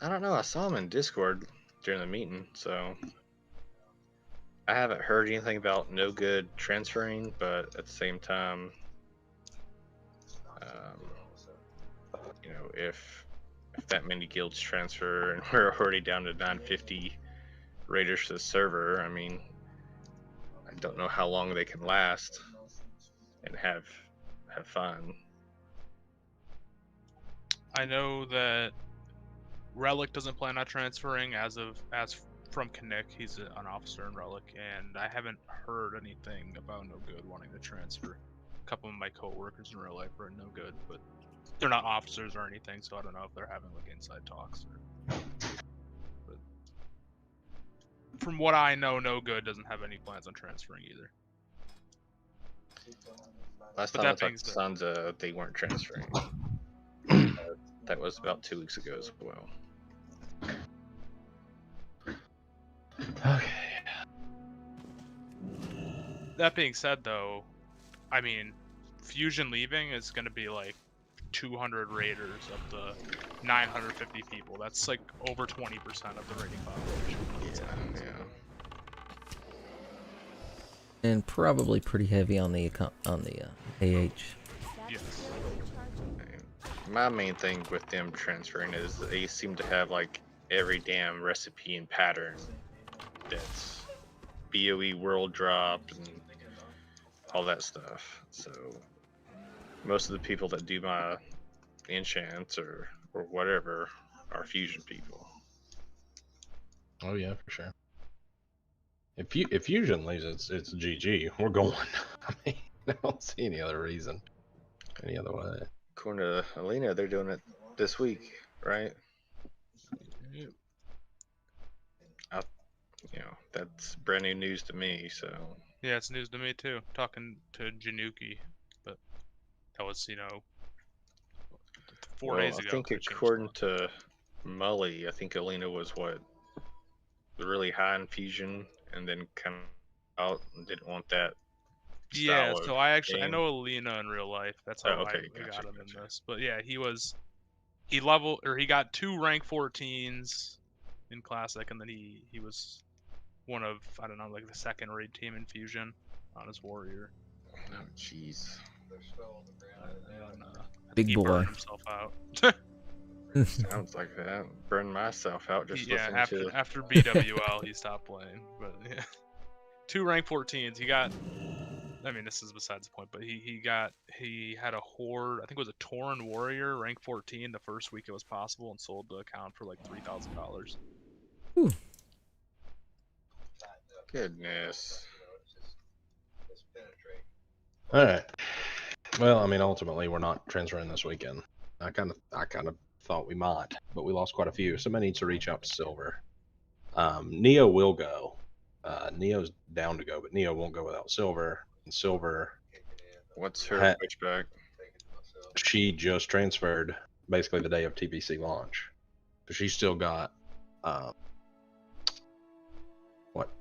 [SPEAKER 5] I don't know. I saw him in Discord during the meeting, so I haven't heard anything about no good transferring. But at the same time, you know, if that many guilds transfer and we're already down to 950 raiders to the server, I mean, I don't know how long they can last and have fun.
[SPEAKER 11] I know that Relic doesn't plan on transferring as from Kinnick. He's an officer in Relic, and I haven't heard anything about No Good wanting to transfer. a couple of my coworkers in real life are no good, but they're not officers or anything, so I don't know if they're having like inside talks. But from what I know, no good doesn't have any plans on transferring either.
[SPEAKER 5] Last
[SPEAKER 11] But
[SPEAKER 5] time I
[SPEAKER 11] that being
[SPEAKER 5] talked to
[SPEAKER 11] said-
[SPEAKER 5] Sansa, they weren't transferring. That was about 2 weeks ago as well.
[SPEAKER 3] Okay.
[SPEAKER 11] That being said, though, I mean, Fusion leaving is going to be like 200 raiders of the 950 people. That's like over 20% of the raiding population.
[SPEAKER 15] And probably pretty heavy on the AH.
[SPEAKER 11] Yes.
[SPEAKER 5] My main thing with them transferring is they seem to have like every damn recipe and pattern that's BOE world drop and all that stuff. So most of the people that do my enchants or whatever are fusion people.
[SPEAKER 3] Oh yeah, for sure. If Fusion leaves, it's GG. We're going. I mean, I don't see any other reason, any other way.
[SPEAKER 5] According to Alina, they're doing it this week, right? That's brand new news to me. So
[SPEAKER 11] Yeah, it's news to me too. Talking to Januki, but that was 4 days ago.
[SPEAKER 5] I think according to Mully, I think Alina was really high in fusion, and then kind of out and didn't want that.
[SPEAKER 11] Yeah,
[SPEAKER 5] style
[SPEAKER 11] so
[SPEAKER 5] of
[SPEAKER 11] I
[SPEAKER 5] game.
[SPEAKER 11] know Alina in real life. That's how
[SPEAKER 5] okay,
[SPEAKER 11] I got him in this. But yeah, he got 2 rank 14s in classic, and then he was one of, I don't know, like the second raid team in fusion on his warrior.
[SPEAKER 5] Oh jeez.
[SPEAKER 15] Big
[SPEAKER 11] he
[SPEAKER 15] boy.
[SPEAKER 11] burned himself out.
[SPEAKER 5] Sounds like that. Burned myself out just listening to.
[SPEAKER 11] after BWL he stopped playing. But yeah, 2 rank 14s. He got. I mean, this is besides the point, but he had a horde. I think it was a Tauren warrior, rank 14, the first week it was possible, and sold the account for like $3,000.
[SPEAKER 5] Goodness.
[SPEAKER 3] All right. Well, I mean, ultimately, we're not transferring this weekend. I kind of thought we might, but we lost quite a few. Somebody needs to reach out to Silver. Neo will go. Neo's down to go, but Neo won't go without Silver. And Silver.
[SPEAKER 5] What's her pushback?
[SPEAKER 3] She just transferred basically the day of TPC launch. But she's still got,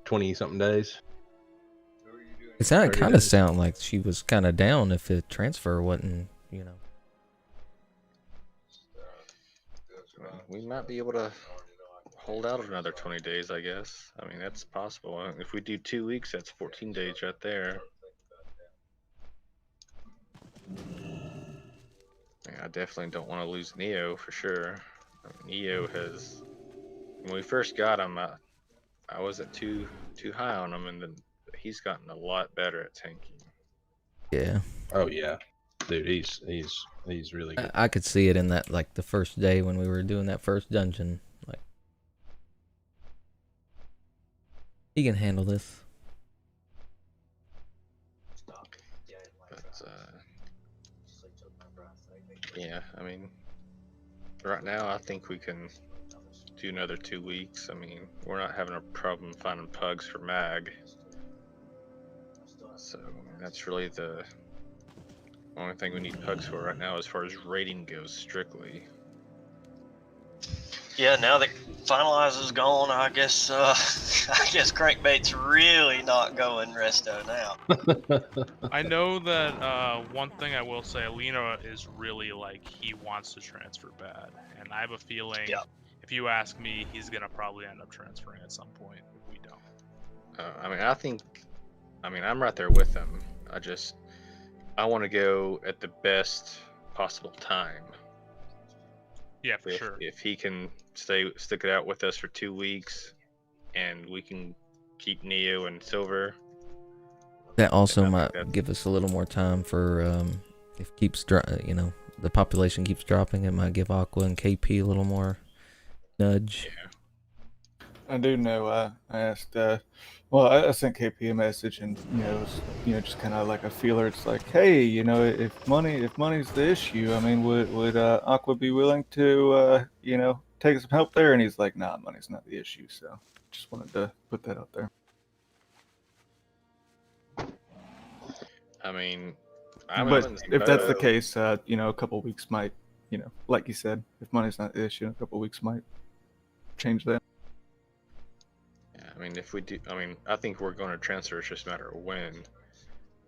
[SPEAKER 3] 20-something days?
[SPEAKER 15] It sounded kind of sound like she was kind of down if the transfer wasn't,
[SPEAKER 5] We might be able to hold out another 20 days, I guess. I mean, that's possible. If we do 2 weeks, that's 14 days right there. I definitely don't want to lose Neo for sure. Neo has, when we first got him, I wasn't too high on him, and then he's gotten a lot better at tanking.
[SPEAKER 15] Yeah.
[SPEAKER 3] Oh yeah, dude, he's really good.
[SPEAKER 15] I could see it in that, like, the first day when we were doing that first dungeon. Like, he can handle this.
[SPEAKER 5] But, yeah, I mean, right now I think we can do another 2 weeks. I mean, we're not having a problem finding pugs for mag. So that's really the only thing we need pugs for right now as far as rating goes strictly.
[SPEAKER 8] Yeah, now that finalizer's gone, I guess crankbait's really not going resto now.
[SPEAKER 11] I know that one thing I will say, Alina is really like, he wants to transfer bad, and I have a feeling if you ask me, he's gonna probably end up transferring at some point if we don't.
[SPEAKER 5] I'm right there with him. I want to go at the best possible time.
[SPEAKER 11] Yeah, for sure.
[SPEAKER 5] If he can stick it out with us for 2 weeks, and we can keep Neo and Silver.
[SPEAKER 15] That also might give us a little more time for if the population keeps dropping. It might give Aqua and KP a little more nudge.
[SPEAKER 12] I do know. I asked Well, I sent KP a message, and it was just kind of like a feeler. It's like, hey, if money's the issue, I mean, would Aqua be willing to take some help there? And he's like, nah, money's not the issue. So just wanted to put that out there.
[SPEAKER 5] I mean,
[SPEAKER 12] But if that's the case, a couple weeks might, like you said, if money's not the issue, a couple weeks might change that.
[SPEAKER 5] Yeah, I mean, if we do, I think we're going to transfer. It's just a matter of when.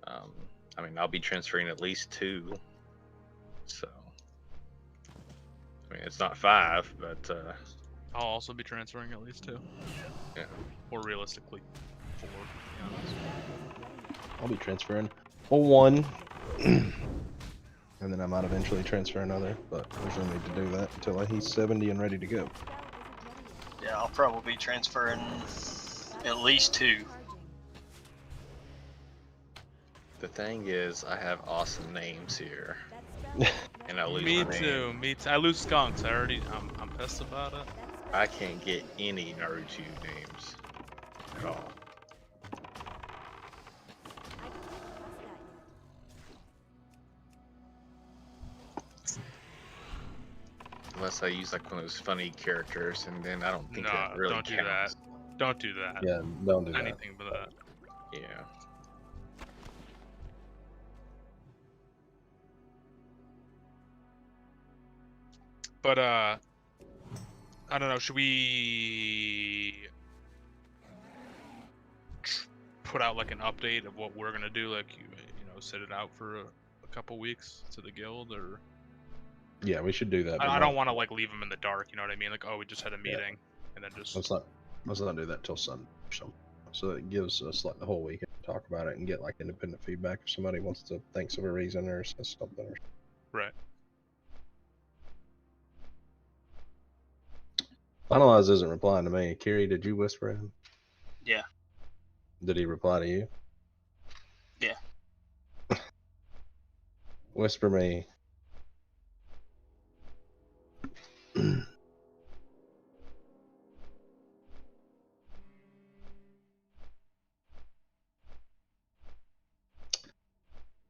[SPEAKER 5] I mean, I'll be transferring at least 2. So, I mean, it's not 5, but
[SPEAKER 11] I'll also be transferring at least 2.
[SPEAKER 5] Yeah.
[SPEAKER 11] Or realistically, 4. To be honest.
[SPEAKER 3] I'll be transferring 1. And then I might eventually transfer another, but there's no need to do that until he's 70 and ready to go.
[SPEAKER 8] Yeah, I'll probably be transferring at least 2.
[SPEAKER 5] the thing is, I have awesome names here, and I lose
[SPEAKER 11] Me
[SPEAKER 5] my
[SPEAKER 11] too.
[SPEAKER 5] name.
[SPEAKER 11] Me too. I lose skunks. I'm pissed about it.
[SPEAKER 5] I can't get any Naruto names at all. Unless I use like one of those funny characters, and then I don't think
[SPEAKER 11] No,
[SPEAKER 5] it really
[SPEAKER 11] don't do
[SPEAKER 5] counts.
[SPEAKER 11] that. Don't do that.
[SPEAKER 3] Yeah, don't do that.
[SPEAKER 11] Anything but that.
[SPEAKER 5] Yeah.
[SPEAKER 11] But I don't know. Should we put out like an update of what we're gonna do? Like you know, set it out for a couple weeks to the guild, or
[SPEAKER 3] Yeah, we should do that.
[SPEAKER 11] I don't want to like leave them in the dark. You know what I mean? Like, oh, we just had a meeting, and then just
[SPEAKER 3] Let's not do that till Sunday or something. So it gives us like the whole weekend to talk about it and get like independent feedback if somebody wants to thinks of a reason or says something.
[SPEAKER 11] right.
[SPEAKER 3] Finalize isn't replying to me. Kiri, did you whisper him?
[SPEAKER 8] Yeah.
[SPEAKER 3] Did he reply to you?
[SPEAKER 8] Yeah.
[SPEAKER 3] Whisper me.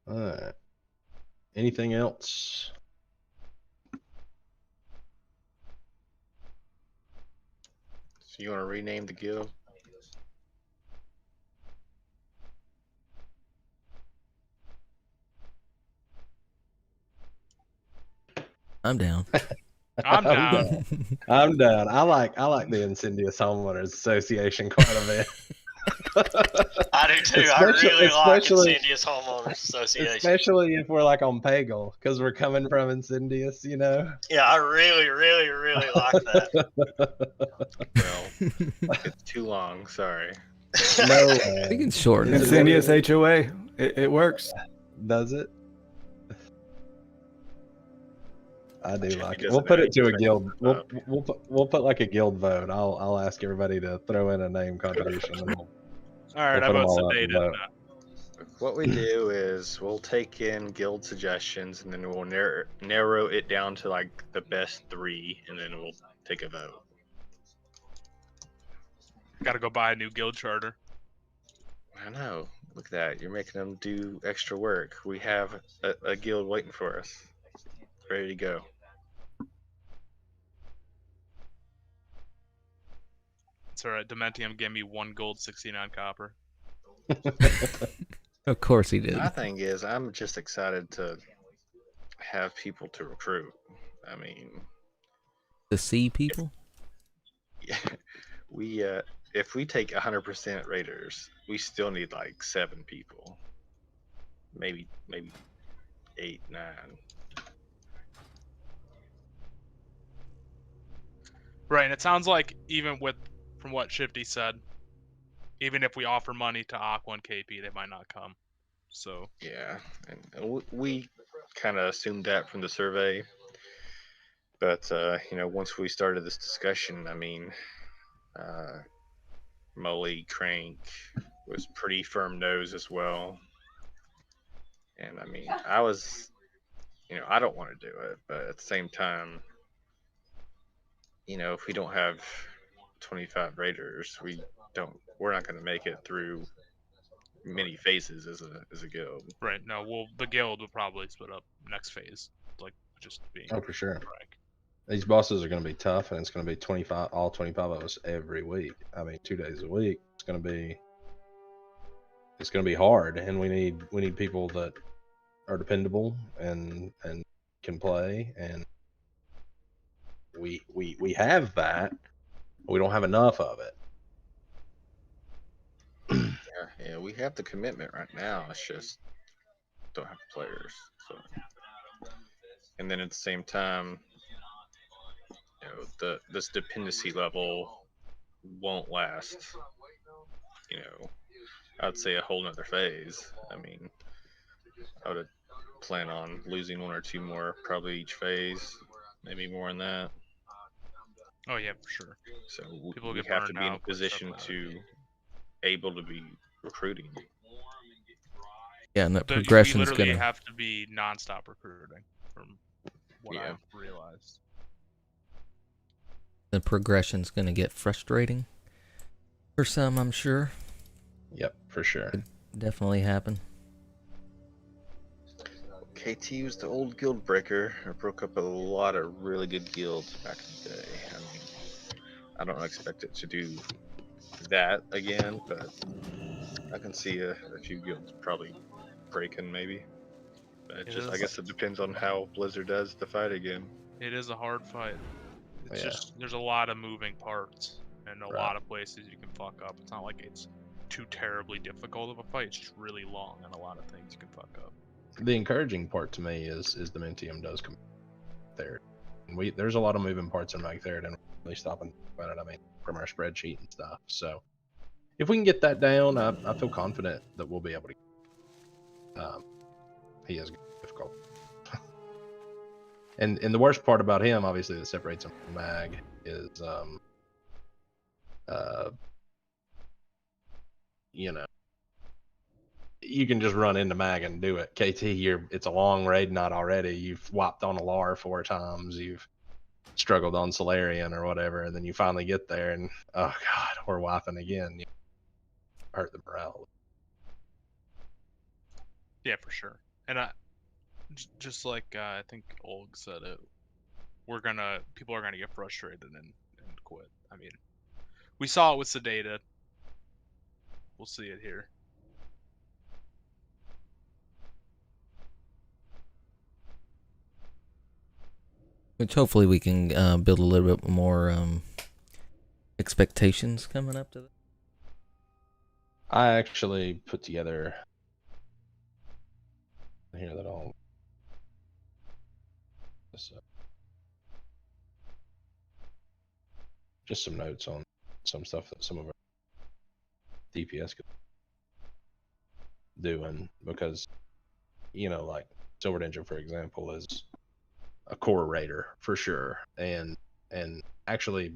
[SPEAKER 3] Alright. Anything else?
[SPEAKER 5] So you want to rename the guild?
[SPEAKER 15] I'm down.
[SPEAKER 11] I'm down.
[SPEAKER 3] I'm down. I like the Incendious Homeowners Association quite a bit.
[SPEAKER 8] I do too. I really like Incendious Homeowners Association.
[SPEAKER 3] Especially if we're like on Pagel, because we're coming from Incendious, you know?
[SPEAKER 8] Yeah, I really, really, really like that.
[SPEAKER 5] Well, it's too long. Sorry.
[SPEAKER 3] No,
[SPEAKER 15] We can shorten it.
[SPEAKER 12] Incendious HOA. It works.
[SPEAKER 3] Does it? I do like it.
[SPEAKER 5] doesn't
[SPEAKER 3] We'll put
[SPEAKER 5] have
[SPEAKER 3] it to a
[SPEAKER 5] any
[SPEAKER 3] guild.
[SPEAKER 5] direction
[SPEAKER 3] We'll put like a guild vote. I'll ask everybody to throw in a name contribution. And
[SPEAKER 11] All right,
[SPEAKER 3] we'll put
[SPEAKER 11] I
[SPEAKER 3] 'em
[SPEAKER 11] vote
[SPEAKER 3] all out to
[SPEAKER 11] sedated.
[SPEAKER 3] vote.
[SPEAKER 5] What we do is we'll take in guild suggestions, and then we'll narrow it down to like the best 3, and then we'll take a vote.
[SPEAKER 11] Got to go buy a new guild charter.
[SPEAKER 5] I know. Look at that. You're making them do extra work. We have a guild waiting for us, ready to go.
[SPEAKER 11] It's all right. Dementium gave me 1 gold, 69 copper.
[SPEAKER 15] Of course he did.
[SPEAKER 5] My thing is, I'm just excited to have people to recruit. I mean,
[SPEAKER 15] To see people?
[SPEAKER 5] we if we take 100% raiders, we still need like 7 people, maybe 8, 9.
[SPEAKER 11] Right, and it sounds like even from what Shifty said, even if we offer money to Aqua and KP, they might not come. So
[SPEAKER 5] Yeah, and we kind of assumed that from the survey. But you know, once we started this discussion, I mean, Molly Crank was pretty firm nose as well. And I mean, I was, you know, I don't want to do it, but at the same time, you know, if we don't have 25 raiders, we don't we're not going to make it through many phases as a guild.
[SPEAKER 11] Right. No, well, the guild will probably split up next phase, like just being.
[SPEAKER 3] Oh, for sure.
[SPEAKER 11] frank.
[SPEAKER 3] These bosses are going to be tough, and it's going to be all 25 of us every week. I mean, 2 days a week. It's going to be hard, and we need people that are dependable and can play, and we have that. We don't have enough of it.
[SPEAKER 5] Yeah, we have the commitment right now. It's just don't have players. So, and then at the same time, this dependency level won't last. I'd say a whole nother phase. I mean, I would plan on losing 1 or 2 more probably each phase, maybe more than that.
[SPEAKER 11] Oh yeah, for sure.
[SPEAKER 5] So
[SPEAKER 11] People
[SPEAKER 5] we
[SPEAKER 11] get
[SPEAKER 5] have to
[SPEAKER 11] burned
[SPEAKER 5] be in a
[SPEAKER 11] out with stuff
[SPEAKER 5] position
[SPEAKER 11] like that.
[SPEAKER 5] to able to be recruiting.
[SPEAKER 15] Yeah, and that
[SPEAKER 11] We
[SPEAKER 15] progression's
[SPEAKER 11] literally
[SPEAKER 15] gonna.
[SPEAKER 11] have to be nonstop recruiting, from what I've realized.
[SPEAKER 15] The progression's gonna get frustrating for some, I'm sure.
[SPEAKER 3] Yep, for sure.
[SPEAKER 15] Could definitely happen.
[SPEAKER 5] KT was the old guild breaker. It broke up a lot of really good guilds back in the day. I mean, I don't expect it to do that again, but I can see a few guilds probably breaking maybe. But I guess it depends on how Blizzard does the fight again.
[SPEAKER 11] It is a hard fight. It's
[SPEAKER 5] Yeah.
[SPEAKER 11] just there's a lot of moving parts and a lot of places you can fuck up. It's not like it's too terribly difficult of a fight. It's just really long and a lot of things you can fuck up.
[SPEAKER 3] The encouraging part to me is the Mentium does come there. And there's a lot of moving parts in Magtherid, and really stopping about it. I mean, from our spreadsheet and stuff. So if we can get that down, I feel confident that we'll be able to. He is difficult. And the worst part about him, obviously, that separates him from Mag is, you can just run into Mag and do it. KT, it's a long raid night already. You've wiped on Alar 4 times. You've struggled on Solarian or whatever, and then you finally get there, and oh god, we're wiping again. You hurt the morale.
[SPEAKER 11] Yeah, for sure. And just like I think Ulg said it, people are gonna get frustrated and quit. I mean, we saw it with Sedated. We'll see it here.
[SPEAKER 15] Which hopefully we can build a little bit more expectations coming up to that.
[SPEAKER 3] I actually put together here that I'll just some notes on some stuff that some of our DPS could doing, because like Silver Ninja, for example, is a core raider for sure, and actually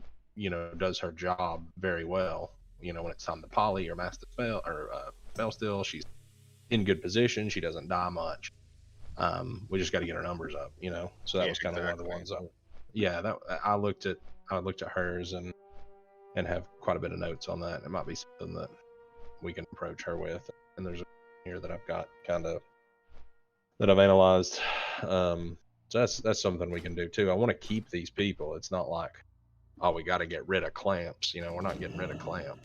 [SPEAKER 3] does her job very well. When it's time to poly or master spell or spell still, she's in good position. She doesn't die much. We just got to get her numbers up, so that was kind of one of the ones I looked at hers and have quite a bit of notes on that. It might be something that we can approach her with, and there's a here that I've got that I've analyzed. So that's something we can do too. I want to keep these people. It's not like, oh, we got to get rid of Clamps. We're not getting rid of Clamp.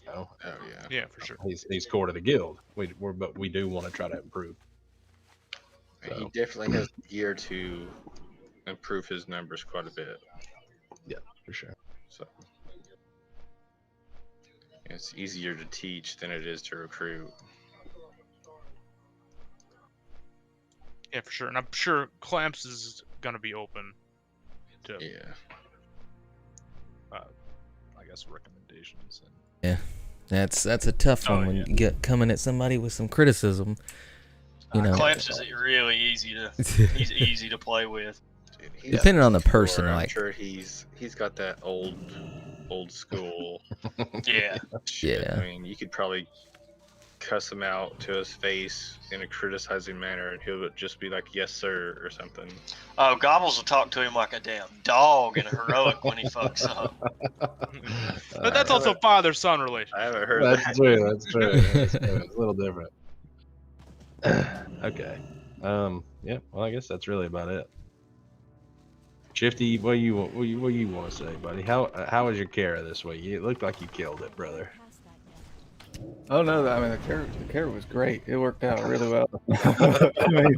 [SPEAKER 5] Oh yeah.
[SPEAKER 11] Yeah, for sure.
[SPEAKER 3] He's core to the guild. But we do want to try to improve.
[SPEAKER 5] So. He definitely has gear to improve his numbers quite a bit.
[SPEAKER 3] Yeah, for sure.
[SPEAKER 5] So it's easier to teach than it is to recruit.
[SPEAKER 11] Yeah, for sure. And I'm sure Clamps is gonna be open to I guess recommendations.
[SPEAKER 15] Yeah, that's a tough one when you get coming at somebody with some criticism.
[SPEAKER 8] Clamps is really easy to he's easy to play with.
[SPEAKER 5] Dude,
[SPEAKER 15] depending on the person,
[SPEAKER 5] I'm
[SPEAKER 15] like
[SPEAKER 5] sure he's got that old school.
[SPEAKER 8] Yeah.
[SPEAKER 5] Shit.
[SPEAKER 15] Yeah.
[SPEAKER 5] I mean, you could probably cuss him out to his face in a criticizing manner, and he'll just be like, "Yes, sir," or something.
[SPEAKER 8] Oh, Gobbles will talk to him like a damn dog in a heroic when he fucks up.
[SPEAKER 11] But that's also father-son relationship.
[SPEAKER 5] I haven't heard
[SPEAKER 3] That's
[SPEAKER 5] that.
[SPEAKER 3] true. That's true. That's true. It's a little different. Okay. Yeah. Well, I guess that's really about it. Shifty, what do you want to say, buddy? How was your Kara this week? It looked like you killed it, brother.
[SPEAKER 12] Oh no, I mean the carrot was great. It worked out really well. I mean,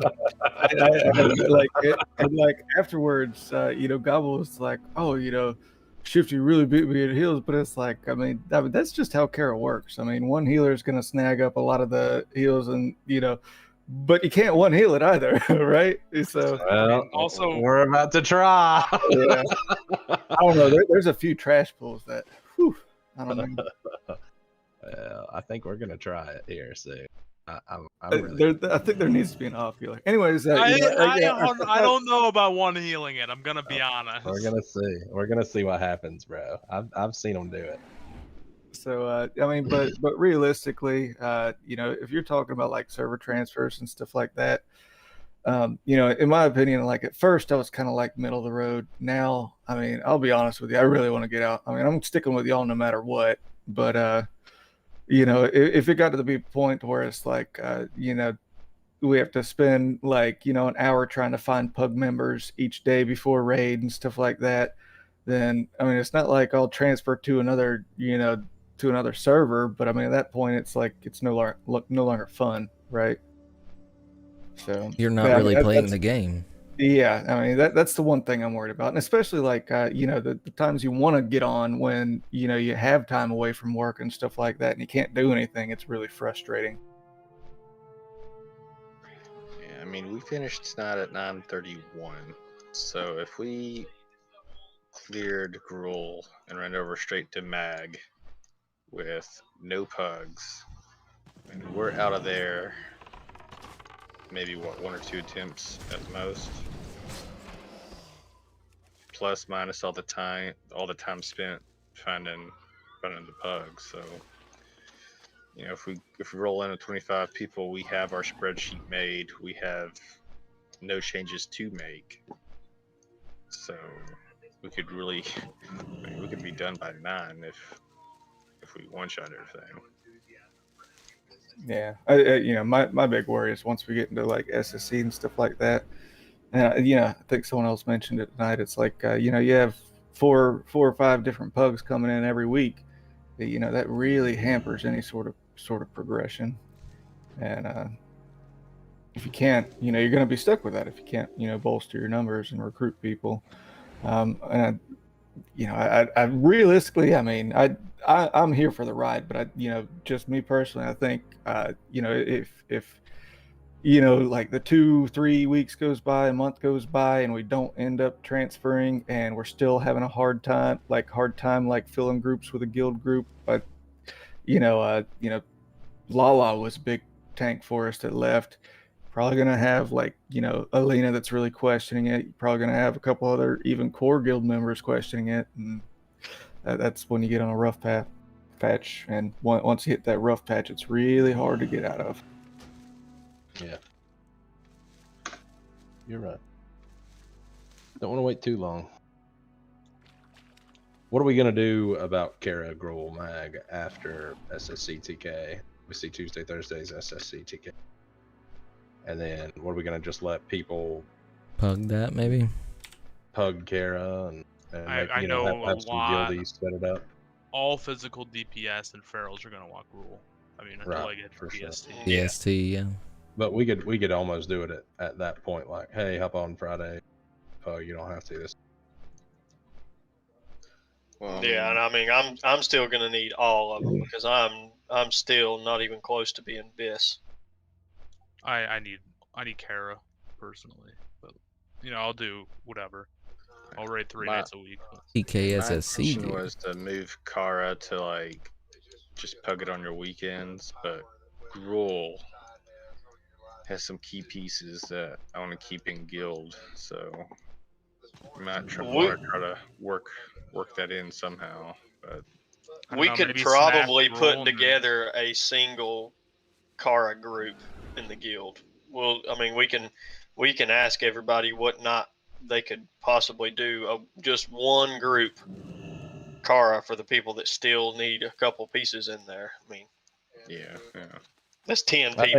[SPEAKER 12] like afterwards, Gobble was like, "Oh, Shifty really beat me at heals," but it's like, I mean, that's just how Kara works. I mean, one healer is gonna snag up a lot of the heals, and but you can't one heal it either, right? So
[SPEAKER 3] Well,
[SPEAKER 11] also,
[SPEAKER 3] we're about to try.
[SPEAKER 12] Yeah. I don't know. There's a few trash pulls that, I don't know.
[SPEAKER 3] I think we're gonna try it here soon. I'm really...
[SPEAKER 12] I think there needs to be an off healer. Anyways,
[SPEAKER 11] I don't know about one healing it. I'm gonna be honest.
[SPEAKER 3] We're gonna see. We're gonna see what happens, bro. I've seen them do it.
[SPEAKER 12] So I mean, but realistically, if you're talking about like server transfers and stuff like that, in my opinion, like at first I was kind of like middle of the road. Now, I mean, I'll be honest with you, I really want to get out. I mean, I'm sticking with y'all no matter what. But if it got to the point where it's like, we have to spend like, an hour trying to find pug members each day before raid and stuff like that, then I mean, it's not like I'll transfer to another, to another server. But I mean, at that point, it's like it's no longer fun, right? So
[SPEAKER 15] You're not really playing the game.
[SPEAKER 12] Yeah, I mean that's the one thing I'm worried about, and especially like the times you want to get on when you have time away from work and stuff like that, and you can't do anything. It's really frustrating.
[SPEAKER 5] Yeah, I mean, we finished tonight at 9:31, so if we cleared Gruul and ran over straight to Mag with no pugs, and we're out of there. Maybe one or two attempts at the most, plus minus all the time spent finding the pugs. So if we roll in at 25 people, we have our spreadsheet made. We have no changes to make, so we could really we could be done by 9 if we one shot everything.
[SPEAKER 12] Yeah, my big worry is once we get into like SSC and stuff like that, and I think someone else mentioned it tonight. It's like you have four or five different pugs coming in every week. That really hampers any sort of progression. And if you can't, you're going to be stuck with that if you can't, bolster your numbers and recruit people. And I realistically, I mean, I'm here for the ride, but just me personally, I think, if like the 2-3 weeks goes by, a month goes by, and we don't end up transferring, and we're still having a hard time filling groups with a guild group. But Lala was a big tank for us that left. Probably gonna have Alina that's really questioning it. Probably gonna have a couple other even core guild members questioning it, and that's when you get on a rough patch. And once you hit that rough patch, it's really hard to get out of.
[SPEAKER 3] Yeah, you're right. Don't want to wait too long. What are we gonna do about Kara, Gruul, Mag after SSC TK? We see Tuesday, Thursdays SSC TK. And then what are we gonna just let people
[SPEAKER 15] pug that maybe?
[SPEAKER 3] Pug Kara and
[SPEAKER 11] I know
[SPEAKER 3] have some guildies set it up.
[SPEAKER 11] All physical DPS and ferals are gonna walk Gruul. I mean, until I get PST.
[SPEAKER 15] PST, yeah.
[SPEAKER 3] But we could almost do it at that point, like, hey, hop on Friday. You don't have to this.
[SPEAKER 8] Well, yeah, and I mean, I'm still gonna need all of them because I'm still not even close to being BIS.
[SPEAKER 11] I need Kara personally, but I'll do whatever. I'll raid 3 nights a week.
[SPEAKER 15] TKSSC.
[SPEAKER 5] My intention was to move Kara to just pug it on your weekends, but Gruul has some key pieces that I want to keep in guild, so I might want to try to work that in somehow. But
[SPEAKER 8] we could probably put together a single Kara group in the guild. Well, I mean, we can ask everybody what not they could possibly do. Just one group Kara for the people that still need a couple pieces in there. I mean,
[SPEAKER 5] Yeah.
[SPEAKER 8] that's 10
[SPEAKER 3] I think
[SPEAKER 8] people.